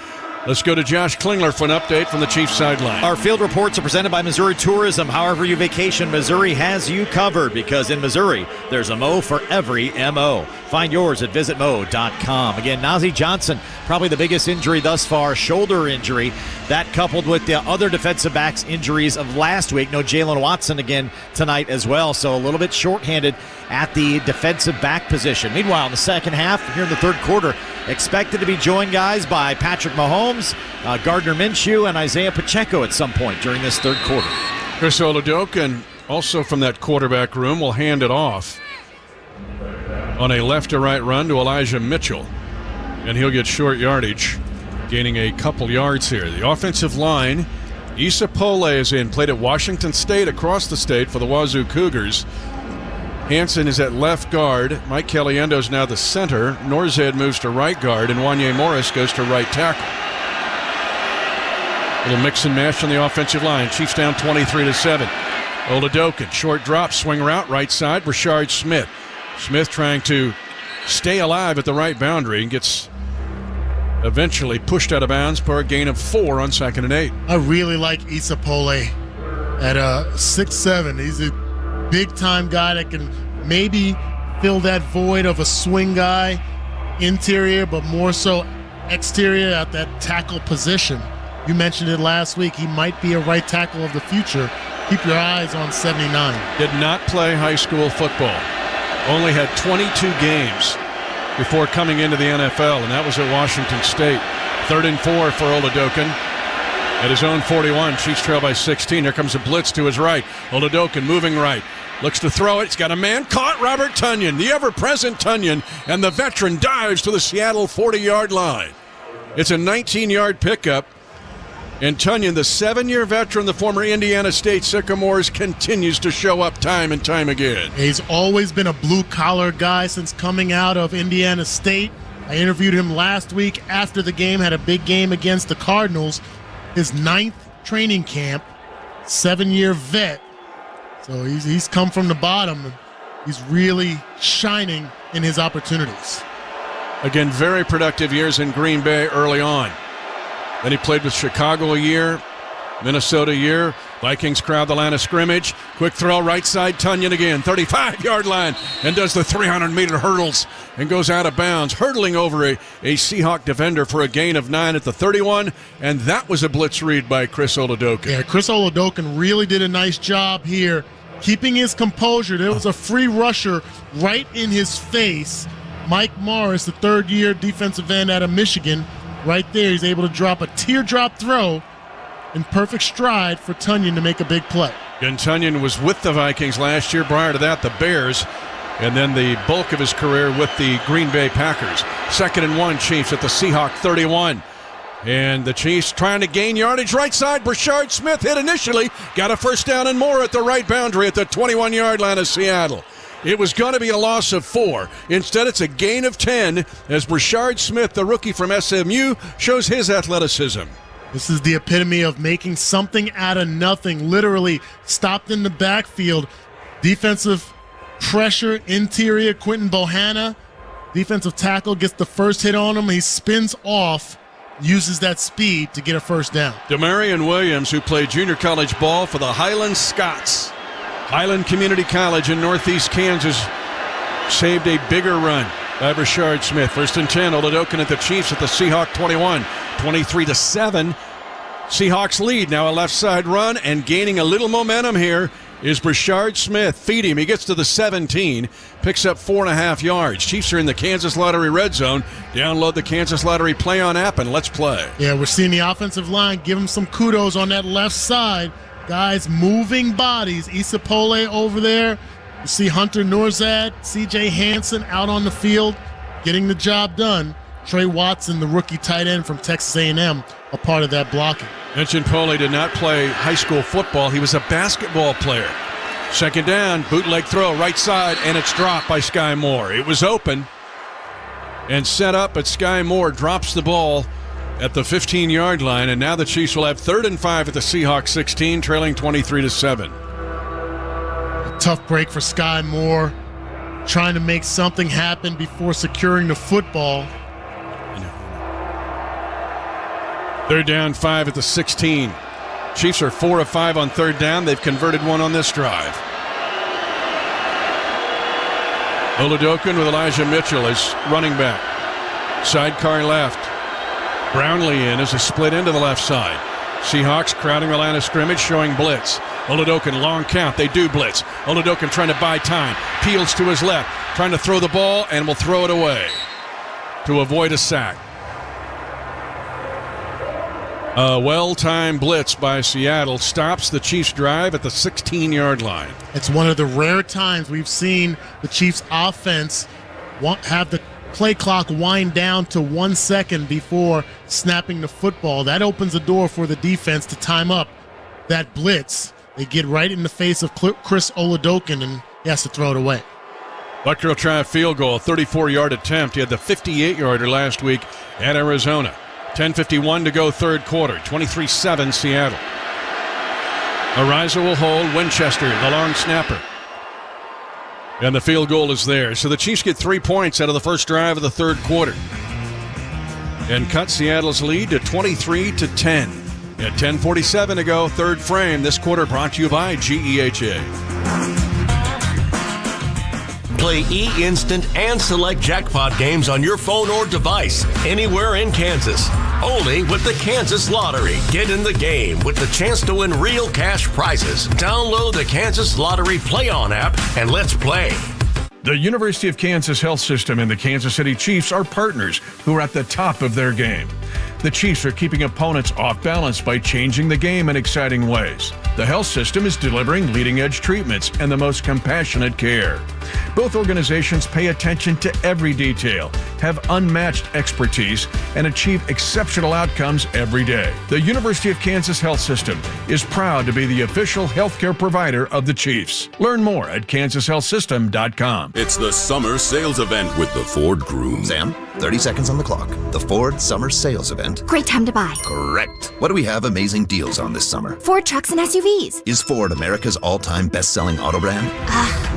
Let's go to Josh Klingler for an update from the Chiefs sideline. Our field reports are presented by Missouri Tourism. However you vacation, Missouri has you covered, because in Missouri, there's a Mo for every MO. Find yours at visitmo.com. Again, Nazeeh Johnson, probably the biggest injury thus far, shoulder injury. That coupled with the other defensive backs' injuries of last week. No Jalen Watson again tonight as well, so a little bit shorthanded at the defensive back position. Meanwhile, in the second half, here in the third quarter, expected to be joined, guys, by Patrick Mahomes, Gardner Minshew, and Isaiah Pacheco at some point during this third quarter. Chris Oladokun, also from that quarterback room, will hand it off on a left-to-right run to Elijah Mitchell, and he'll get short yardage, gaining a couple yards here. The offensive line, Issa Pole is in, played at Washington State, across the state for the Wazoo Cougars. Hansen is at left guard. Mike Caliendo is now the center. Norzed moves to right guard, and Wanye Morris goes to right tackle. Little mix and mash on the offensive line. Chiefs down 23-7. Oladokun, short drop, swing route, right side. Brashard Smith. Smith trying to stay alive at the right boundary and gets eventually pushed out of bounds for a gain of 4 on 2nd and 8. I really like Issa Pole at 6'7". He's a big-time guy that can maybe fill that void of a swing guy, interior, but more so exterior at that tackle position. You mentioned it last week. He might be a right tackle of the future. Keep your eyes on 79. Did not play high school football. Only had 22 games before coming into the NFL, and that was at Washington State. 3rd and 4 for Oladokun. At his own 41, Chiefs trail by 16. Here comes a blitz to his right. Oladokun moving right. Looks to throw it. He's got a man caught. Robert Tonyan, the ever-present Tonyan, and the veteran dives to the Seattle 40-yard line. It's a 19-yard pickup. And Tonyan, the 7-year veteran, the former Indiana State Sycamores, continues to show up time and time again. He's always been a blue-collar guy since coming out of Indiana State. I interviewed him last week after the game, had a big game against the Cardinals. His 9th training camp, 7-year vet. So he's come from the bottom. He's really shining in his opportunities. Again, very productive years in Green Bay early on. Then he played with Chicago a year, Minnesota a year. Vikings crowd the line of scrimmage. Quick throw, right side, Tonyan again, 35-yard line, and does the 300-meter hurdles and goes out of bounds, hurdling over a Seahawk defender for a gain of 9 at the 31, and that was a blitz read by Chris Oladokun. Yeah, Chris Oladokun really did a nice job here, keeping his composure. There was a free rusher right in his face. Mike Morris, the third-year defensive end out of Michigan, right there. He's able to drop a teardrop throw in perfect stride for Tonyan to make a big play. And Tonyan was with the Vikings last year. Prior to that, the Bears. And then the bulk of his career with the Green Bay Packers. 2nd and 1, Chiefs at the Seahawk 31. And the Chiefs trying to gain yardage. Right side, Brashard Smith hit initially. Got a first down and more at the right boundary at the 21-yard line of Seattle. It was going to be a loss of 4. Instead, it's a gain of 10 as Brashard Smith, the rookie from SMU, shows his athleticism. This is the epitome of making something out of nothing. Literally stopped in the backfield. Defensive pressure, interior, Quentin Bohanna. Defensive tackle gets the first hit on him. He spins off, uses that speed to get a first down. Demarion Williams, who played junior college ball for the Highland Scots. Highland Community College in northeast Kansas, saved a bigger run by Brashard Smith. 1st and 10, Oladokun at the Chiefs at the Seahawk 21. 23-7. Seahawks lead. Now a left side run, and gaining a little momentum here is Brashard Smith. Feed him. He gets to the 17. Picks up 4.5 yards. Chiefs are in the Kansas Lottery red zone. Download the Kansas Lottery Play on app and let's play. Yeah, we're seeing the offensive line give him some kudos on that left side. Guys moving bodies. Isapole over there. You see Hunter Nourzad, C.J. Hansen out on the field getting the job done. Trey Watson, the rookie tight end from Texas A&M, a part of that blocking. Mentioned Pole did not play high school football. He was a basketball player. 2nd down, bootleg throw, right side, and it's dropped by Sky Moore. It was open and set up, but Sky Moore drops the ball at the 15-yard line, and now the Chiefs will have 3rd and 5 at the Seahawks 16, trailing 23-7. A tough break for Sky Moore, trying to make something happen before securing the football. 3rd down, 5 at the 16. Chiefs are 4 of 5 on 3rd down. They've converted 1 on this drive. Oladokun with Elijah Mitchell as running back. Sidecar left. Brownlee in as a split into the left side. Seahawks crowding the line of scrimmage, showing blitz. Oladokun, long count. They do blitz. Oladokun trying to buy time. Peels to his left. Trying to throw the ball and will throw it away to avoid a sack. A well-timed blitz by Seattle stops the Chiefs' drive at the 16-yard line. It's one of the rare times we've seen the Chiefs' offense have the play clock wind down to 1 second before snapping the football. That opens the door for the defense to time up that blitz. They get right in the face of Chris Oladokun, and he has to throw it away. Buckner will try a field goal, 34-yard attempt. He had the 58-yarder last week at Arizona. 10:51 to go, 3rd quarter. 23-7 Seattle. Ariza will hold. Winchester, the long snapper. And the field goal is there. So the Chiefs get 3 points out of the first drive of the 3rd quarter and cut Seattle's lead to 23-10. At 10:47 to go, 3rd frame. This quarter brought to you by GEHA. Play E-Instant and select jackpot games on your phone or device anywhere in Kansas. Only with the Kansas Lottery. Get in the game with the chance to win real cash prizes. Download the Kansas Lottery Play On app and let's play. The University of Kansas Health System and the Kansas City Chiefs are partners who are at the top of their game. The Chiefs are keeping opponents off balance by changing the game in exciting ways. The health system is delivering leading-edge treatments and the most compassionate care. Both organizations pay attention to every detail, have unmatched expertise, and achieve exceptional outcomes every day. The University of Kansas Health System is proud to be the official healthcare provider of the Chiefs. Learn more at kansashealthsystem.com. It's the summer sales event with the Ford Groom. Sam, 30 seconds on the clock. The Ford Summer Sales Event. Great time to buy. Correct. What do we have amazing deals on this summer? Ford trucks and SUVs. Is Ford America's all-time best-selling auto brand?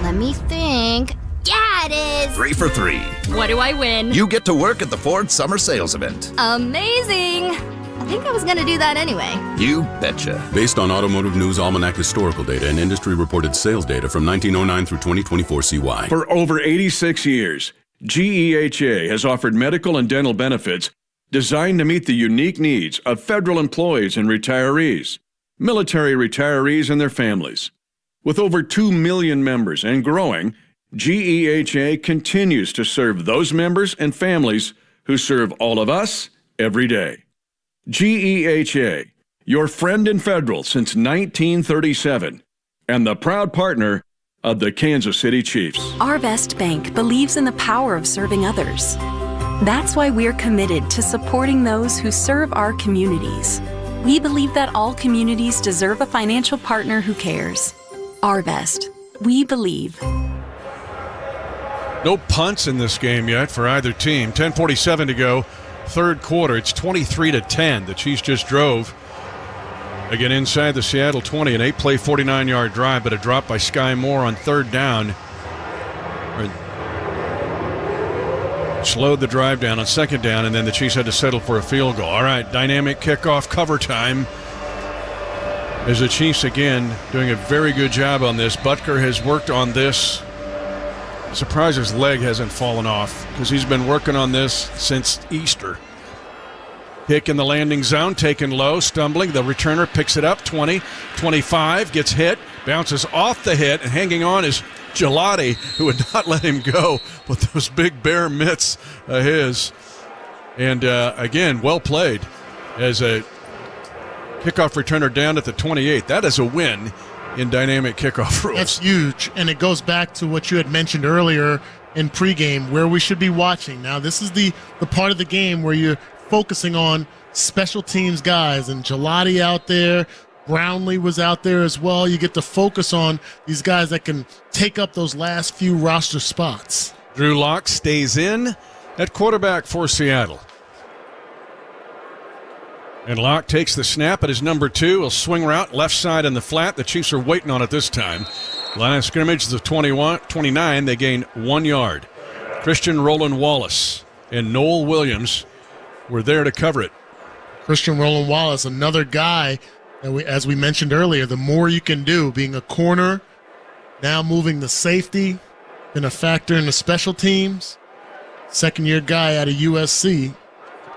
Let me think. Yeah, it is. 3 for 3. What do I win? You get to work at the Ford Summer Sales Event. Amazing. I think I was going to do that anyway. You betcha. Based on Automotive News Almanac historical data and industry-reported sales data from 1909 through 2024 CY. For over 86 years, GEHA has offered medical and dental benefits designed to meet the unique needs of federal employees and retirees, military retirees and their families. With over 2 million members and growing, GEHA continues to serve those members and families who serve all of us every day. GEHA, your friend in federal since 1937, and the proud partner of the Kansas City Chiefs. Our Best Bank believes in the power of serving others. That's why we're committed to supporting those who serve our communities. We believe that all communities deserve a financial partner who cares. Our Best. We believe. No punts in this game yet for either team. 10:47 to go, third quarter. It's 23-10. The Chiefs just drove. Again, inside the Seattle 20, an 8-play, 49-yard drive, but a drop by Sky Moore on third down. Slowed the drive down on second down, and then the Chiefs had to settle for a field goal. All right, dynamic kickoff cover time. As the Chiefs, again, doing a very good job on this. Butker has worked on this. Surprised his leg hasn't fallen off because he's been working on this since Easter. Hick in the landing zone, taken low, stumbling. The returner picks it up, 20, 25, gets hit, bounces off the hit, and hanging on is Gelati, who would not let him go with those big bear mitts of his. And again, well played as a kickoff returner down at the 28. That is a win in dynamic kickoff rules. That's huge, and it goes back to what you had mentioned earlier in pregame, where we should be watching. Now, this is the part of the game where you're focusing on special teams guys, and Gelati out there, Brownlee was out there as well. You get to focus on these guys that can take up those last few roster spots. Drew Lock stays in at quarterback for Seattle. And Lock takes the snap at his number 2. He'll swing route, left side in the flat. The Chiefs are waiting on it this time. Line of scrimmage is the 29. They gain 1 yard. Christian Roland Wallace and Noel Williams were there to cover it. Christian Roland Wallace, another guy that as we mentioned earlier, the more you can do, being a corner, now moving the safety, been a factor in the special teams. Second-year guy out of USC,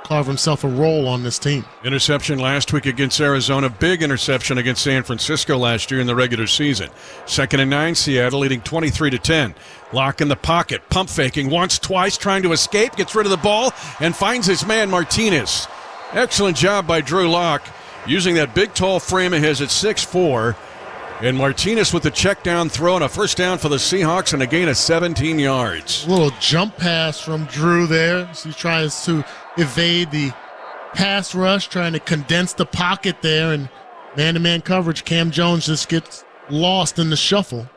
carve himself a role on this team. Interception last week against Arizona. Big interception against San Francisco last year in the regular season. 2nd and 9, Seattle leading 23-10. Lock in the pocket, pump faking once, twice, trying to escape, gets rid of the ball, and finds his man Martinez. Excellent job by Drew Lock, using that big, tall frame of his at 6'4". And Martinez with the check down throw and a first down for the Seahawks and a gain of 17 yards. A little jump pass from Drew there. So he tries to evade the pass rush, trying to condense the pocket there, and man-to-man coverage. Cam Jones just gets lost in the shuffle.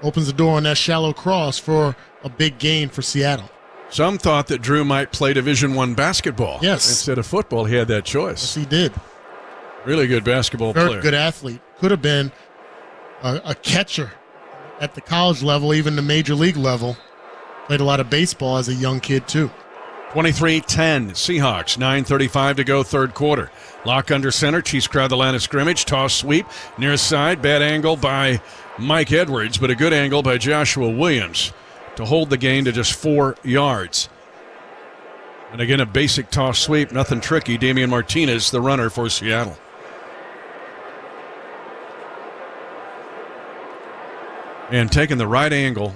Opens the door on that shallow cross for a big gain for Seattle. Some thought that Drew might play Division I basketball. Yes. Instead of football, he had that choice. Yes, he did. Really good basketball Very player. good athlete. Could have been a catcher at the college level, even the major league level. Played a lot of baseball as a young kid, too. 23-10, Seahawks, 9:35 to go, third quarter. Lock under center, Chiefs crowd the line of scrimmage, toss sweep, near side, bad angle by Mike Edwards, but a good angle by Joshua Williams to hold the gain to just 4 yards. And again, a basic toss sweep, nothing tricky. Damian Martinez, the runner for Seattle. And taking the right angle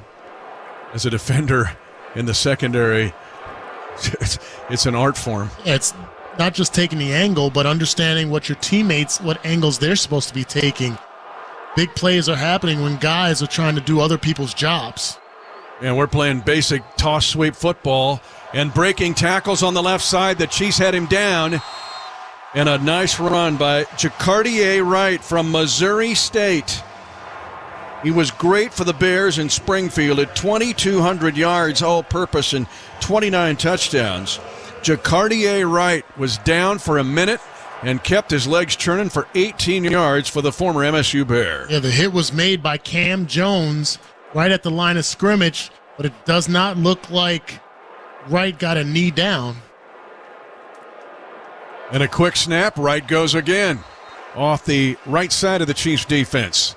as a defender in the secondary, it's an art form. Yeah, it's not just taking the angle, but understanding what your teammates, what angles they're supposed to be taking. big plays are happening when guys are trying to do other people's jobs. And we're playing basic toss sweep football and breaking tackles on the left side. The Chiefs had him down. And a nice run by Jacardier Wright from Missouri State. He was great for the Bears in Springfield at 2,200 yards all-purpose and 29 touchdowns. Jacardier Wright was down for a minute and kept his legs churning for 18 yards for the former MSU Bear. Yeah, the hit was made by Cam Jones right at the line of scrimmage, but it does not look like Wright got a knee down. And a quick snap, Wright goes again off the right side of the Chiefs' defense.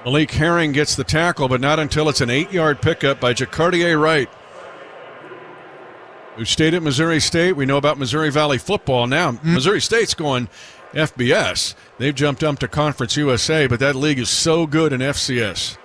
Malik Herring gets the tackle, but not until it's an 8-yard pickup by Jacardier Wright, who stayed at Missouri State. We know about Missouri Valley football now. Missouri State's going FBS. They've jumped up to Conference USA, but that league is so good in FCS.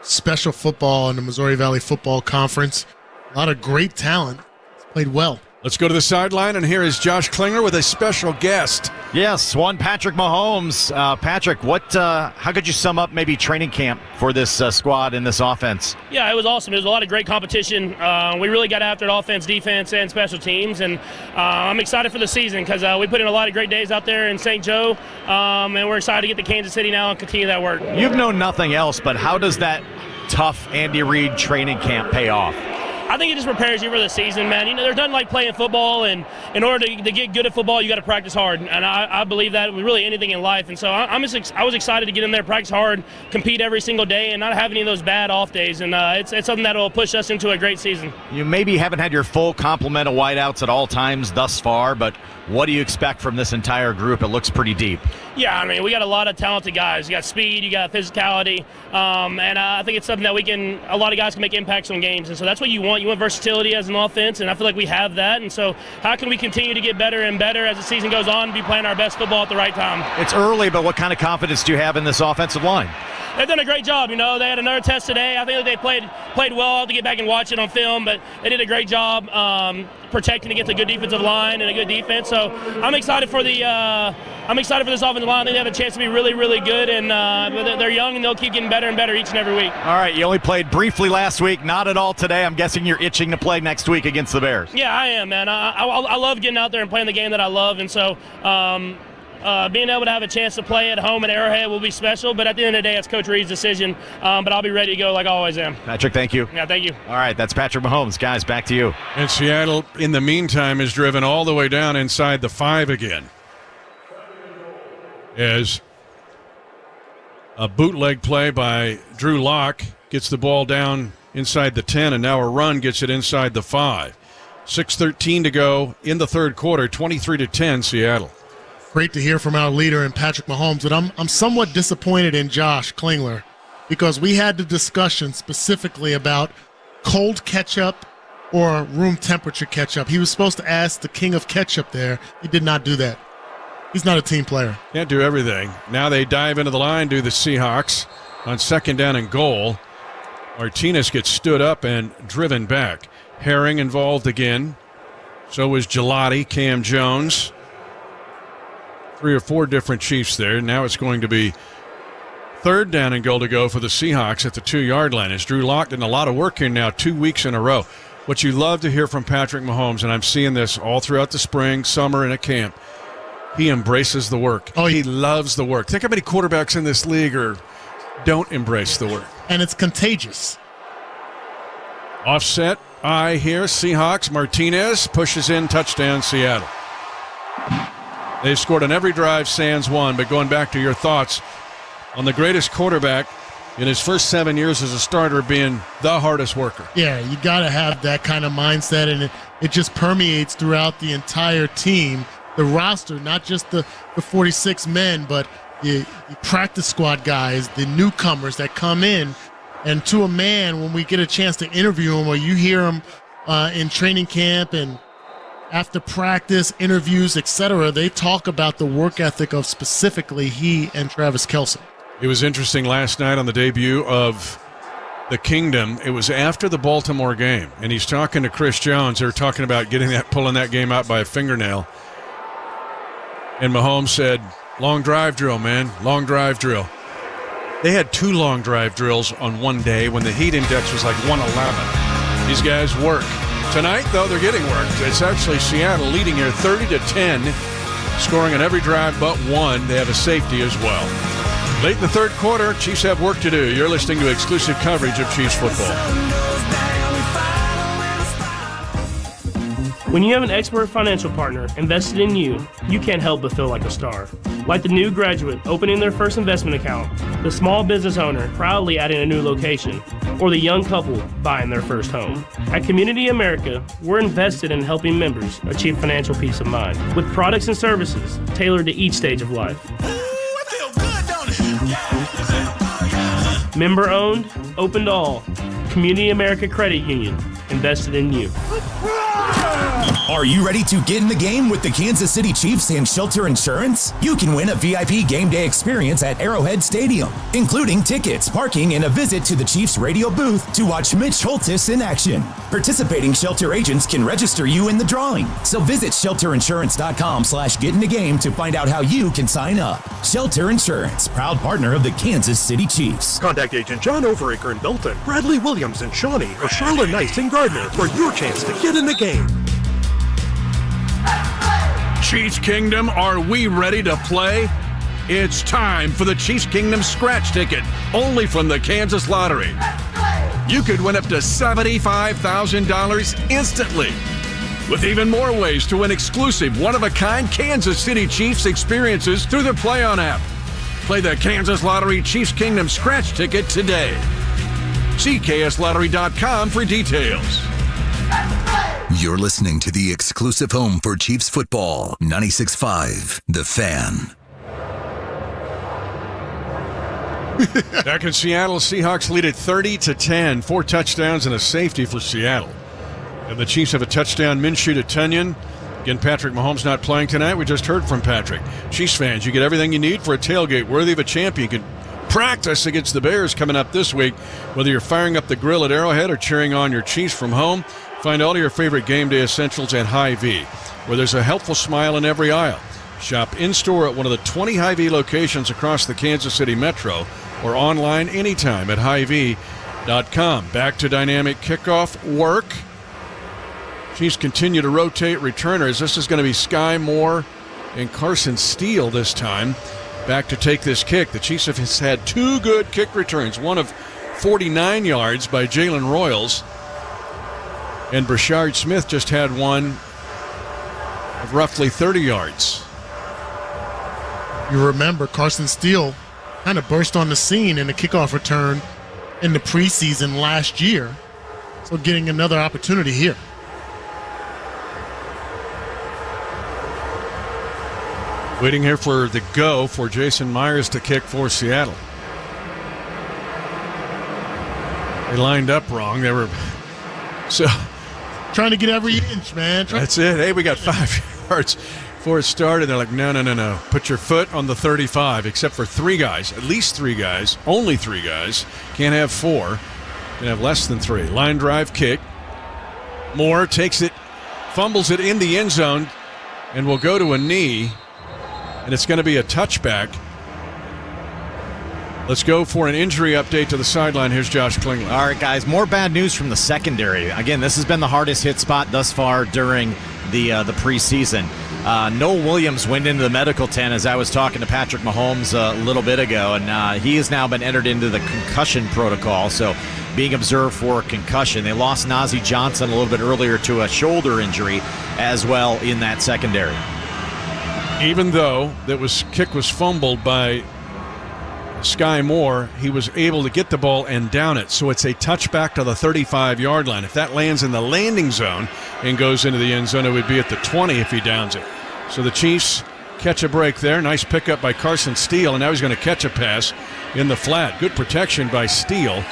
Special football in the Missouri Valley Football Conference. A lot of great talent. It's played well. Let's go to the sideline, and here is Josh Klingler with a special guest. Yes, one Patrick Mahomes. Patrick, how could you sum up maybe training camp for this squad and this offense? Yeah, it was awesome. It was a lot of great competition. We really got after it, offense, defense, and special teams, and I'm excited for the season because we put in a lot of great days out there in St. Joe, and we're excited to get to Kansas City now and continue that work. You've known nothing else, but how does that tough Andy Reid training camp pay off? I think it just prepares you for the season, man. You know, there's nothing like playing football, and in order to get good at football, you got to practice hard. And I believe that with really anything in life. And so I was excited to get in there, practice hard, compete every single day, and not have any of those bad off days. And it's something that will push us into a great season. You maybe haven't had your full complement of wideouts at all times thus far, but what do you expect from this entire group? It looks pretty deep. Yeah, I mean, we got a lot of talented guys. You got speed, you got physicality, and I think it's something that a lot of guys can make impacts on games. And so that's what you want. You want versatility as an offense, and I feel like we have that. And so how can we continue to get better and better as the season goes on and be playing our best football at the right time? It's early, but what kind of confidence do you have in this offensive line? They've done a great job. You know, they had another test today. I think that they played well. I'll have to get back and watch it on film, but they did a great job protecting against a good defensive line and a good defense. So I'm excited for this offensive line. I think they have a chance to be really, really good, and they're young and they'll keep getting better and better each and every week. All right, you only played briefly last week, not at all today. I'm guessing you're itching to play next week against the Bears. Yeah, I am, man. I love getting out there and playing the game that I love, and so being able to have a chance to play at home at Arrowhead will be special, but at the end of the day, it's Coach Reid's decision, but I'll be ready to go like I always am. Patrick, thank you. Yeah, thank you. All right, that's Patrick Mahomes. Guys, back to you. And Seattle, in the meantime, is driven all the way down inside the 5 again, as a bootleg play by Drew Lock gets the ball down inside the 10, and now a run gets it inside the 5. 6:13 to go in the third quarter, 23-10 Seattle. Great to hear from our leader in Patrick Mahomes, but I'm somewhat disappointed in Josh Klingler because we had the discussion specifically about cold ketchup or room temperature ketchup. He was supposed to ask the king of ketchup there. He did not do that. He's not a team player. Can't do everything. Now they dive into the line, do the Seahawks on second down and goal. Martinez gets stood up and driven back. Herring involved again. So was Gelati, Cam Jones. 3 or 4 different Chiefs there. Now it's going to be third down and goal to go for the Seahawks at the 2-yard line. As Drew Lock did a lot of work here now 2 weeks in a row. What you love to hear from Patrick Mahomes, and I'm seeing this all throughout the spring, summer, and at camp, he embraces the work. Oh, he loves the work. Think how many quarterbacks in this league don't embrace the work. And it's contagious. Offset, eye here, Seahawks. Martinez pushes in, touchdown, Seattle. They've scored on every drive, sans one, but going back to your thoughts on the greatest quarterback in his first 7 years as a starter being the hardest worker. Yeah, you got to have that kind of mindset, and it just permeates throughout the entire team, the roster, not just the 46 men, but the practice squad guys, the newcomers that come in. And to a man, when we get a chance to interview him or you hear him in training camp and after practice, interviews, etc., they talk about the work ethic of specifically he and Travis Kelce. It was interesting last night on the debut of the Kingdom. It was after the Baltimore game, and he's talking to Chris Jones. They're talking about pulling that game out by a fingernail. And Mahomes said, long drive drill, man, long drive drill. They had 2 long drive drills on one day when the heat index was like 111. These guys work. Tonight, though, they're getting worked. It's actually Seattle leading here 30-10, scoring on every drive but one. They have a safety as well. Late in the third quarter, Chiefs have work to do. You're listening to exclusive coverage of Chiefs football. When you have an expert financial partner invested in you, you can't help but feel like a star. Like the new graduate opening their first investment account, the small business owner proudly adding a new location, or the young couple buying their first home. At Community America, we're invested in helping members achieve financial peace of mind with products and services tailored to each stage of life. Member owned, open to all. Community America Credit Union, invested in you. Are you ready to get in the game with the Kansas City Chiefs and Shelter Insurance? You can win a VIP game day experience at Arrowhead Stadium, including tickets, parking, and a visit to the Chiefs radio booth to watch Mitch Holthus in action. Participating Shelter agents can register you in the drawing. So visit shelterinsurance.com/getinthegame to find out how you can sign up. Shelter Insurance, proud partner of the Kansas City Chiefs. Contact Agent John Overacre in Belton, Bradley Williams in Shawnee, or Charlotte Nice in Gardner for your chance to get in the game. Chiefs Kingdom, are we ready to play? It's time for the Chiefs Kingdom scratch ticket, only from the Kansas Lottery. You could win up to $75,000 instantly, with even more ways to win exclusive, one-of-a-kind Kansas City Chiefs experiences through the Play On app. Play the Kansas Lottery Chiefs Kingdom scratch ticket today. See kslottery.com for details. You're listening to the exclusive home for Chiefs football, 96.5, The Fan. Back in Seattle, Seahawks lead it 30-10, 4 touchdowns and a safety for Seattle. And the Chiefs have a touchdown. Minshew to Tunyon. Again, Patrick Mahomes not playing tonight. We just heard from Patrick. Chiefs fans, you get everything you need for a tailgate worthy of a champion. You can practice against the Bears coming up this week. Whether you're firing up the grill at Arrowhead or cheering on your Chiefs from home, find all your favorite game day essentials at Hy-Vee, where there's a helpful smile in every aisle. Shop in-store at one of the 20 Hy-Vee locations across the Kansas City metro or online anytime at Hy-Vee.com. Back to dynamic kickoff work. Chiefs continue to rotate returners. This is going to be Sky Moore and Carson Steele this time. Back to take this kick. The Chiefs have had 2 good kick returns, one of 49 yards by Jalen Royals. And Brashard Smith just had one of roughly 30 yards. You remember Carson Steele kind of burst on the scene in the kickoff return in the preseason last year. So getting another opportunity here. Waiting here for the go for Jason Myers to kick for Seattle. They lined up wrong. They were so trying to get every inch, man. That's it. Hey, we got 5 yards before it started. They're like, no. Put your foot on the 35, except for 3 guys, at least 3 guys, only 3 guys. Can't have 4. Can have less than 3. Line drive kick. Moore takes it, fumbles it in the end zone, and will go to a knee. And it's going to be a touchback. Let's go for an injury update to the sideline. Here's Josh Klingler. All right, guys, more bad news from the secondary. Again, this has been the hardest hit spot thus far during the preseason. Noel Williams went into the medical tent as I was talking to Patrick Mahomes a little bit ago, and he has now been entered into the concussion protocol, so being observed for concussion. They lost Najee Johnson a little bit earlier to a shoulder injury as well in that secondary. Even though that kick was fumbled by Sky Moore, he was able to get the ball and down it. So it's a touchback to the 35-yard line. If that lands in the landing zone and goes into the end zone, it would be at the 20 if he downs it. So the Chiefs catch a break there. Nice pickup by Carson Steele, and now he's going to catch a pass in the flat. Good protection by Steele.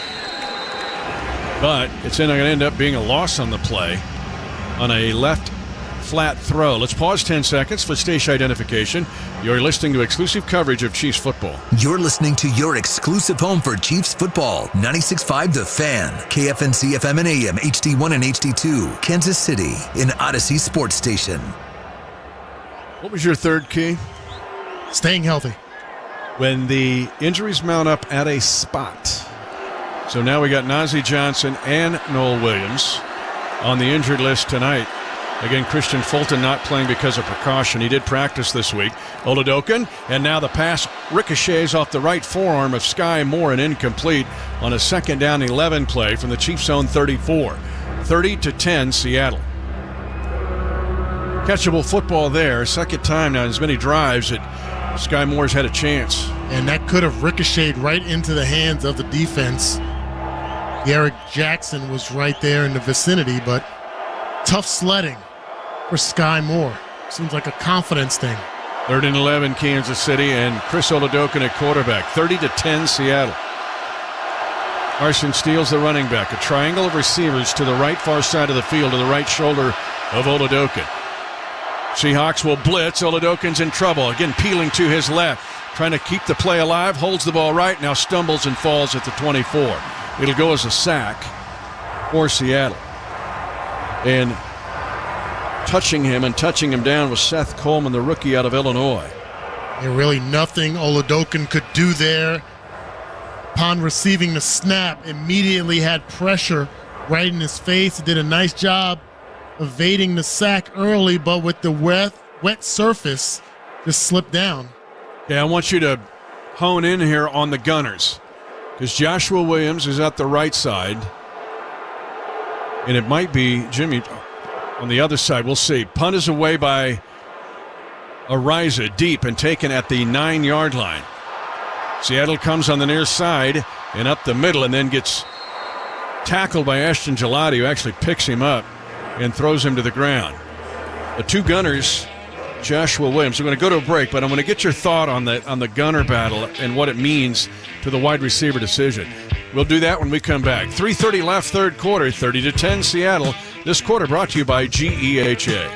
But it's going to end up being a loss on the play on a left flat throw. Let's pause 10 seconds for station identification. You're listening to exclusive coverage of Chiefs football. You're listening to your exclusive home for Chiefs football. 96.5 The Fan. KFNC FM and AM, HD1 and HD2. Kansas City in Odyssey Sports Station. What was your third key? Staying healthy. when the injuries mount up at a spot. So now we got Najee Johnson and Noel Williams on the injured list tonight. Again, Christian Fulton not playing because of precaution. He did practice this week. Oladokun, and now the pass ricochets off the right forearm of Sky Moore and incomplete on a 2nd down 11 play from the Chiefs' own 34. 30-10 Seattle. Catchable football there. Second time now in as many drives that Sky Moore's had a chance. And that could have ricocheted right into the hands of the defense. Eric Jackson was right there in the vicinity, but tough sledding for Sky Moore. Seems like a confidence thing. 3rd and 11 Kansas City, and Chris Oladokun at quarterback. 30-10 Seattle. Carson steals the running back. A triangle of receivers to the right far side of the field, to the right shoulder of Oladokun. Seahawks will blitz. Oladokun's in trouble. Again, peeling to his left. Trying to keep the play alive. Holds the ball right. Now stumbles and falls at the 24. It'll go as a sack for Seattle. And touching him down was Seth Coleman, the rookie out of Illinois. And really nothing Oladokun could do there. Upon receiving the snap, immediately had pressure right in his face. He did a nice job evading the sack early, but with the wet surface, just slipped down. Yeah, I want you to hone in here on the Gunners, because Joshua Williams is at the right side, and it might be Jimmy on the other side. We'll see. Punt is away by Ariza, deep and taken at the 9-yard line. Seattle comes on the near side and up the middle, and then gets tackled by Ashton Gelati, who actually picks him up and throws him to the ground. The two Gunners, Joshua Williams. I'm going to go to a break, but I'm going to get your thought on the Gunner battle and what it means to the wide receiver decision. We'll do that when we come back. 3:30 left, third quarter, 30-10 Seattle. This quarter brought to you by GEHA.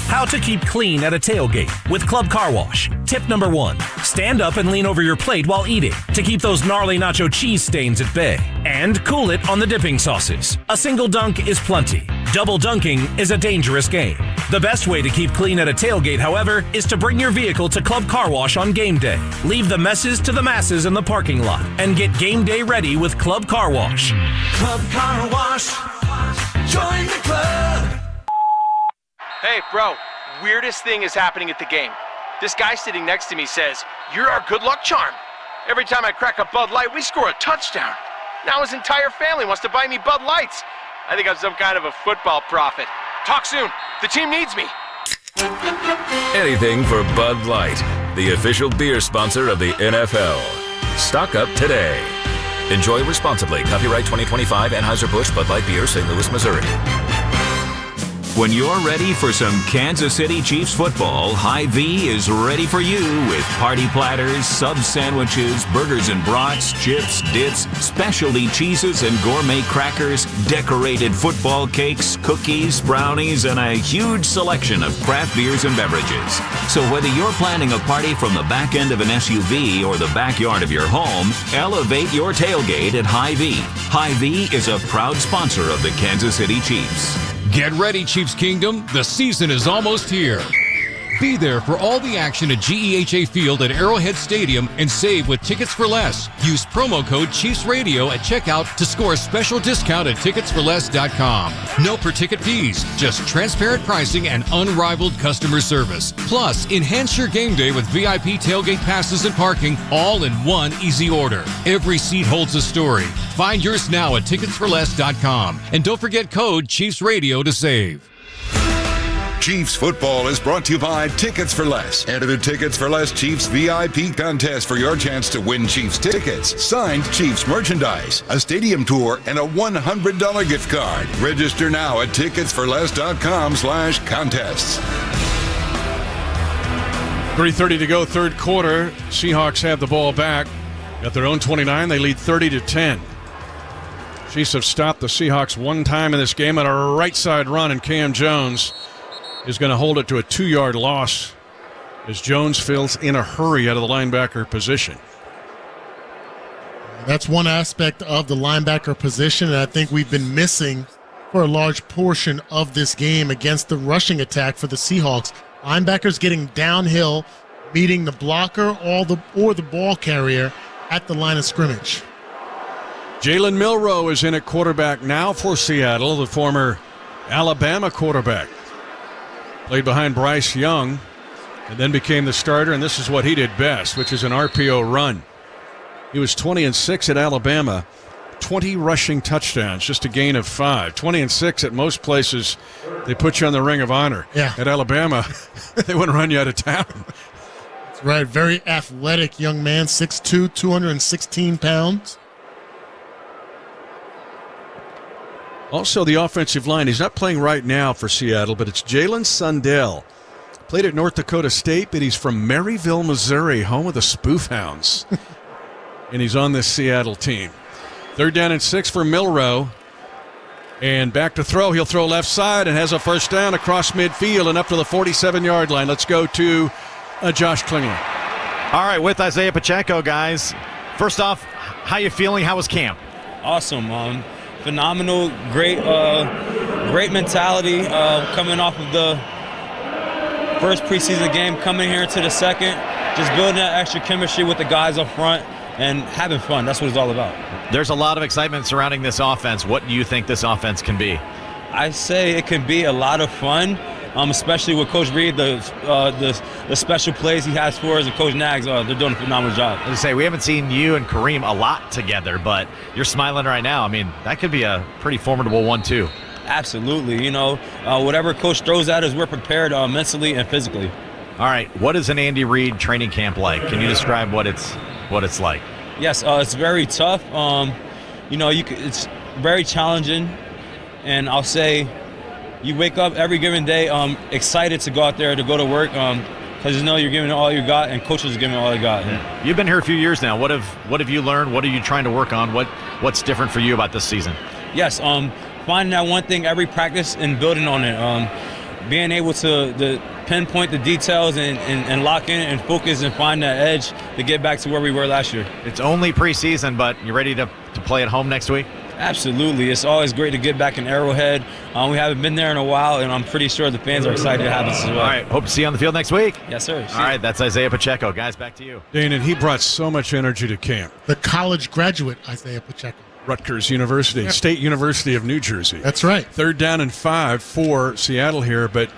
How to keep clean at a tailgate with Club Car Wash. Tip number 1, stand up and lean over your plate while eating to keep those gnarly nacho cheese stains at bay. And cool it on the dipping sauces. A single dunk is plenty. Double dunking is a dangerous game. The best way to keep clean at a tailgate, however, is to bring your vehicle to Club Car Wash on game day. Leave the messes to the masses in the parking lot and get game day ready with Club Car Wash. Club Car Wash. Join the club. Hey, bro, weirdest thing is happening at the game. This guy sitting next to me says, "You're our good luck charm." Every time I crack a Bud Light, we score a touchdown. Now his entire family wants to buy me Bud Lights. I think I'm some kind of a football prophet. Talk soon. The team needs me. Anything for Bud Light, the official beer sponsor of the NFL. Stock up today. Enjoy responsibly. Copyright 2025 Anheuser-Busch Bud Light Beer, St. Louis, Missouri. When you're ready for some Kansas City Chiefs football, Hy-Vee is ready for you with party platters, sub sandwiches, burgers and brats, chips, dips, specialty cheeses and gourmet crackers, decorated football cakes, cookies, brownies, and a huge selection of craft beers and beverages. So whether you're planning a party from the back end of an SUV or the backyard of your home, elevate your tailgate at Hy-Vee. Hy-Vee is a proud sponsor of the Kansas City Chiefs. Get ready, Chiefs Kingdom. The season is almost here. Be there for all the action at GEHA Field at Arrowhead Stadium and save with Tickets for Less. Use promo code Chiefs Radio at checkout to score a special discount at ticketsforless.com. No per-ticket fees, just transparent pricing and unrivaled customer service. Plus, enhance your game day with VIP tailgate passes and parking, all in one easy order. Every seat holds a story. Find yours now at ticketsforless.com. And don't forget code Chiefs Radio to save. Chiefs football is brought to you by Tickets for Less. Enter the Tickets for Less Chiefs VIP contest for your chance to win Chiefs tickets, signed Chiefs merchandise, a stadium tour, and a $100 gift card. Register now at ticketsforless.com/contests. 3:30 to go, third quarter. Seahawks have the ball back at their own 29. They lead 30-10. Chiefs have stopped the Seahawks one time in this game on a right side run, and Cam Jones is going to hold it to a 2-yard loss as Jones fills in a hurry out of the linebacker position. That's one aspect of the linebacker position, and I think we've been missing for a large portion of this game against the rushing attack for the Seahawks. Linebackers getting downhill, meeting the blocker or the ball carrier at the line of scrimmage. Jalen Milroe is in at quarterback now for Seattle, the former Alabama quarterback. Played behind Bryce Young and then became the starter, and this is what he did best, which is an RPO run. He was 20-6 at Alabama, 20 rushing touchdowns, just a gain of 5. 20-6 at most places, they put you on the Ring of Honor. Yeah. At Alabama, they wouldn't run you out of town. That's right. Very athletic young man, 6'2", 216 pounds. Also, the offensive line. He's not playing right now for Seattle, but it's Jalen Sundell. Played at North Dakota State, but he's from Maryville, Missouri, home of the Spoof Hounds. And he's on this Seattle team. 3rd down and 6 for Milroe. And back to throw. He'll throw left side and has a first down across midfield and up to the 47-yard line. Let's go to Josh Klingler. All right, with Isaiah Pacheco, guys. First off, how you feeling? How was camp? Awesome. Phenomenal. Great mentality coming off of the first preseason game, coming here to the second, just building that extra chemistry with the guys up front and having fun. That's what it's all about. There's a lot of excitement surrounding this offense. What do you think this offense can be? I say it can be a lot of fun, especially with Coach Reed, the special plays he has for us, and Coach Nags, they're doing a phenomenal job. As I say, we haven't seen you and Kareem a lot together, but you're smiling right now. I mean, that could be a pretty formidable 1-2. Absolutely. Whatever Coach throws at us, we're prepared mentally and physically. All right, what is an Andy Reid training camp like? Can you describe what it's like? Yes, it's very tough. It's very challenging, and I'll say you wake up every given day excited to go out there to go to work because you're giving it all you got, and coaches are giving it all you got. Yeah. You've been here a few years now. What have you learned? What are you trying to work on? What's different for you about this season? Yes, finding that one thing every practice and building on it. Being able to pinpoint the details and lock in and focus and find that edge to get back to where we were last year. It's only preseason, but you ready to play at home next week? Absolutely. It's always great to get back in Arrowhead. We haven't been there in a while, and I'm pretty sure the fans are excited to have us as well. All right. Hope to see you on the field next week. Yes, sir. All right. That's Isaiah Pacheco. Guys, back to you. Dane, and he brought so much energy to camp. The college graduate, Isaiah Pacheco. Rutgers University, Yeah. State University of New Jersey. That's right. 3rd down and 5 for Seattle here, but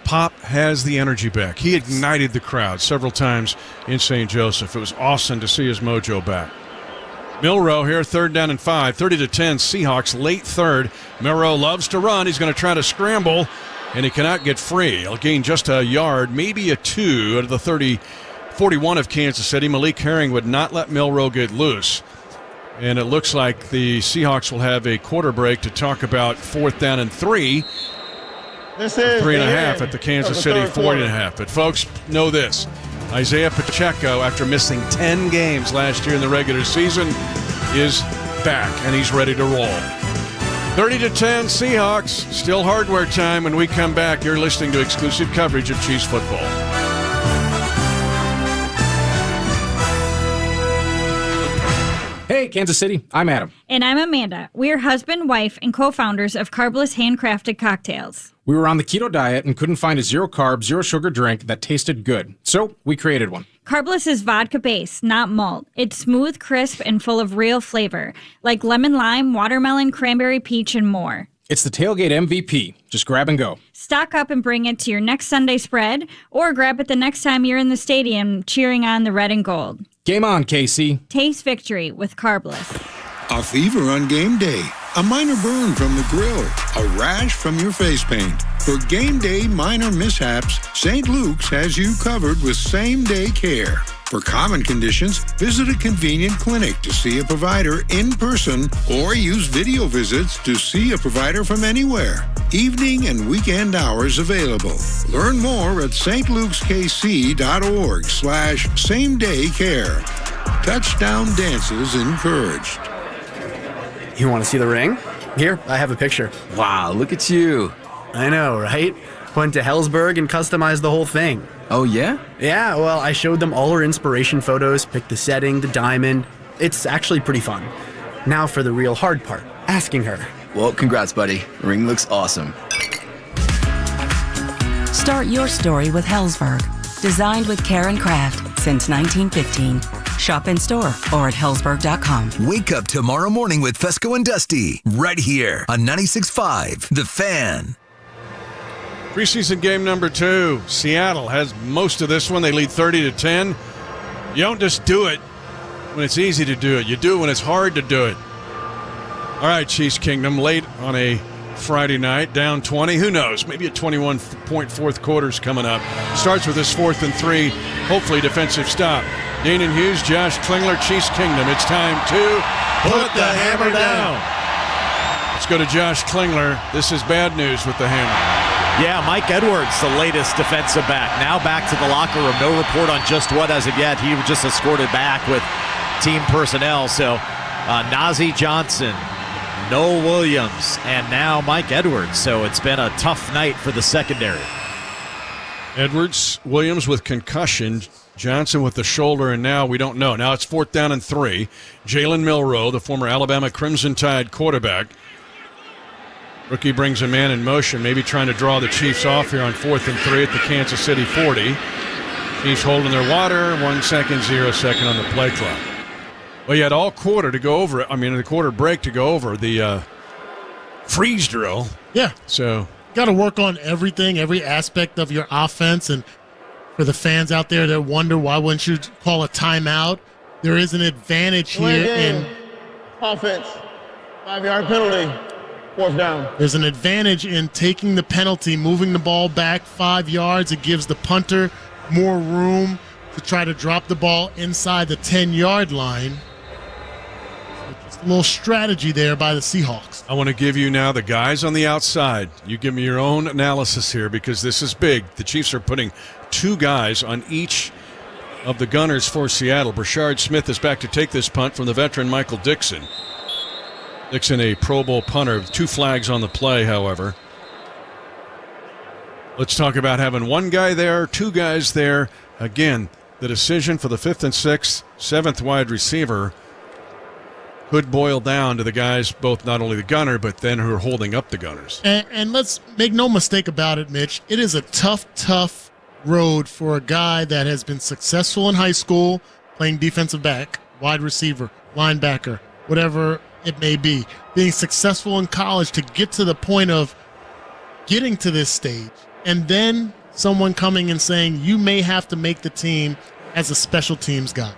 Pop has the energy back. He ignited the crowd several times in St. Joseph. It was awesome to see his mojo back. Milroe here, 3rd down and 5, 30-10 Seahawks, late 3rd. Milroe loves to run. He's going to try to scramble, and he cannot get free. He'll gain just a yard, maybe a 2 out of the 41 of Kansas City. Malik Herring would not let Milroe get loose. And it looks like the Seahawks will have a quarter break to talk about 4th down and 3. This is 3.5 at the Kansas City 40.5. But folks, know this. Isaiah Pacheco, after missing 10 games last year in the regular season, is back, and he's ready to roll. 30-10 Seahawks. Still hardware time. When we come back, you're listening to exclusive coverage of Chiefs football. Hey, Kansas City, I'm Adam. And I'm Amanda. We're husband, wife, and co-founders of Carbless Handcrafted Cocktails. We were on the keto diet and couldn't find a zero-carb, zero-sugar drink that tasted good. So we created one. Carbless is vodka-based, not malt. It's smooth, crisp, and full of real flavor, like lemon lime, watermelon, cranberry peach, and more. It's the tailgate MVP. Just grab and go. Stock up and bring it to your next Sunday spread, or grab it the next time you're in the stadium cheering on the red and gold. Game on, KC. Taste victory with Carbless. A fever on game day, a minor burn from the grill, a rash from your face paint. For game day minor mishaps, St. Luke's has you covered with same-day care. For common conditions, visit a convenient clinic to see a provider in person or use video visits to see a provider from anywhere. Evening and weekend hours available. Learn more at stlukeskc.org/same-day care. Touchdown dances encouraged. You want to see the ring? Here, I have a picture. Wow, look at you. I know, right? Went to Hellsberg and customized the whole thing. Oh, yeah? Yeah, well, I showed them all her inspiration photos, picked the setting, the diamond. It's actually pretty fun. Now for the real hard part, asking her. Well, congrats, buddy. The ring looks awesome. Start your story with Helzberg. Designed with care and craft since 1915. Shop in store or at Helzberg.com. Wake up tomorrow morning with Fesco and Dusty right here on 96.5 The Fan. Preseason game number 2. Seattle has most of this one. They lead 30-10. You don't just do it when it's easy to do it. You do it when it's hard to do it. All right, Chiefs Kingdom, late on a Friday night, down 20. Who knows? Maybe a 21-point fourth quarter's coming up. Starts with this 4th and 3, hopefully defensive stop. Dean and Hughes, Josh Klingler, Chiefs Kingdom. It's time to put the hammer down. Let's go to Josh Klingler. This is bad news with the hammer. Yeah, Mike Edwards, the latest defensive back. Now back to the locker room. No report on just what as of yet. He just escorted back with team personnel. So Nazeeh Johnson, Noel Williams, and now Mike Edwards. So it's been a tough night for the secondary. Edwards, Williams with concussion, Johnson with the shoulder, and now we don't know. Now it's 4th down and 3. Jalen Milroe, the former Alabama Crimson Tide quarterback. Rookie brings a man in motion, maybe trying to draw the Chiefs off here on 4th and 3 at the Kansas City 40. Chiefs holding their water, 1 second, 0 second on the play clock. Well, you had all quarter to go over it. I mean, the quarter break to go over the freeze drill. Yeah. So got to work on everything, every aspect of your offense. And for the fans out there that wonder why wouldn't you call a timeout, there is an advantage here in offense. 5-yard penalty. 4th down. There's an advantage in taking the penalty, moving the ball back 5 yards. It gives the punter more room to try to drop the ball inside the 10-yard line. So just a little strategy there by the Seahawks. I want to give you now the guys on the outside. You give me your own analysis here because this is big. The Chiefs are putting 2 guys on each of the gunners for Seattle. Brashard Smith is back to take this punt from the veteran Michael Dixon. Dixon, a Pro Bowl punter, 2 flags on the play, however. Let's talk about having 1 guy there, 2 guys there. Again, the decision for the 5th and 6th, 7th wide receiver could boil down to the guys, both not only the gunner, but then who are holding up the gunners. And let's make no mistake about it, Mitch. It is a tough road for a guy that has been successful in high school, playing defensive back, wide receiver, linebacker, whatever it may be, being successful in college to get to the point of getting to this stage, and then someone coming and saying you may have to make the team as a special teams guy.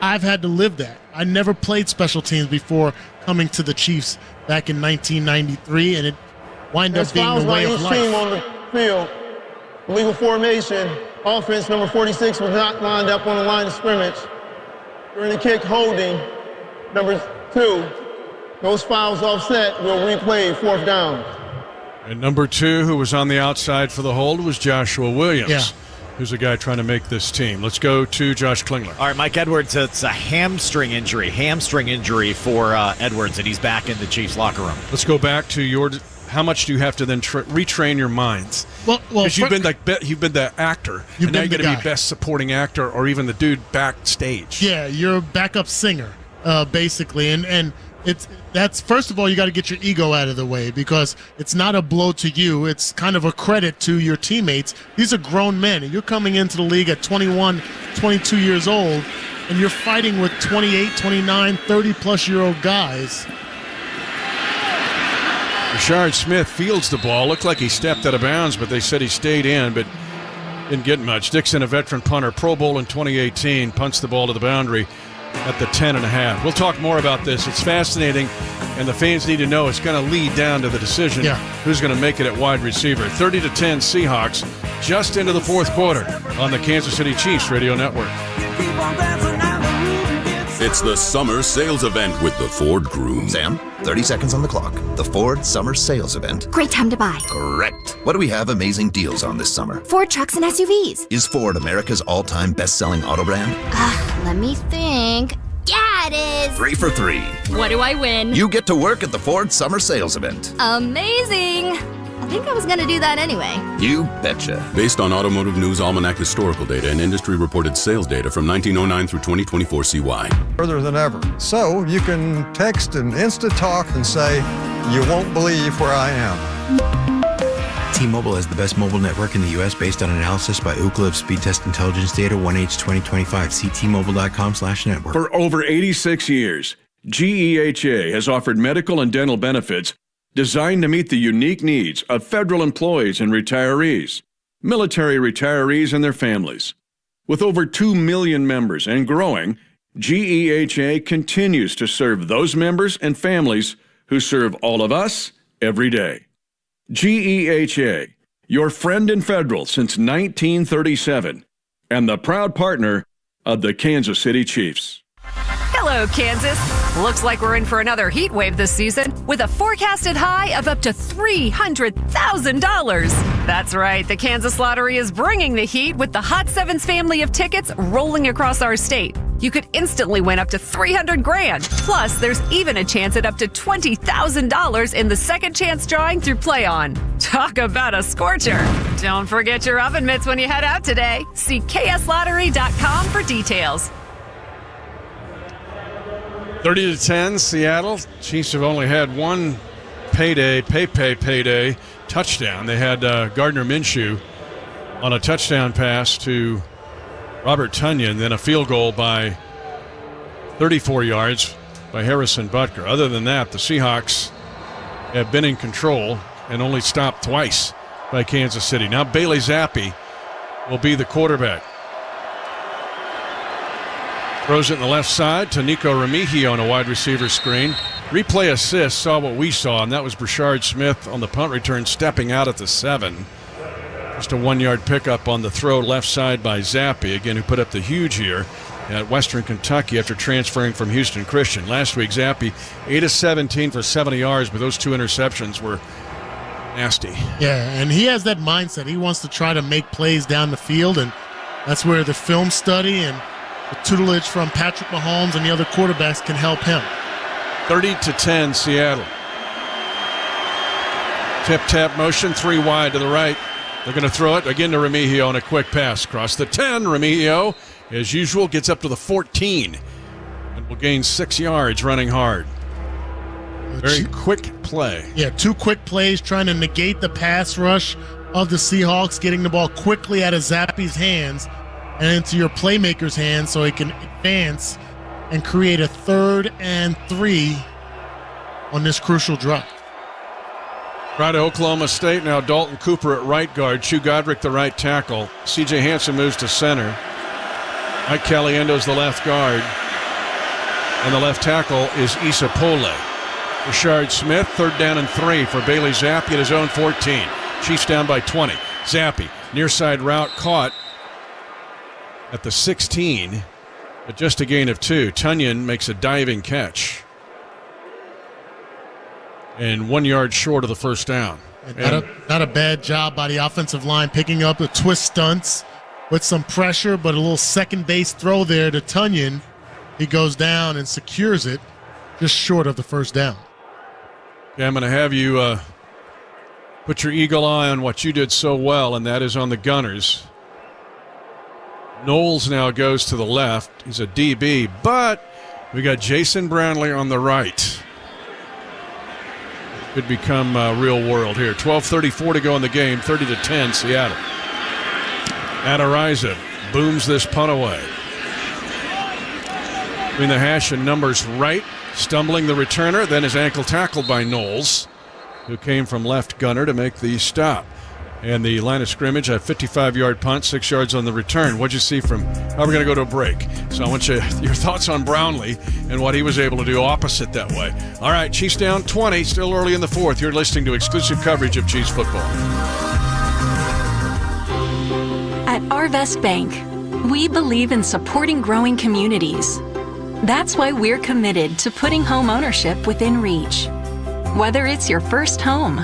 I've had to live that. I never played special teams before coming to the Chiefs back in 1993, and it wound up being the way of life. Team on the field, legal formation, offense number 46 was not lined up on the line of scrimmage. During the kick, holding number 2. Those fouls offset will replay 4th down. And number 2, who was on the outside for the hold, was Joshua Williams, who's a guy trying to make this team. Let's go to Josh Klingler. All right, Mike Edwards, it's a hamstring injury for Edwards, and he's back in the Chiefs locker room. Let's go back to how much do you have to then retrain your minds? Well, because you've been the actor, and now you're going to be best supporting actor or even the dude backstage. Yeah, you're a backup singer, basically, and that's first of all, you got to get your ego out of the way because it's not a blow to you. It's kind of a credit to your teammates. These are grown men, and you're coming into the league at 21, 22 years old, and you're fighting with 28, 29, 30-plus-year-old guys. Brashard Smith fields the ball. Looked like he stepped out of bounds, but they said he stayed in, but didn't get much. Dixon, a veteran punter, Pro Bowl in 2018, punts the ball to the boundary at the 10.5. We'll talk more about this. It's fascinating, and the fans need to know it's going to lead down to the decision who's going to make it at wide receiver. 30-10 Seahawks just into the 4th quarter on the Kansas City Chiefs Radio Network. It's the summer sales event with the Ford Groom. Sam, 30 seconds on the clock. The Ford Summer Sales Event. Great time to buy. Correct. What do we have amazing deals on this summer? Ford trucks and SUVs. Is Ford America's all-time best-selling auto brand? Let me think. Yeah, it is. 3 for 3. What do I win? You get to work at the Ford Summer Sales Event. Amazing. I think I was going to do that anyway. You betcha. Based on Automotive News Almanac historical data and industry-reported sales data from 1909 through 2024 CY. Further than ever. So you can text and Insta-talk and say, you won't believe where I am. T-Mobile has the best mobile network in the U.S. based on analysis by Ookla of speed test intelligence data 1H 2025. See T-Mobile.com/network. For over 86 years, GEHA has offered medical and dental benefits designed to meet the unique needs of federal employees and retirees, military retirees and their families. With over 2 million members and growing, GEHA continues to serve those members and families who serve all of us every day. GEHA, your friend in federal since 1937, and the proud partner of the Kansas City Chiefs. Hello, Kansas. Looks like we're in for another heat wave this season with a forecasted high of up to $300,000. That's right. The Kansas Lottery is bringing the heat with the Hot Sevens family of tickets rolling across our state. You could instantly win up to $300,000. Plus, there's even a chance at up to $20,000 in the second chance drawing through Play On. Talk about a scorcher. Don't forget your oven mitts when you head out today. See kslottery.com for details. 30-10, Seattle. Chiefs have only had one payday touchdown. They had Gardner Minshew on a touchdown pass to Robert Tonyan, then a field goal by 34 yards by Harrison Butker. Other than that, the Seahawks have been in control and only stopped twice by Kansas City. Now Bailey Zappi will be the quarterback. Throws it in the left side to Nico Remigio on a wide receiver screen. Replay assist saw what we saw, and that was Brashard Smith on the punt return stepping out at the 7. Just a 1-yard pickup on the throw left side by Zappi, again, who put up the huge year at Western Kentucky after transferring from Houston Christian. Last week, Zappi 8 of 17 for 70 yards, but those 2 interceptions were nasty. Yeah, and he has that mindset. He wants to try to make plays down the field, and that's where the film study and the tutelage from Patrick Mahomes and the other quarterbacks can help him. 30-10, Seattle. Tip-tap motion, 3 wide to the right. They're going to throw it again to Remigio on a quick pass. Across the 10, Remigio, as usual, gets up to the 14 and will gain 6 yards running hard. Very quick play. Yeah, 2 quick plays trying to negate the pass rush of the Seahawks, getting the ball quickly out of Zappi's hands and into your playmaker's hands so he can advance and create a 3rd and 3 on this crucial drive. Right to Oklahoma State now. Dalton Cooper at right guard. Chu Godric the right tackle. C.J. Hansen moves to center. Mike Caliendo's the left guard. And the left tackle is Issa Pole. Rashard Smith, 3rd down and 3 for Bailey Zappi at his own 14. Chiefs down by 20. Zappi, near side route caught at the 16, but just a gain of 2. Tonyan makes a diving catch. And 1 yard short of the first down. Not a bad job by the offensive line picking up the twist stunts with some pressure, but a little second base throw there to Tonyan. He goes down and secures it just short of the first down. Okay, I'm going to have you put your eagle eye on what you did so well, and that is on the Gunners. Knowles now goes to the left. He's a DB, but we got Jason Brownlee on the right. Could become real world here. 12:34 to go in the game. 30-10, Seattle. Adariza booms this punt away. Between the hash and numbers right, stumbling the returner, then his ankle tackled by Knowles, who came from left gunner to make the stop. And the line of scrimmage, a 55-yard punt, 6 yards on the return. What'd you see from, we're going to go to a break. So I want your thoughts on Brownlee and what he was able to do opposite that way. All right, Chiefs down 20, still early in the 4th. You're listening to exclusive coverage of Chiefs football. At Arvest Bank, we believe in supporting growing communities. That's why we're committed to putting home ownership within reach. Whether it's your first home,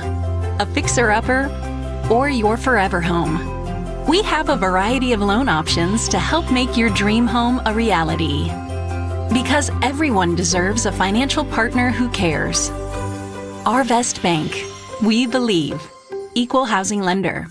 a fixer-upper, or your forever home, we have a variety of loan options to help make your dream home a reality. Because everyone deserves a financial partner who cares. Arvest Bank. We believe. Equal housing lender.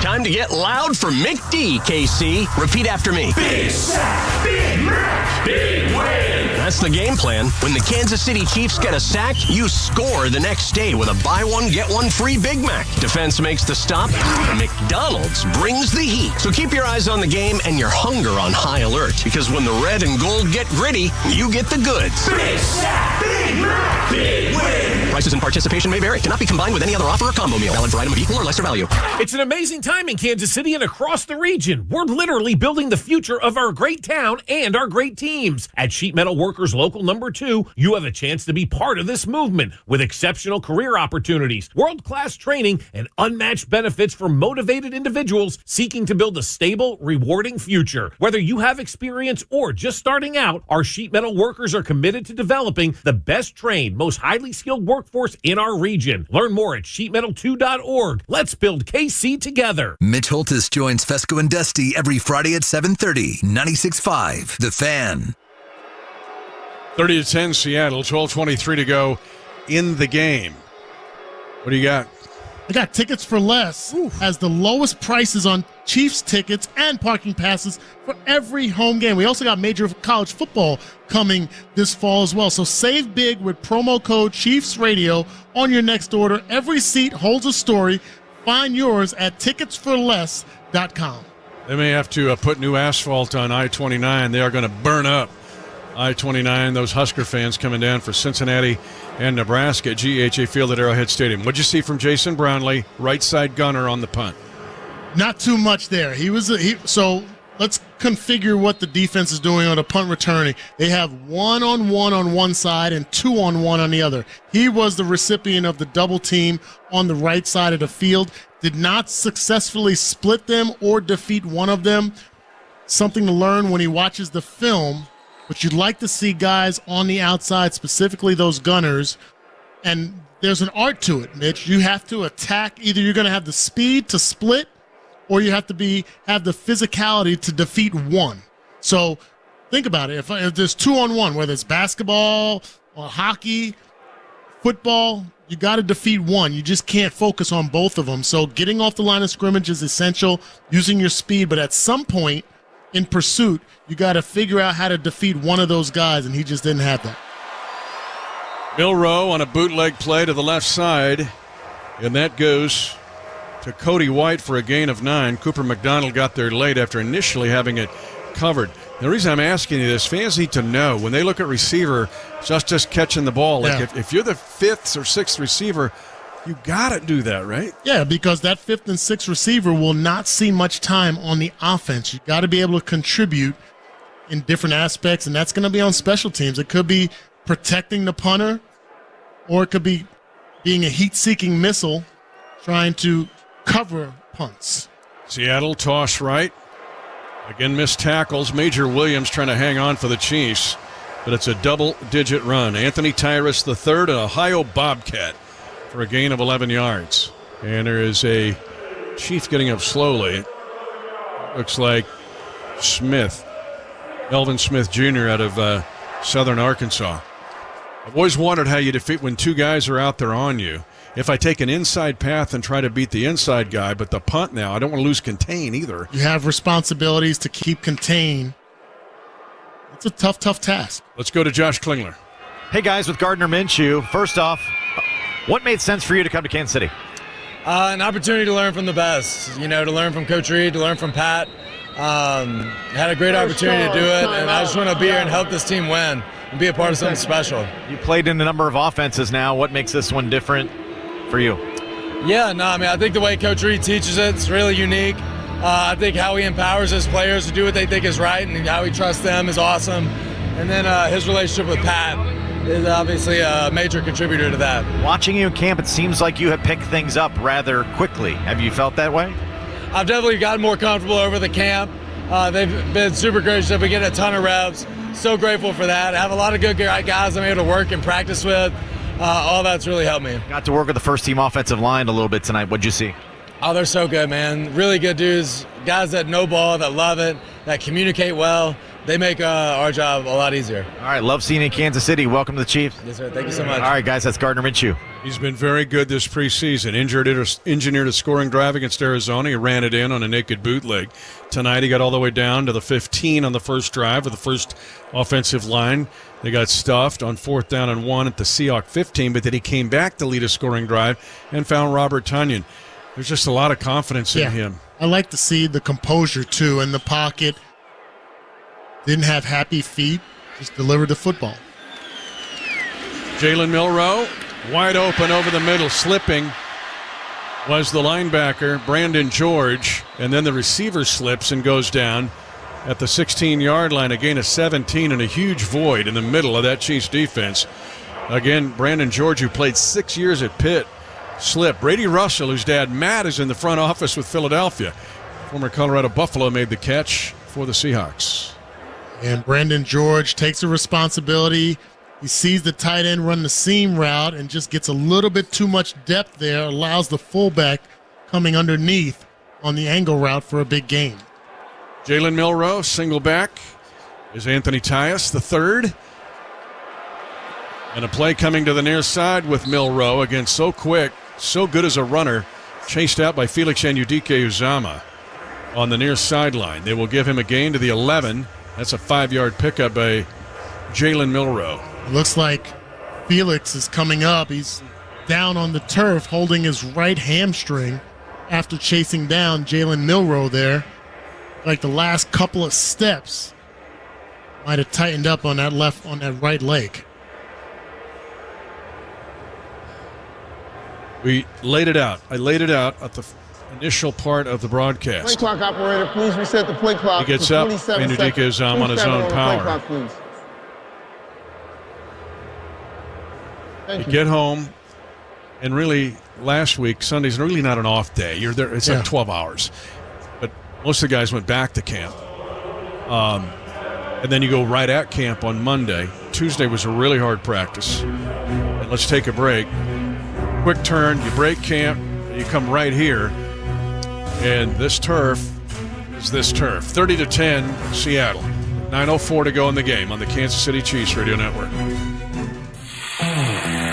Time to get loud for McD, KC. Repeat after me. Big sack, Big Mac, Big win. That's the game plan. When the Kansas City Chiefs get a sack, you score the next day with a buy one, get one free Big Mac. Defense makes the stop. McDonald's brings the heat. So keep your eyes on the game and your hunger on high alert. Because when the red and gold get gritty, you get the goods. Big sack, Big Mac, big win. Prices and participation may vary. Cannot be combined with any other offer or combo meal. Valid for item of equal or lesser value. It's an amazing time in Kansas City and across the region. We're literally building the future of our great town and our great teams. At Sheet Metal Workers Local Number 2, you have a chance to be part of this movement with exceptional career opportunities, world-class training, and unmatched benefits for motivated individuals seeking to build a stable, rewarding future. Whether you have experience or just starting out, our Sheet Metal Workers are committed to developing the best trained, most highly skilled workforce in our region. Learn more at sheetmetal2.org. Let's build KC together. Mitch Holtis joins Fesco and Dusty every Friday at 7:30. 96.5 The Fan. 30-10 Seattle, 12:23 to go in the game. What do you got? I got Tickets for Less has the lowest prices on Chiefs tickets and parking passes for every home game. We also got Major College Football coming this fall as well. So save big with promo code Chiefs Radio on your next order. Every seat holds a story. Find yours at ticketsforless.com. They may have to put new asphalt on I-29. They are going to burn up I-29. Those Husker fans coming down for Cincinnati and Nebraska at GHA Field at Arrowhead Stadium. What'd you see from Jason Brownlee, right side gunner on the punt? Not too much there. So let's configure what the defense is doing on a punt returning. They have 1-on-1 on one side and 2-on-1 on the other. He was the recipient of the double team on the right side of the field. Did not successfully split them or defeat one of them. Something to learn when he watches the film. But you'd like to see guys on the outside, specifically those gunners. And there's an art to it, Mitch. You have to attack. Either you're going to have the speed to split, or you have to have the physicality to defeat one. So think about it. If there's 2-on-1, whether it's basketball or hockey, football, you got to defeat one. You just can't focus on both of them. So getting off the line of scrimmage is essential, using your speed. But at some point in pursuit, you got to figure out how to defeat one of those guys, and he just didn't have that. Milroe on a bootleg play to the left side, and that goes to Cody White for a gain of 9. Cooper McDonald got there late after initially having it covered. The reason I'm asking you this, fans need to know when they look at receiver, just catching the ball. Like if you're the 5th or 6th receiver, you got to do that, right? Yeah, because that 5th and 6th receiver will not see much time on the offense. You got to be able to contribute in different aspects, and that's going to be on special teams. It could be protecting the punter, or it could be being a heat-seeking missile trying to cover punts. Seattle toss right. Again, missed tackles. Major Williams trying to hang on for the Chiefs, but it's a double-digit run. Anthony Tyrus III, an Ohio Bobcat, for a gain of 11 yards. And there is a Chief getting up slowly. Looks like Smith, Elvin Smith Jr. out of Southern Arkansas. I've always wondered how you defeat when two guys are out there on you. If I take an inside path and try to beat the inside guy, but the punt now, I don't want to lose contain either. You have responsibilities to keep contain. It's a tough task. Let's go to Josh Klingler. Hey, guys, with Gardner Minshew. First off, what made sense for you to come to Kansas City? An opportunity to learn from the best, to learn from Coach Reed, to learn from Pat. Had a great opportunity to do it, and I just want to be here and help this team win and be a part of something special. You played in a number of offenses now. What makes this one different for you? I think the way Coach Reed teaches it's really unique. I think how he empowers his players to do what they think is right and how he trusts them is awesome. And then his relationship with Pat is obviously a major contributor to that. Watching you in camp, it seems like you have picked things up rather quickly. Have you felt that way? I've definitely gotten more comfortable over the camp. They've been super gracious. We get a ton of reps. So grateful for that. I have a lot of good guys I'm able to work and practice with. All that's really helped me. Got to work with the first-team offensive line a little bit tonight. What'd you see? Oh, they're so good, man. Really good dudes. Guys that know ball, that love it, that communicate well. they make our job a lot easier. All right, love seeing you in Kansas City. Welcome to the Chiefs. Yes, sir. Thank you so much. All right, guys, that's Gardner Minshew. He's been very good this preseason. Engineered a scoring drive against Arizona. He ran it in on a naked bootleg. Tonight he got all the way down to the 15 on the first drive with the first offensive line. They got stuffed on 4th down and 1 at the Seahawks 15, but then he came back to lead a scoring drive and found Robert Tonyan. There's just a lot of confidence in him. I like to see the composure, too, in the pocket. Didn't have happy feet, just delivered the football. Jalen Milroe, wide open over the middle, slipping was the linebacker, Brandon George, and then the receiver slips and goes down at the 16-yard line. Again, a 17 and a huge void in the middle of that Chiefs defense. Again, Brandon George, who played 6 years at Pitt, slipped. Brady Russell, whose dad Matt is in the front office with Philadelphia, former Colorado Buffalo, made the catch for the Seahawks. And Brandon George takes the responsibility. He sees the tight end run the seam route and just gets a little bit too much depth there, allows the fullback coming underneath on the angle route for a big gain. Jalen Milroe, single back, is Anthony Tyus, the third. And a play coming to the near side with Milroe, again, so quick, so good as a runner, chased out by Felix Anudike-Uzomah on the near sideline. They will give him a gain to the 11. That's a 5-yard pickup by Jalen Milroe. It looks like Felix is coming up. He's down on the turf holding his right hamstring after chasing down Jalen Milroe there. Like the last couple of steps might have tightened up on that right leg. We laid it out. I laid it out at the initial part of the broadcast. Play clock operator, please reset the play clock. He gets up, Anudike-Uzomah on his own power. You get home, and really last week, Sunday's really not an off day. You're there, it's like 12 hours. But most of the guys went back to camp. And then you go right at camp on Monday. Tuesday was a really hard practice. And let's take a break. Quick turn, you break camp, you come right here. And this turf is this turf. 30-10, Seattle. 9:04 to go in the game on the Kansas City Chiefs Radio Network.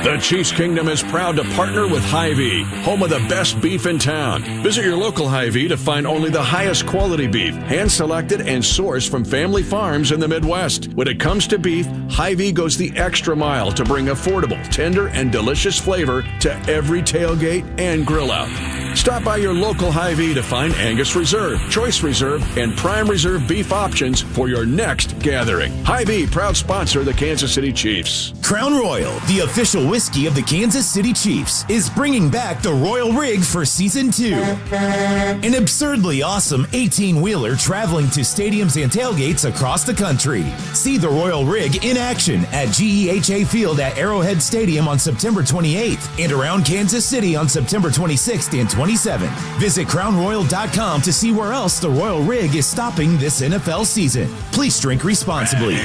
The Chiefs Kingdom is proud to partner with Hy-Vee, home of the best beef in town. Visit your local Hy-Vee to find only the highest quality beef, hand-selected and sourced from family farms in the Midwest. When it comes to beef, Hy-Vee goes the extra mile to bring affordable, tender, and delicious flavor to every tailgate and grill out. Stop by your local Hy-Vee to find Angus Reserve, Choice Reserve, and Prime Reserve beef options for your next gathering. Hy-Vee, proud sponsor of the Kansas City Chiefs. Crown Royal, the official whiskey of the Kansas City Chiefs, is bringing back the Royal Rig for Season 2. An absurdly awesome 18-wheeler traveling to stadiums and tailgates across the country. See the Royal Rig in action at GEHA Field at Arrowhead Stadium on September 28th and around Kansas City on September 26th and 27th. Visit crownroyal.com to see where else the Royal Rig is stopping this NFL season. Please drink responsibly.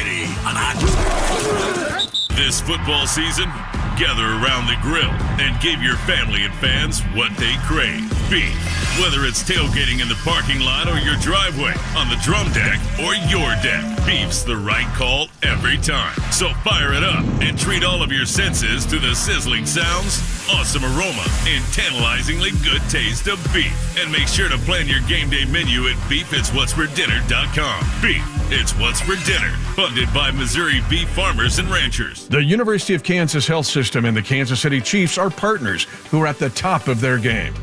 This football season, gather around the grill and give your family and fans what they crave. Beef. Whether it's tailgating in the parking lot or your driveway, on the drum deck or your deck, beef's the right call every time. So fire it up and treat all of your senses to the sizzling sounds, awesome aroma, and tantalizingly good taste of beef. And make sure to plan your game day menu at beefitswhatsfordinner.com. Beef, it's what's for dinner. Funded by Missouri beef farmers and ranchers. The University of Kansas Health System and the Kansas City Chiefs are partners who are at the top of their game.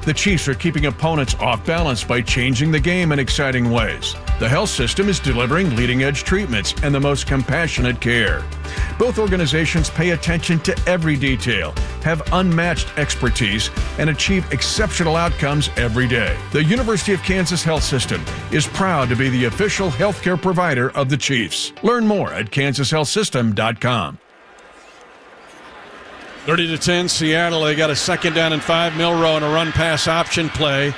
The Chiefs are keeping opponents off balance by changing the game in exciting ways. The health system is delivering leading-edge treatments and the most compassionate care. Both organizations pay attention to every detail, have unmatched expertise, and achieve exceptional outcomes every day. The University of Kansas Health System is proud to be the official healthcare provider of the Chiefs. Learn more at kansashealthsystem.com. 30-10, Seattle. They got a 2nd down and 5. Milroe in a run-pass option play.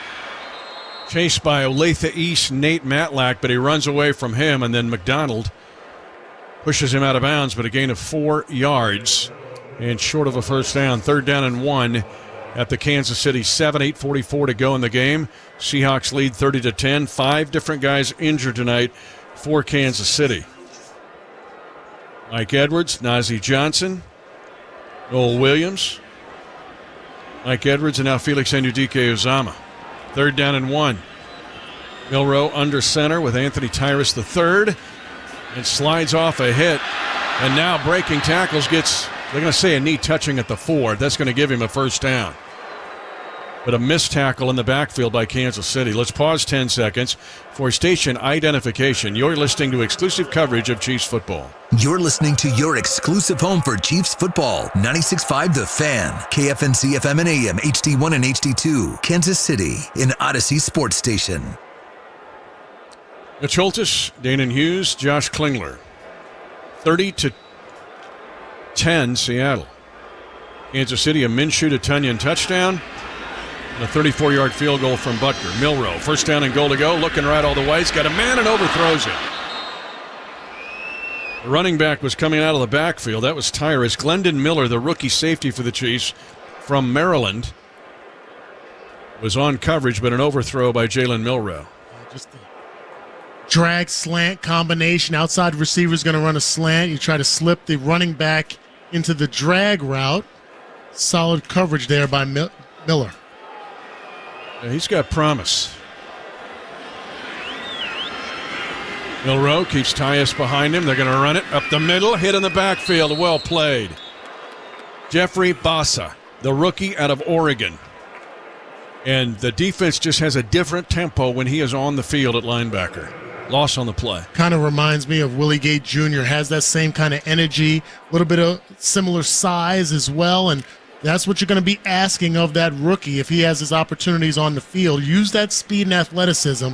Chased by Olathe East Nate Matlack, but he runs away from him, and then McDonald pushes him out of bounds, but a gain of 4 yards and short of a first down. 3rd down and 1 at the Kansas City 7, 8:44 to go in the game. Seahawks lead 30-10. 5 different guys injured tonight for Kansas City. Mike Edwards, Najee Johnson, Noel Williams, Mike Edwards, and now Felix Anudike-Uzomah. 3rd down and 1. Milroe under center with Anthony Tyrus III, and slides off a hit. And now breaking tackles gets, they're going to say a knee touching at the 4. That's going to give him a first down. But a missed tackle in the backfield by Kansas City. Let's pause 10 seconds for station identification. You're listening to exclusive coverage of Chiefs football. You're listening to your exclusive home for Chiefs football. 96.5 The Fan, KFNC FM and AM, HD1 and HD2, Kansas City, in Odyssey Sports Station. Mitch Holtis, Danon Hughes, Josh Klingler. 30-10 Seattle. Kansas City, a Minshew to Tunyon touchdown. And a 34-yard field goal from Butker. Milroe, first down and goal to go. Looking right all the way. He's got a man and overthrows it. The running back was coming out of the backfield. That was Tyrus. Glendon Miller, the rookie safety for the Chiefs from Maryland, was on coverage, but an overthrow by Jalen Milroe. Just the drag slant combination. Outside receiver's going to run a slant. You try to slip the running back into the drag route. Solid coverage there by Miller. Yeah, he's got promise. Milroe keeps Tyus behind him. They're going to run it up the middle. Hit in the backfield. Well played. Jeffrey Bassa, the rookie out of Oregon. And the defense just has a different tempo when he is on the field at linebacker. Loss on the play. Kind of reminds me of Willie Gay Jr. Has that same kind of energy, a little bit of similar size as well, and that's what you're going to be asking of that rookie if he has his opportunities on the field. Use that speed and athleticism.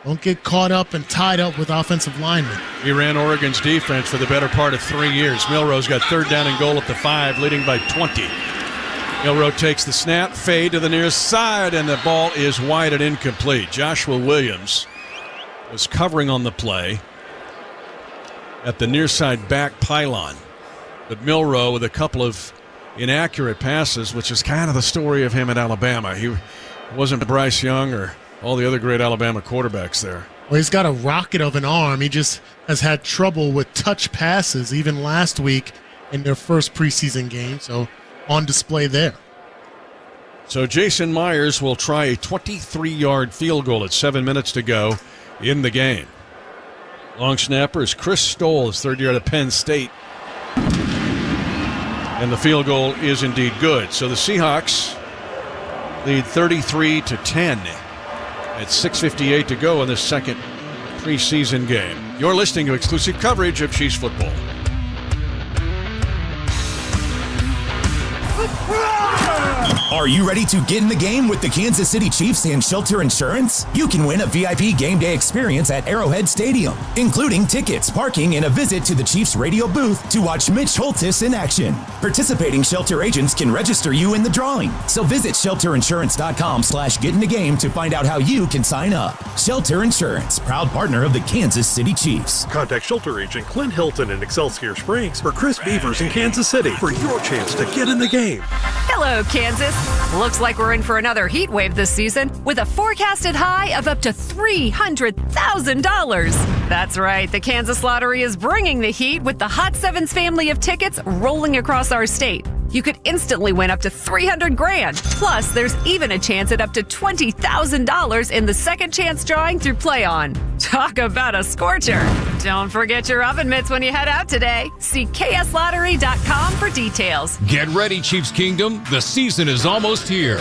Don't get caught up and tied up with offensive linemen. He ran Oregon's defense for the better part of 3 years. Milroe's got 3rd down and goal at the 5, leading by 20. Milroe takes the snap, fade to the near side, and the ball is wide and incomplete. Joshua Williams was covering on the play at the near side back pylon. But Milroe with a couple of inaccurate passes, which is kind of the story of him at Alabama. He wasn't Bryce Young or all the other great Alabama quarterbacks there. Well, he's got a rocket of an arm. He just has had trouble with touch passes even last week in their first preseason game, so on display there. So Jason Myers will try a 23-yard field goal at 7 minutes to go in the game. Long snapper is Chris Stoll, his 3rd year at Penn State. And the field goal is indeed good. So the Seahawks lead 33-10 at 6:58 to go in the second preseason game. You're listening to exclusive coverage of Chiefs football. Are you ready to get in the game with the Kansas City Chiefs and Shelter Insurance? You can win a VIP game day experience at Arrowhead Stadium, including tickets, parking, and a visit to the Chiefs radio booth to watch Mitch Holtis in action. Participating Shelter agents can register you in the drawing. So visit shelterinsurance.com/get-in-the-game to find out how you can sign up. Shelter Insurance, proud partner of the Kansas City Chiefs. Contact Shelter agent Clint Hilton in Excelsior Springs or Chris Beavers in Kansas City for your chance to get in the game. Hello, Kansas. Looks like we're in for another heat wave this season with a forecasted high of up to $300,000. That's right. The Kansas Lottery is bringing the heat with the Hot Sevens family of tickets rolling across our state. You could instantly win up to $300,000. Plus, there's even a chance at up to $20,000 in the second chance drawing through Play On. Talk about a scorcher. Don't forget your oven mitts when you head out today. See kslottery.com for details. Get ready, Chiefs Kingdom. The season is almost here.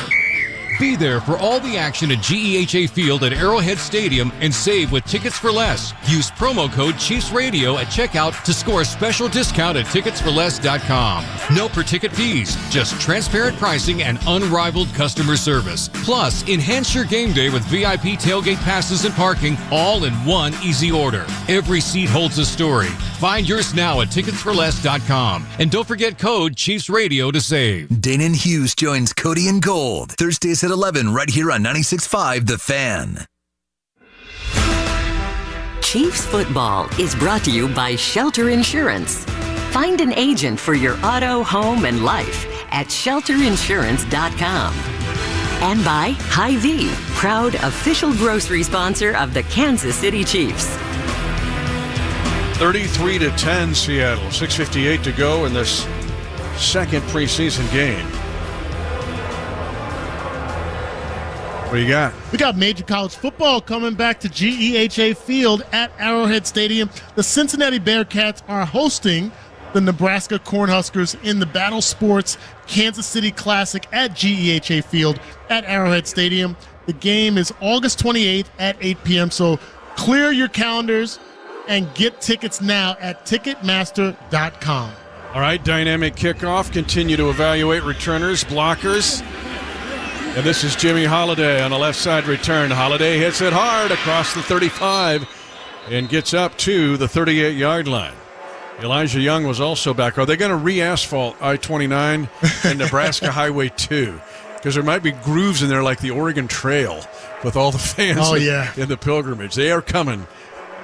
Be there for all the action at GEHA Field at Arrowhead Stadium and save with Tickets for Less. Use promo code Chiefs Radio at checkout to score a special discount at ticketsforless.com. No per-ticket fees, just transparent pricing and unrivaled customer service. Plus, enhance your game day with VIP tailgate passes and parking, all in one easy order. Every seat holds a story. Find yours now at ticketsforless.com. And don't forget code Chiefs Radio to save. Danon Hughes joins Cody in Gold Thursdays at 11 right here on 96.5 The Fan. Chiefs football is brought to you by Shelter Insurance. Find an agent for your auto, home, and life at shelterinsurance.com. And by Hy-Vee, proud official grocery sponsor of the Kansas City Chiefs. 33-10 Seattle. 6:58 to go in this second preseason game. What do you got? We got major college football coming back to GEHA Field at Arrowhead Stadium. The Cincinnati Bearcats are hosting the Nebraska Cornhuskers in the Battle Sports Kansas City Classic at GEHA Field at Arrowhead Stadium. The game is August 28th at 8 p.m., so clear your calendars and get tickets now at Ticketmaster.com. All right, dynamic kickoff. Continue to evaluate returners, blockers. And this is Jimmy Holiday on the left side return. Holiday hits it hard across the 35 and gets up to the 38-yard line. Elijah Young was also back. Are they going to re-asphalt I-29 and Nebraska Highway 2? Because there might be grooves in there like the Oregon Trail with all the fans in the pilgrimage. They are coming.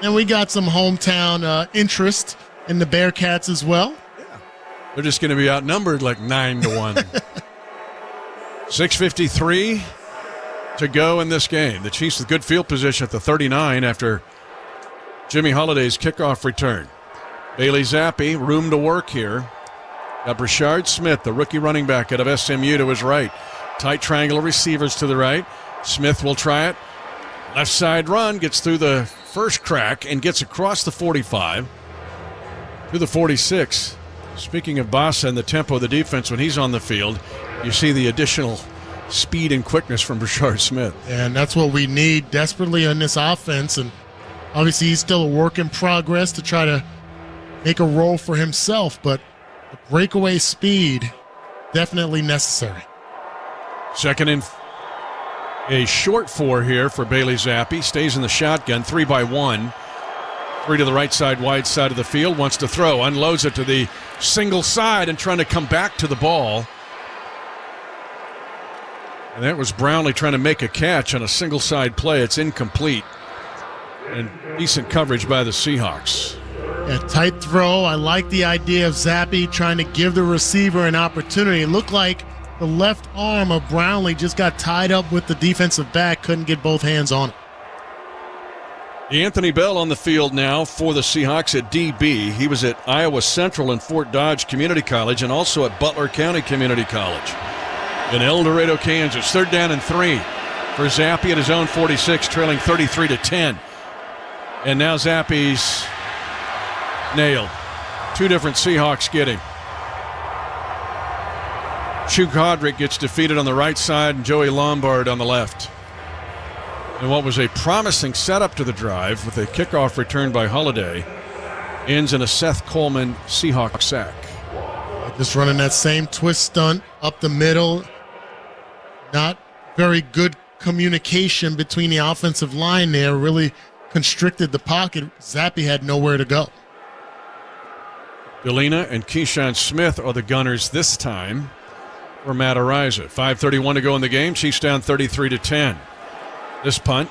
And we got some hometown interest in the Bearcats as well. Yeah. They're just going to be outnumbered like 9-1. 6:53 to go in this game. The Chiefs with good field position at the 39 after Jimmy Holiday's kickoff return. Bailey Zappi, room to work here. Got Brashard Smith, the rookie running back out of SMU, to his right. Tight triangle of receivers to the right. Smith will try it. Left side run, gets through the first crack and gets across the 45 to the 46. Speaking of Bassa and the tempo of the defense when he's on the field, you see the additional speed and quickness from Brashard Smith. And that's what we need desperately in this offense. And obviously he's still a work in progress to try to make a role for himself, but the breakaway speed definitely necessary. Second and a short 4 here for Bailey Zappi. Stays in the shotgun, 3-by-1. 3 to the right side, wide side of the field. Wants to throw, unloads it to the single side and trying to come back to the ball. And that was Brownlee trying to make a catch on a single side play. It's incomplete. And decent coverage by the Seahawks. A tight throw. I like the idea of Zappi trying to give the receiver an opportunity. It looked like the left arm of Brownlee just got tied up with the defensive back, couldn't get both hands on it. Anthony Bell on the field now for the Seahawks at DB. He was at Iowa Central and Fort Dodge Community College and also at Butler County Community College in El Dorado, Kansas. 3rd down and 3 for Zappi at his own 46, trailing 33-10. And now Zappi's nailed. 2 different Seahawks get him. Shu Godric gets defeated on the right side and Joey Lombard on the left. And what was a promising setup to the drive with a kickoff return by Holiday ends in a Seth Coleman Seahawk sack. Just running that same twist stunt up the middle. Not very good communication between the offensive line there. Really constricted the pocket. Zappi had nowhere to go. Delina and Keyshawn Smith are the gunners this time for Matt Ariza. 5:31 to go in the game. Chiefs down 33-10. This punt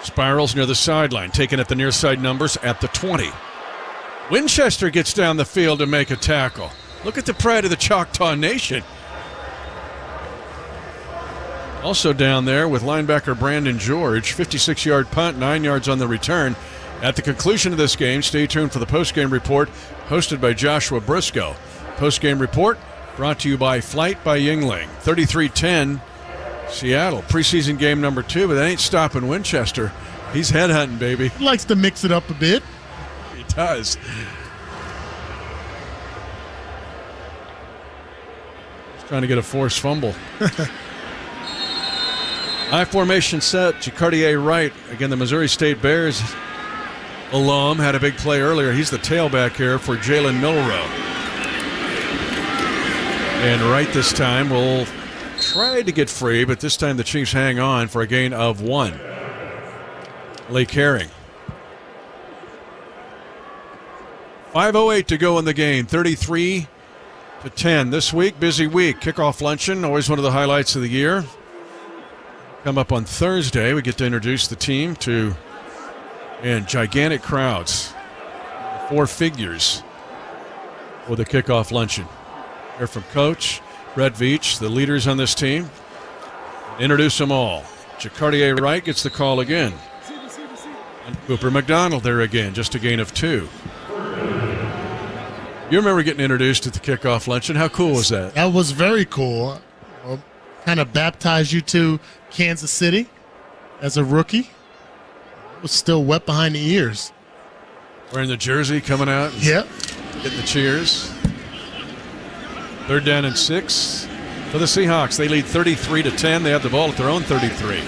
spirals near the sideline, taken at the near side numbers at the 20. Winchester gets down the field to make a tackle. Look at the pride of the Choctaw Nation. Also down there with linebacker Brandon George, 56-yard punt, 9 yards on the return. At the conclusion of this game, stay tuned for the postgame report hosted by Joshua Briscoe. Postgame report brought to you by Flight by Yingling. 33-10 Seattle. Preseason game number 2, but that ain't stopping Winchester. He's headhunting, baby. He likes to mix it up a bit. He does. He's trying to get a forced fumble. I formation set, Jacardier Wright. Again, the Missouri State Bears alum had a big play earlier. He's the tailback here for Jalen Milroe. And Wright this time will try to get free, but this time the Chiefs hang on for a gain of 1. Lake Herring. 5:08 to go in the game. 33-10. This week, busy week. Kickoff luncheon, always one of the highlights of the year. Come up on Thursday, we get to introduce the team to gigantic crowds. 4 figures for the kickoff luncheon. Hear from Coach Brett Veach, the leaders on this team. Introduce them all. Jacardier Wright gets the call again. And Cooper McDonald there again, just a gain of 2. You remember getting introduced at the kickoff luncheon. How cool was that? That was very cool. Kind of baptized you to Kansas City as a rookie. Was still wet behind the ears. Wearing the jersey, coming out. Yep. Getting the cheers. 3rd down and 6 for the Seahawks. They lead 33-10. They have the ball at their own 33.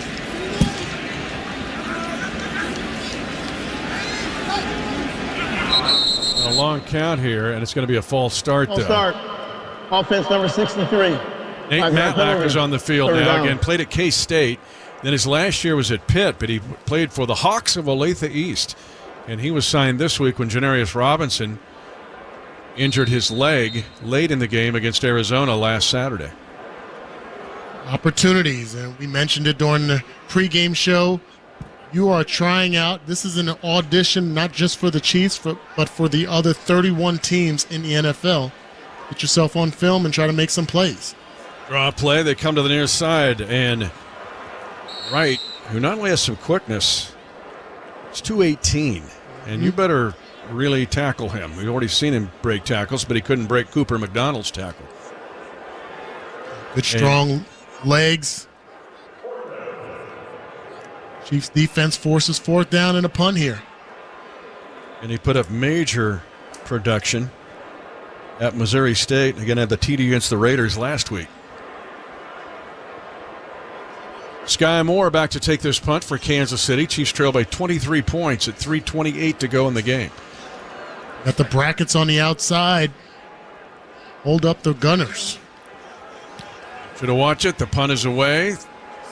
A long count here, and it's going to be a false start. False start. Offense number 63. Nate Matlack is on the field now. Again, played at K-State. Then his last year was at Pitt, but he played for the Hawks of Olathe East. And he was signed this week when Janarius Robinson injured his leg late in the game against Arizona last Saturday. Opportunities, and we mentioned it during the pregame show. You are trying out. This is an audition not just for the Chiefs, but for the other 31 teams in the NFL. Get yourself on film and try to make some plays. Draw play. They come to the near side, and Wright, who not only has some quickness, it's 218, and you better really tackle him. We've already seen him break tackles, but he couldn't break Cooper McDonald's tackle. Good strong legs. Chiefs defense forces 4th down and a punt here. And he put up major production at Missouri State. Again, had the TD against the Raiders last week. Sky Moore back to take this punt for Kansas City. Chiefs trail by 23 points at 3:28 to go in the game. Got the brackets on the outside. Hold up the Gunners. Should have watched it. The punt is away.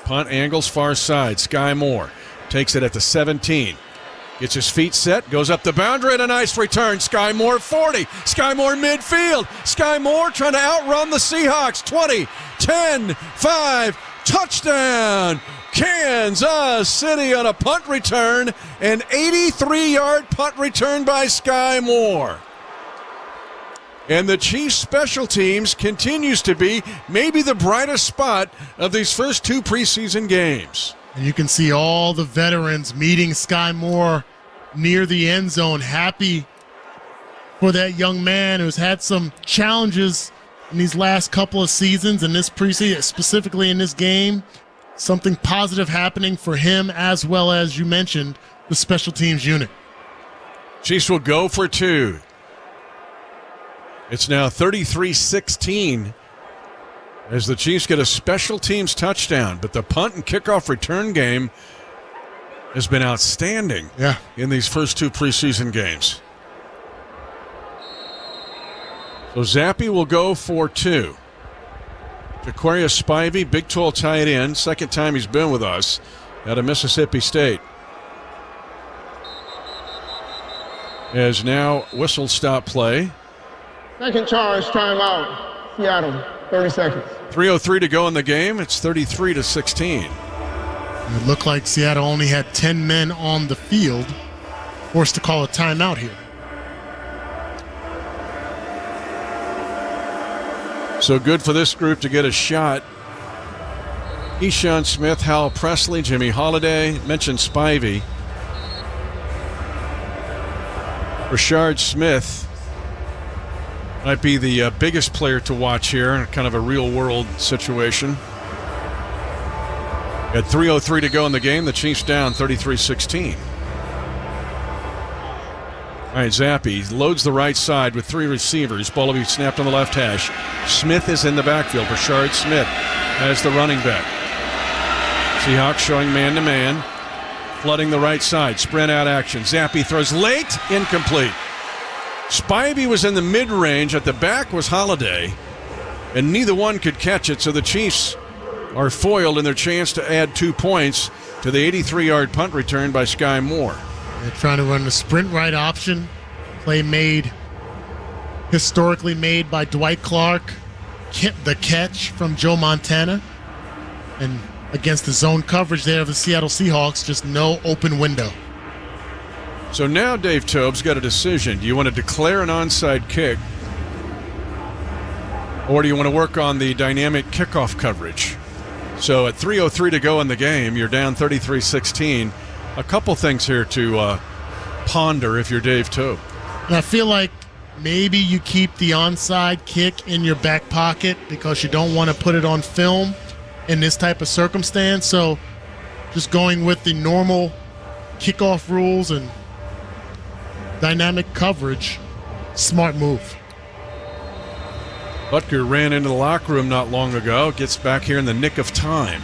Punt angles far side. Sky Moore takes it at the 17. Gets his feet set. Goes up the boundary and a nice return. Sky Moore 40. Sky Moore midfield. Sky Moore trying to outrun the Seahawks. 20, 10, 5. Touchdown, Kansas City on a punt return. An 83-yard punt return by Sky Moore. And the Chiefs' special teams continues to be maybe the brightest spot of these first 2 preseason games. And you can see all the veterans meeting Sky Moore near the end zone. Happy for that young man who's had some challenges in these last couple of seasons, and this preseason, specifically in this game. Something positive happening for him, as well as, you mentioned, the special teams unit. Chiefs will go for 2. It's now 33-16 as the Chiefs get a special teams touchdown. But the punt and kickoff return game has been outstanding in these first 2 preseason games. So Zappi will go for 2. Jaquarius Spivey, big tall tight end, second time he's been with us out of Mississippi State. Has now whistle stop play. Second charge, timeout. Seattle, 30 seconds. 3:03 to go in the game. It's 33-16. It looked like Seattle only had 10 men on the field, forced to call a timeout here. So good for this group to get a shot. Eshaun Smith, Hal Presley, Jimmy Holiday, mentioned Spivey. Rashard Smith might be the biggest player to watch here, kind of a real-world situation. At 3:03 to go in the game, the Chiefs down 33-16. All right, Zappi loads the right side with 3 receivers. Ball will be snapped on the left hash. Smith is in the backfield. Rashard Smith as the running back. Seahawks showing man-to-man. Flooding the right side. Sprint out action. Zappi throws late. Incomplete. Spivey was in the mid-range. At the back was Holiday. And neither one could catch it, so the Chiefs are foiled in their chance to add 2 points to the 83-yard punt return by Sky Moore. They're trying to run the sprint right option. Play historically made by Dwight Clark. The catch from Joe Montana. And against the zone coverage there of the Seattle Seahawks, just no open window. So now Dave Tobe's got a decision. Do you want to declare an onside kick, or do you want to work on the dynamic kickoff coverage? So at 3:03 to go in the game, you're down 33-16. A couple things here to ponder if you're Dave Tobe. And I feel like maybe you keep the onside kick in your back pocket because you don't want to put it on film in this type of circumstance. So just going with the normal kickoff rules and dynamic coverage, smart move. Butker ran into the locker room not long ago, gets back here in the nick of time.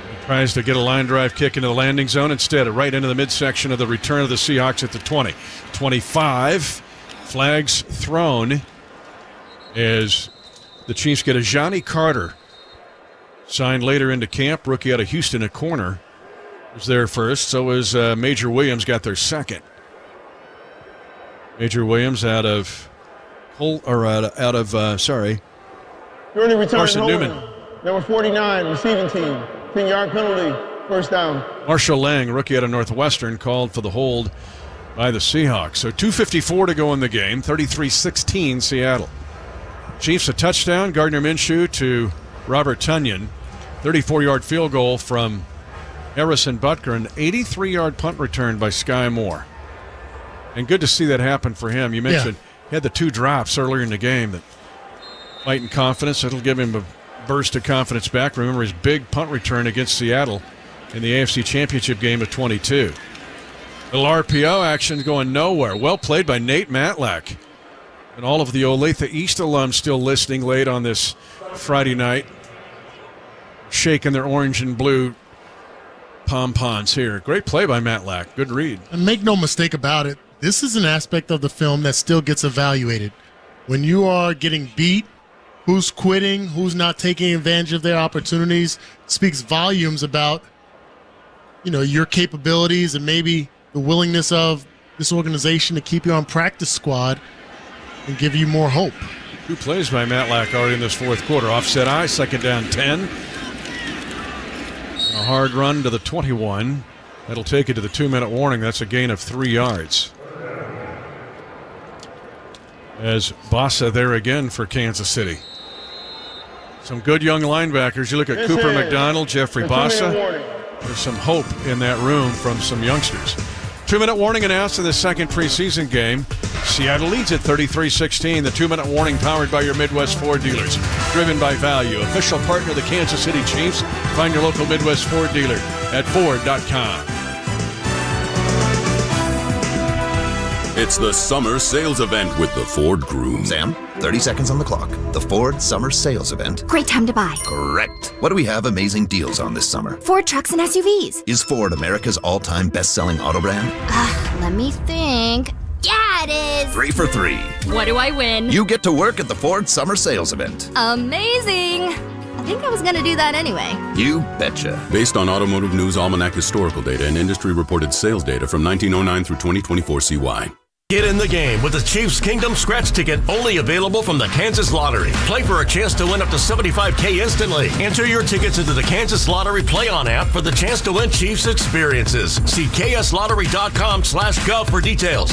He tries to get a line drive kick into the landing zone instead, right into the midsection of the return of the Seahawks at the 20. 25, flags thrown as the Chiefs get a Johnny Carter signed later into camp, rookie out of Houston at corner. Was there first, so was Major Williams, got their second. Major Williams out of During the return, Carson Newman. Number 49, receiving team. 10-yard penalty, first down. Marshall Lang, rookie out of Northwestern, called for the hold by the Seahawks. So 2:54 to go in the game, 33-16 Seattle. Chiefs a touchdown, Gardner Minshew to Robert Tonyan. 34-yard field goal from Harrison Butker, an 83-yard punt return by Sky Moore. And good to see that happen for him. You mentioned he had the 2 drops earlier in the game that lighten confidence. It'll give him a burst of confidence back. Remember his big punt return against Seattle in the AFC Championship game of 22. Little RPO action going nowhere. Well played by Nate Matlack. And all of the Olathe East alums still listening late on this Friday night, shaking their orange and blue pom-poms here. Great play by Matlack. Good read. And make no mistake about it, this is an aspect of the film that still gets evaluated. When you are getting beat, who's quitting, who's not taking advantage of their opportunities, speaks volumes about, your capabilities and maybe the willingness of this organization to keep you on practice squad and give you more hope. 2 plays by Matlack already in this fourth quarter. Offset eye, second down 10. A hard run to the 21. That'll take it to the 2-minute warning. That's a gain of 3 yards. As Bossa there again for Kansas City. Some good young linebackers. You look at Cooper McDonald, Jeffrey Bossa. There's some hope in that room from some youngsters. 2-minute warning announced in the second preseason game. Seattle leads at 33-16. The 2-minute warning powered by your Midwest Ford dealers. Driven by value. Official partner of the Kansas City Chiefs. Find your local Midwest Ford dealer at Ford.com. It's the summer sales event with the Ford Groom. Sam, 30 seconds on the clock. The Ford Summer Sales Event. Great time to buy. Correct. What do we have amazing deals on this summer? Ford trucks and SUVs. Is Ford America's all-time best-selling auto brand? Let me think. Yeah, it is. 3 for 3. What do I win? You get to work at the Ford Summer Sales Event. Amazing. I think I was going to do that anyway. You betcha. Based on Automotive News Almanac historical data and industry-reported sales data from 1909 through 2024 CY. Get in the game with the Chiefs Kingdom Scratch Ticket, only available from the Kansas Lottery. Play for a chance to win up to $75K instantly. Enter your tickets into the Kansas Lottery Play-On app for the chance to win Chiefs experiences. See kslottery.com/gov for details.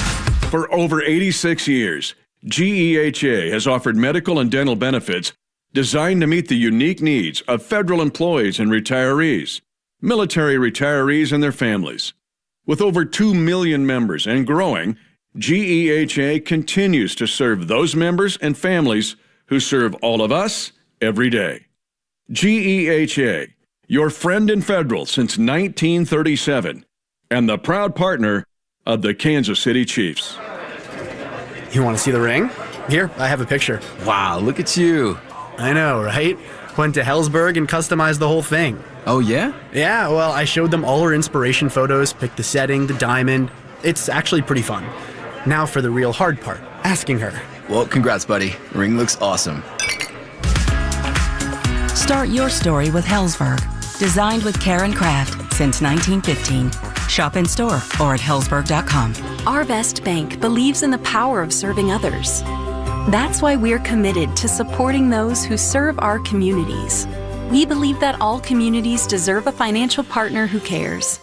For over 86 years, GEHA has offered medical and dental benefits designed to meet the unique needs of federal employees and retirees, military retirees and their families. With over 2 million members and growing, GEHA continues to serve those members and families who serve all of us every day. GEHA, your friend in federal since 1937, and the proud partner of the Kansas City Chiefs. You want to see the ring? Here, I have a picture. Wow, look at you. I know, right? Went to Hellsberg and customized the whole thing. Oh, yeah? Yeah, well, I showed them all her inspiration photos, picked the setting, the diamond. It's actually pretty fun. Now for the real hard part, asking her. Well, congrats, buddy. Ring looks awesome. Start your story with Hellsberg. Designed with care and craft since 1915. Shop in store or at hellsberg.com. Arvest Bank believes in the power of serving others. That's why we're committed to supporting those who serve our communities. We believe that all communities deserve a financial partner who cares.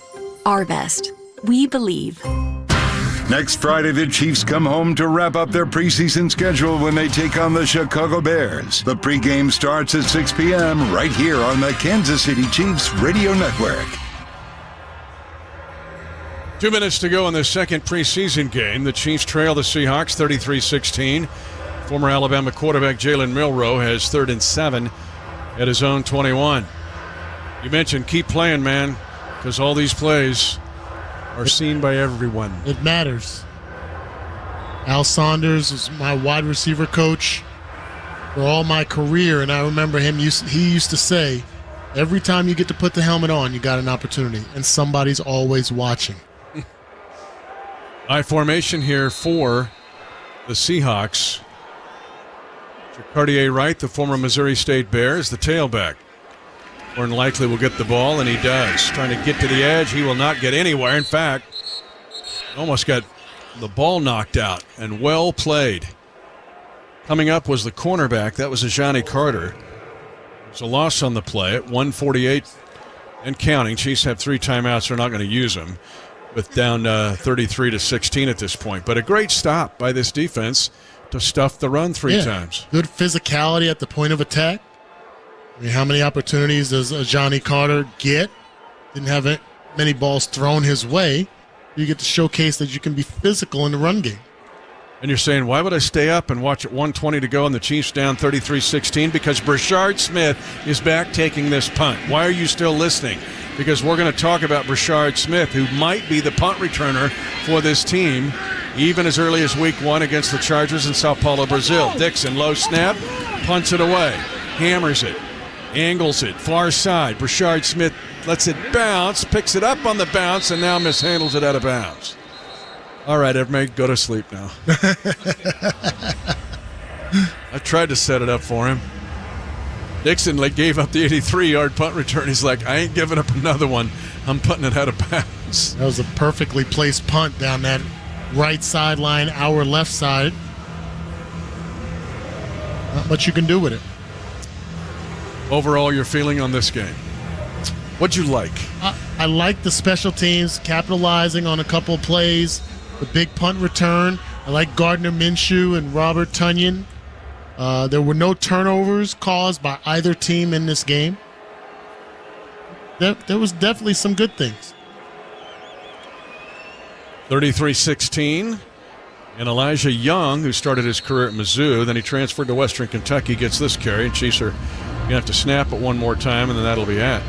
Arvest. We believe. Next Friday, the Chiefs come home to wrap up their preseason schedule when they take on the Chicago Bears. The pregame starts at 6 p.m. right here on the Kansas City Chiefs Radio Network. 2 minutes to go in the second preseason game. The Chiefs trail the Seahawks 33-16. Former Alabama quarterback Jalen Milroe has 3rd and 7 at his own 21. You mentioned keep playing, man, because all these plays are seen by everyone. It matters. Al Saunders was my wide receiver coach for all my career, and I remember he used to say, every time you get to put the helmet on, you got an opportunity, and somebody's always watching. I formation here for the Seahawks. Cartier Wright, the former Missouri State Bear, is the tailback. More than likely will get the ball, and he does. Trying to get to the edge. He will not get anywhere. In fact, almost got the ball knocked out, and well played. Coming up was the cornerback. That was Ajani Carter. It's a loss on the play at 1:48 and counting. Chiefs have 3 timeouts. They're not going to use them, with down 33-16 at this point. But a great stop by this defense to stuff the run 3 times. Good physicality at the point of attack. I mean, how many opportunities does Ajani Carter get? Didn't have many balls thrown his way. You get to showcase that you can be physical in the run game. And you're saying, why would I stay up and watch at 1:20 to go and the Chiefs down 33-16? Because Brashard Smith is back taking this punt. Why are you still listening? Because we're going to talk about Brashard Smith, who might be the punt returner for this team, even as early as week 1 against the Chargers in Sao Paulo, Brazil. Dixon, low snap, punts it away, hammers it, angles it, far side. Brashard Smith lets it bounce, picks it up on the bounce, and now mishandles it out of bounds. All right, everybody, go to sleep now. I tried to set it up for him. Dixon gave up the 83-yard punt return. He's like, I ain't giving up another one. I'm putting it out of bounds. That was a perfectly placed punt down that right sideline, our left side. Not much you can do with it. Overall, your feeling on this game? What'd you like? I like the special teams capitalizing on a couple of plays. The big punt return. I like Gardner Minshew and Robert Tonyan. There were no turnovers caused by either team in this game. There was definitely some good things. 33-16. And Elijah Young, who started his career at Mizzou, then he transferred to Western Kentucky, gets this carry. And Chiefs are going to have to snap it one more time, and then that'll be it.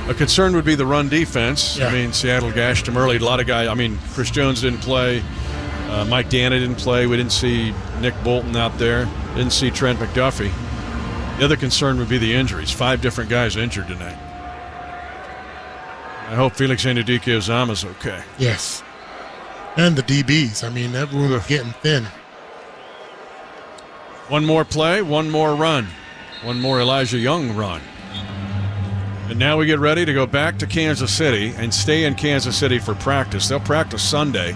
A concern would be the run defense. Yeah. I mean, Seattle gashed him early. A lot of guys. I mean, Chris Jones didn't play. Mike Dana didn't play. We didn't see Nick Bolton out there. Didn't see Trent McDuffie. The other concern would be the injuries. 5 different guys injured tonight. I hope Felix Anudike-Uzomah's okay. Yes. And the DBs. I mean, that room is getting thin. One more play, one more run. One more Elijah Young run. And now we get ready to go back to Kansas City and stay in Kansas City for practice. They'll practice Sunday.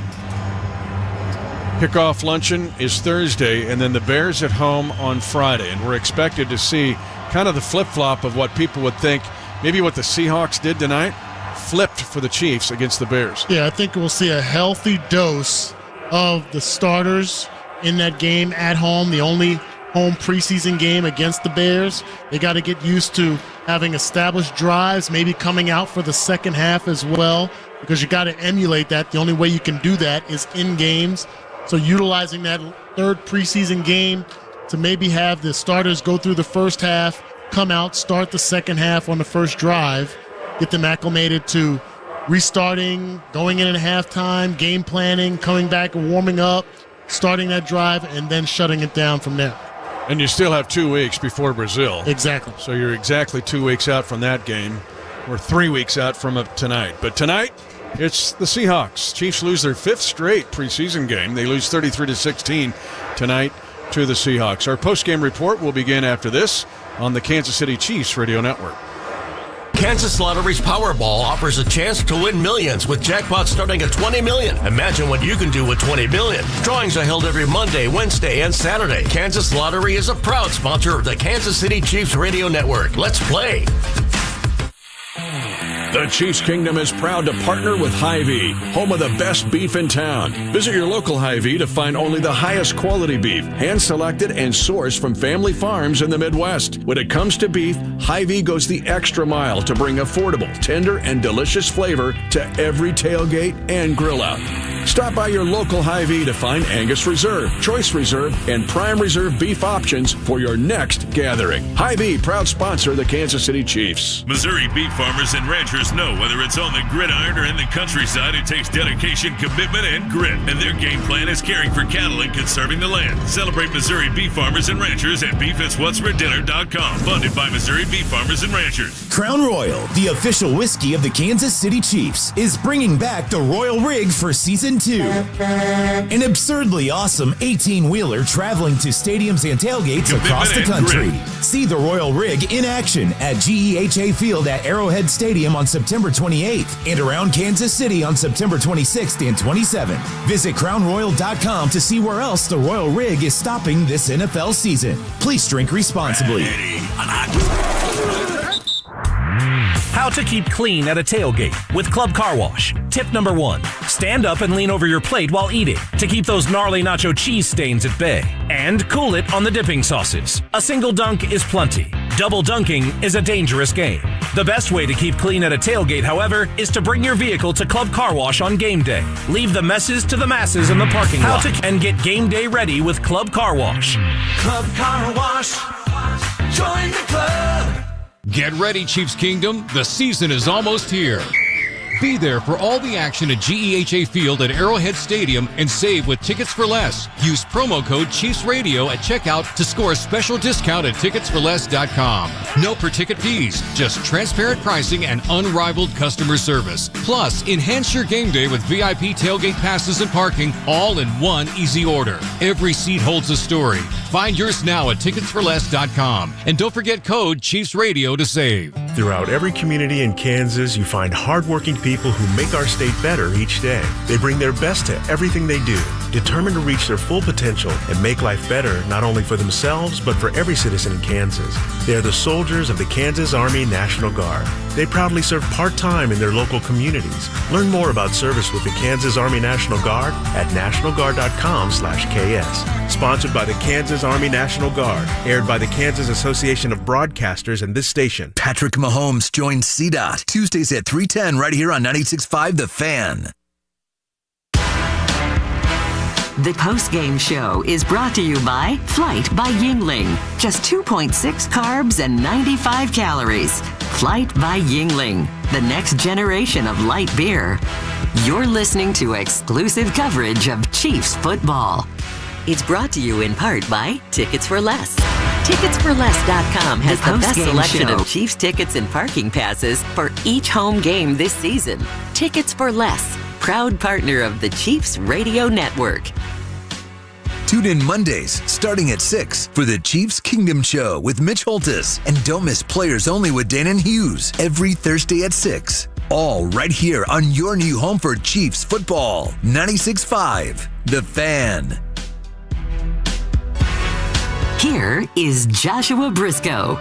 Kickoff luncheon is Thursday, and then the Bears at home on Friday. And we're expected to see kind of the flip-flop of what people would think, maybe what the Seahawks did tonight, flipped for the Chiefs against the Bears. Yeah, I think we'll see a healthy dose of the starters in that game at home, the only home preseason game against the Bears. They got to get used to having established drives, maybe coming out for the second half as well, because you got to emulate that. The only way you can do that is in games. So utilizing that third preseason game to maybe have the starters go through the first half, come out, start the second half on the first drive, get them acclimated to restarting, going in at halftime, game planning, coming back and warming up, starting that drive, and then shutting it down from there. And you still have 2 weeks before Brazil. Exactly. So you're exactly 2 weeks out from that game. We're 3 weeks out from it tonight. But tonight, it's the Seahawks. Chiefs lose their 5th straight preseason game. They lose 33-16 tonight to the Seahawks. Our postgame report will begin after this on the Kansas City Chiefs Radio Network. Kansas Lottery's Powerball offers a chance to win millions with jackpots starting at $20 million. Imagine what you can do with $20 million. Drawings are held every Monday, Wednesday, and Saturday. Kansas Lottery is a proud sponsor of the Kansas City Chiefs Radio Network. Let's play. The Chiefs Kingdom is proud to partner with Hy-Vee, home of the best beef in town. Visit your local Hy-Vee to find only the highest quality beef, hand-selected and sourced from family farms in the Midwest. When it comes to beef, Hy-Vee goes the extra mile to bring affordable, tender, and delicious flavor to every tailgate and grill out. Stop by your local Hy-Vee to find Angus Reserve, Choice Reserve, and Prime Reserve beef options for your next gathering. Hy-Vee, proud sponsor of the Kansas City Chiefs. Missouri beef farmers and ranchers know whether it's on the gridiron or in the countryside, it takes dedication, commitment, and grit. And their game plan is caring for cattle and conserving the land. Celebrate Missouri beef farmers and ranchers at beefitswhatsfordinner.com. Funded by Missouri Beef Farmers and Ranchers. Crown Royal, the official whiskey of the Kansas City Chiefs, is bringing back the Royal Rig for Season 2. An absurdly awesome 18-wheeler traveling to stadiums and tailgates across the country. See the Royal Rig in action at GEHA Field at Arrowhead Stadium on September 28th and around Kansas City on September 26th and 27th. Visit crownroyal.com to see where else the Royal Rig is stopping this NFL season. Please drink responsibly. How to keep clean at a tailgate with Club Car Wash. Tip number 1, stand up and lean over your plate while eating to keep those gnarly nacho cheese stains at bay. And cool it on the dipping sauces. A single dunk is plenty. Double dunking is a dangerous game. The best way to keep clean at a tailgate, however, is to bring your vehicle to Club Car Wash on game day. Leave the messes to the masses in the parking lot and get game day ready with Club Car Wash. Club Car Wash. Join the club. Get ready, Chiefs Kingdom. The season is almost here. Be there for all the action at GEHA Field at Arrowhead Stadium and save with Tickets for Less. Use promo code Chiefs Radio at checkout to score a special discount at ticketsforless.com. No per-ticket fees, just transparent pricing and unrivaled customer service. Plus, enhance your game day with VIP tailgate passes and parking, all in one easy order. Every seat holds a story. Find yours now at ticketsforless.com. And don't forget code Chiefs Radio to save. Throughout every community in Kansas, you find hardworking people who make our state better each day. They bring their best to everything they do, determined to reach their full potential and make life better not only for themselves, but for every citizen in Kansas. They are the soldiers of the Kansas Army National Guard. They proudly serve part-time in their local communities. Learn more about service with the Kansas Army National Guard at nationalguard.com/KS. Sponsored by the Kansas Army National Guard. Aired by the Kansas Association of Broadcasters and this station. Patrick Mahomes joins CDOT Tuesdays at 3:10 right here on 96.5 The Fan. The post-game show is brought to you by Flight by Yingling. Just 2.6 carbs and 95 calories. Flight by Yingling, the next generation of light beer. You're listening to exclusive coverage of Chiefs football. It's brought to you in part by Tickets for Less. Ticketsforless.com has the best selection of Chiefs tickets and parking passes for each home game this season. Tickets for Less, proud partner of the Chiefs Radio Network. Tune in Mondays starting at 6 for the Chiefs Kingdom Show with Mitch Holtis. And don't miss Players Only with Dan and Hughes every Thursday at 6. All right here on your new home for Chiefs football. 96.5 The Fan. Here is Joshua Briscoe.